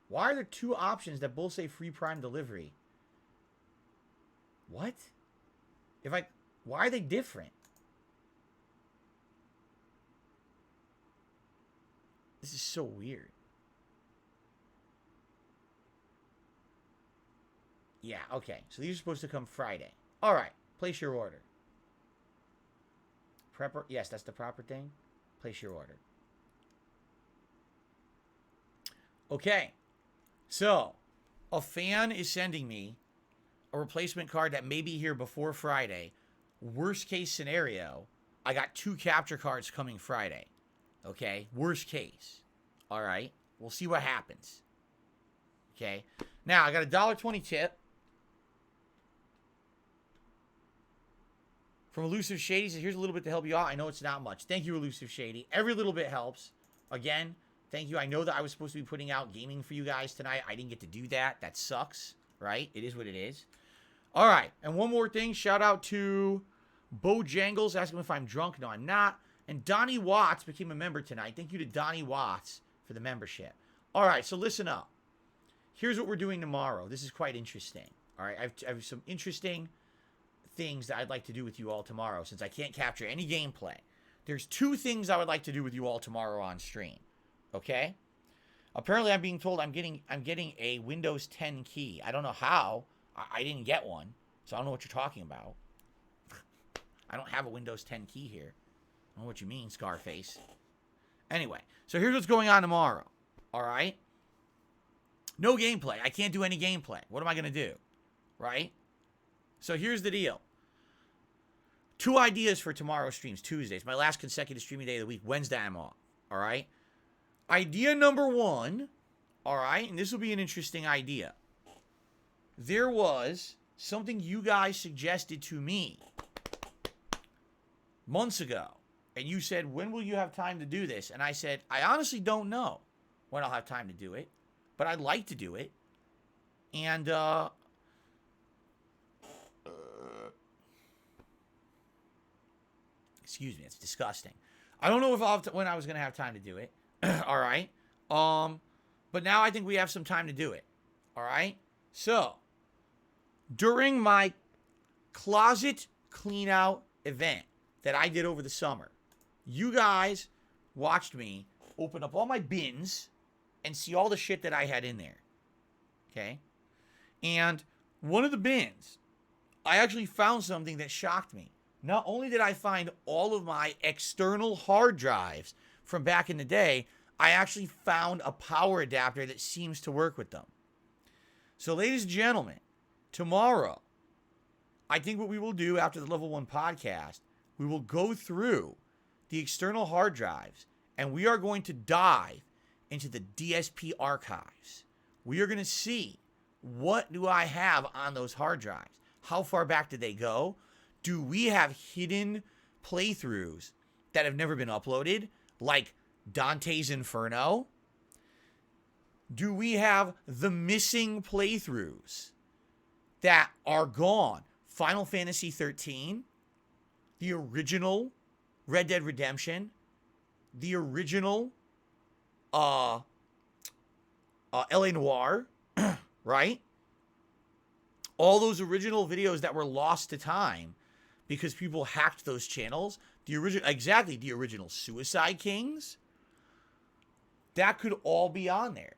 Why are there 2 options that both say free Prime delivery? What? Why are they different? This is so weird. Yeah, okay. So these are supposed to come Friday. All right. Place your order. Yes, that's the proper thing. Place your order. Okay. So, a fan is sending me a replacement card that may be here before Friday. Worst case scenario, I got 2 capture cards coming Friday. Okay? Worst case. All right? We'll see what happens. Okay? Now, I got a $1.20 tip from Elusive Shady. So here's a little bit to help you out. I know it's not much. Thank you, Elusive Shady. Every little bit helps. Again, thank you. I know that I was supposed to be putting out gaming for you guys tonight. I didn't get to do that. That sucks, right? It is what it is. All right. And one more thing. Shout out to Bojangles asking if I'm drunk. No, I'm not. And Donnie Watts became a member tonight. Thank you to Donnie Watts for the membership. All right. So listen up. Here's what we're doing tomorrow. This is quite interesting. All right. I have some interesting things that I'd like to do with you all tomorrow since I can't capture any gameplay. There's 2 things I would like to do with you all tomorrow on stream. Okay? Apparently I'm being told I'm getting a Windows 10 key. I don't know how. I didn't get one. So I don't know what you're talking about. I don't have a Windows 10 key here. I don't know what you mean, Scarface. Anyway, so here's what's going on tomorrow. All right? No gameplay. I can't do any gameplay. What am I going to do? Right? So here's the deal. 2 ideas for tomorrow's streams. Tuesday. It's my last consecutive streaming day of the week. Wednesday I'm off. All right? Idea number 1. All right? And this will be an interesting idea. There was something you guys suggested to me months ago. And you said, when will you have time to do this? And I said, I honestly don't know when I'll have time to do it. But I'd like to do it. And, excuse me, it's disgusting. I don't know if when I was going to have time to do it. All right. But now I think we have some time to do it. All right. So, during my closet clean out event that I did over the summer, you guys watched me open up all my bins and see all the shit that I had in there. Okay. And one of the bins, I actually found something that shocked me. Not only did I find all of my external hard drives from back in the day, I actually found a power adapter that seems to work with them. So, ladies and gentlemen, tomorrow, I think what we will do after the Level 1 podcast, we will go through the external hard drives, and we are going to dive into the DSP archives. We are going to see, what do I have on those hard drives? How far back did they go? Do we have hidden playthroughs that have never been uploaded, like Dante's Inferno? Do we have the missing playthroughs that are gone? Final Fantasy 13, the original Red Dead Redemption, the original LA Noire, right? All those original videos that were lost to time because people hacked those channels. The original Suicide Kings. That could all be on there.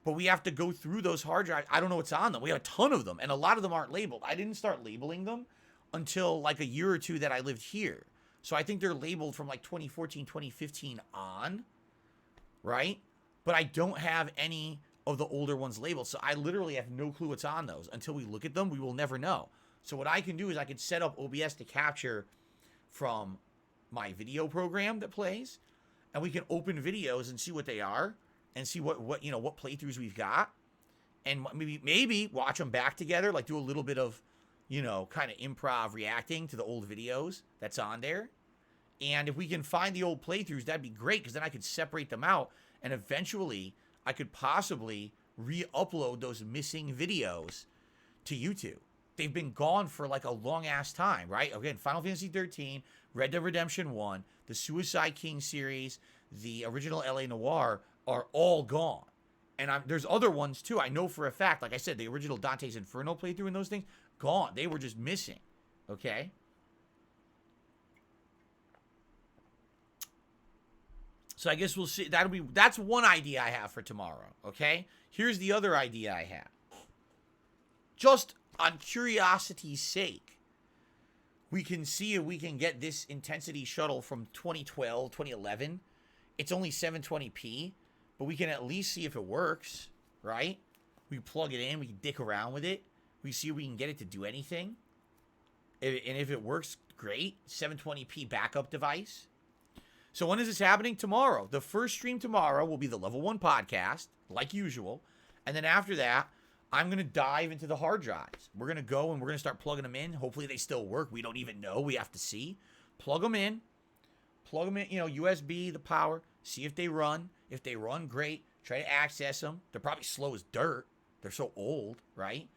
But we have to go through those hard drives. I don't know what's on them. We have a ton of them, and a lot of them aren't labeled. I didn't start labeling them until like a year or two that I lived here. So I think they're labeled from like 2014, 2015 on, right? But I don't have any of the older ones labeled. So I literally have no clue what's on those. Until we look at them, we will never know. So what I can do is I can set up OBS to capture from my video program that plays, and we can open videos and see what they are and see what playthroughs we've got, and maybe watch them back together, like do a little bit of, kind of improv reacting to the old videos that's on there. And if we can find the old playthroughs, that'd be great, because then I could separate them out, and eventually I could possibly re-upload those missing videos to YouTube. They've been gone for like a long ass time, right? Again, Final Fantasy 13, Red Dead Redemption 1, the Suicide King series, the original LA Noire are all gone. And there's other ones too. I know for a fact, like I said, the original Dante's Inferno playthrough and those things, gone. They were just missing. Okay? So I guess we'll see. That's one idea I have for tomorrow. Okay? Here's the other idea I have. Just on curiosity's sake, we can see if we can get this Intensity shuttle from 2012, 2011. It's only 720p, but we can at least see if it works, right? We plug it in, we can dick around with it. We see if we can get it to do anything. And if it works, great. 720p backup device. So when is this happening? Tomorrow. The first stream tomorrow will be the Level 1 podcast, like usual. And then after that, I'm going to dive into the hard drives. We're going to go and we're going to start plugging them in. Hopefully they still work. We don't even know. We have to see. Plug them in. USB, the power. See if they run. If they run, great. Try to access them. They're probably slow as dirt. They're so old, right?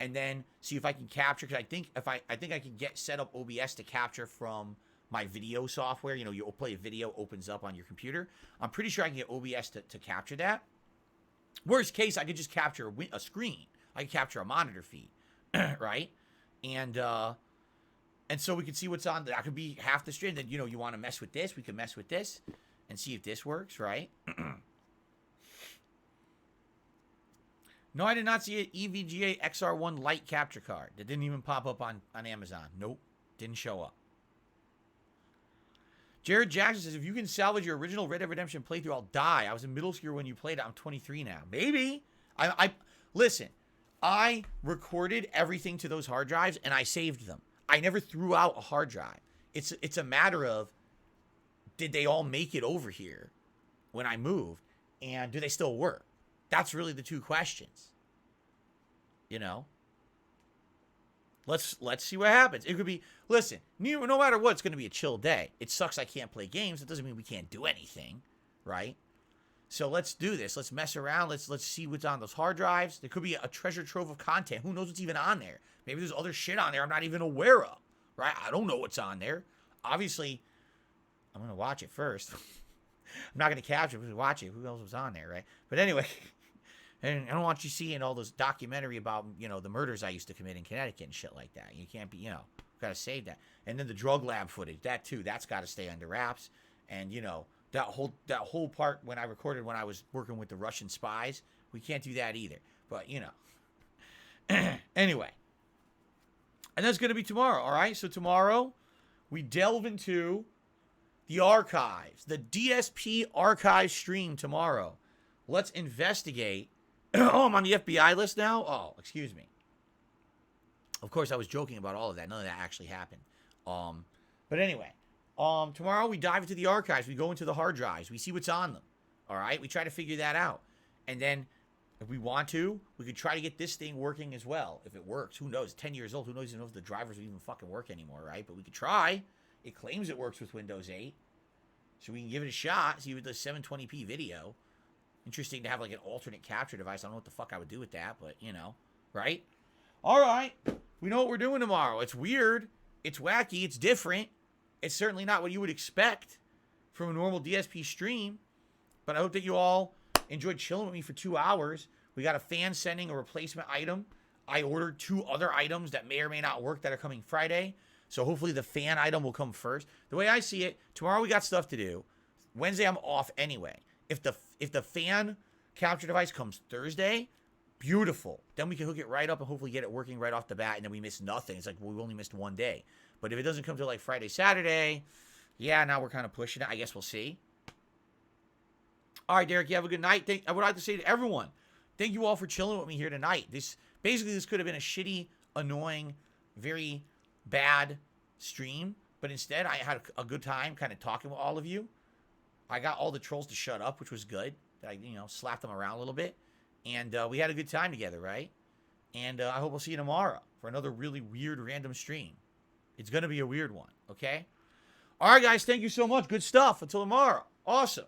And then see if I can capture, because I think I can get set up OBS to capture from my video software. You'll play a video, opens up on your computer. I'm pretty sure I can get OBS to capture that. Worst case, I could just capture a screen. I could capture a monitor feed, right? And so we can see what's on. That could be half the stream. Then, you want to mess with this, we can mess with this and see if this works, right? No, I did not see an EVGA XR1 Lite capture card. That didn't even pop up on Amazon. Nope, didn't show up. Jared Jackson says, if you can salvage your original Red Dead Redemption playthrough, I'll die. I was in middle school when you played it. I'm 23 now. Maybe. Listen, I recorded everything to those hard drives, and I saved them. I never threw out a hard drive. It's a matter of, did they all make it over here when I moved, and do they still work? That's really the two questions. Let's see what happens. It could be, listen, no matter what, it's going to be a chill day. It sucks I can't play games. It doesn't mean we can't do anything, right? So let's do this. Let's mess around. Let's see what's on those hard drives. There could be a treasure trove of content. Who knows what's even on there? Maybe there's other shit on there I'm not even aware of, right? I don't know what's on there. Obviously, I'm going to watch it first. I'm not going to capture it. Watch it. Who knows what's on there, right? But anyway, and I don't want you seeing all those documentary about, the murders I used to commit in Connecticut and shit like that. You can't be, got to save that. And then the drug lab footage, that too, that's got to stay under wraps. And, that whole part when I recorded when I was working with the Russian spies, we can't do that either. But, anyway. And that's going to be tomorrow, all right? So tomorrow, we delve into the archives, the DSP archive stream tomorrow. Let's investigate. Oh, I'm on the FBI list now? Oh, excuse me. Of course, I was joking about all of that. None of that actually happened. But anyway, tomorrow we dive into the archives. We go into the hard drives. We see what's on them. All right? We try to figure that out. And then if we want to, we could try to get this thing working as well. If it works, who knows? 10 years old, who knows if the drivers will even fucking work anymore, right? But we could try. It claims it works with Windows 8. So we can give it a shot, see if it does 720p video. Interesting to have like an alternate capture device. I don't know what the fuck I would do with that, but right? All right. We know what we're doing tomorrow. It's weird. It's wacky. It's different. It's certainly not what you would expect from a normal DSP stream. But I hope that you all enjoyed chilling with me for 2 hours. We got a fan sending a replacement item. I ordered 2 other items that may or may not work that are coming Friday. So hopefully the fan item will come first. The way I see it, tomorrow we got stuff to do. Wednesday I'm off anyway. If the fan capture device comes Thursday, beautiful. Then we can hook it right up and hopefully get it working right off the bat, and then we miss nothing. It's like, well, we only missed one day. But if it doesn't come till like Friday, Saturday, yeah, now we're kind of pushing it. I guess we'll see. All right, Derek, you have a good night. I would like to say to everyone, thank you all for chilling with me here tonight. This could have been a shitty, annoying, very bad stream, but instead I had a good time kind of talking with all of you. I got all the trolls to shut up, which was good. I, slapped them around a little bit, and we had a good time together, right? And I hope we'll see you tomorrow for another really weird random stream. It's going to be a weird one, okay? All right, guys, thank you so much. Good stuff. Until tomorrow. Awesome.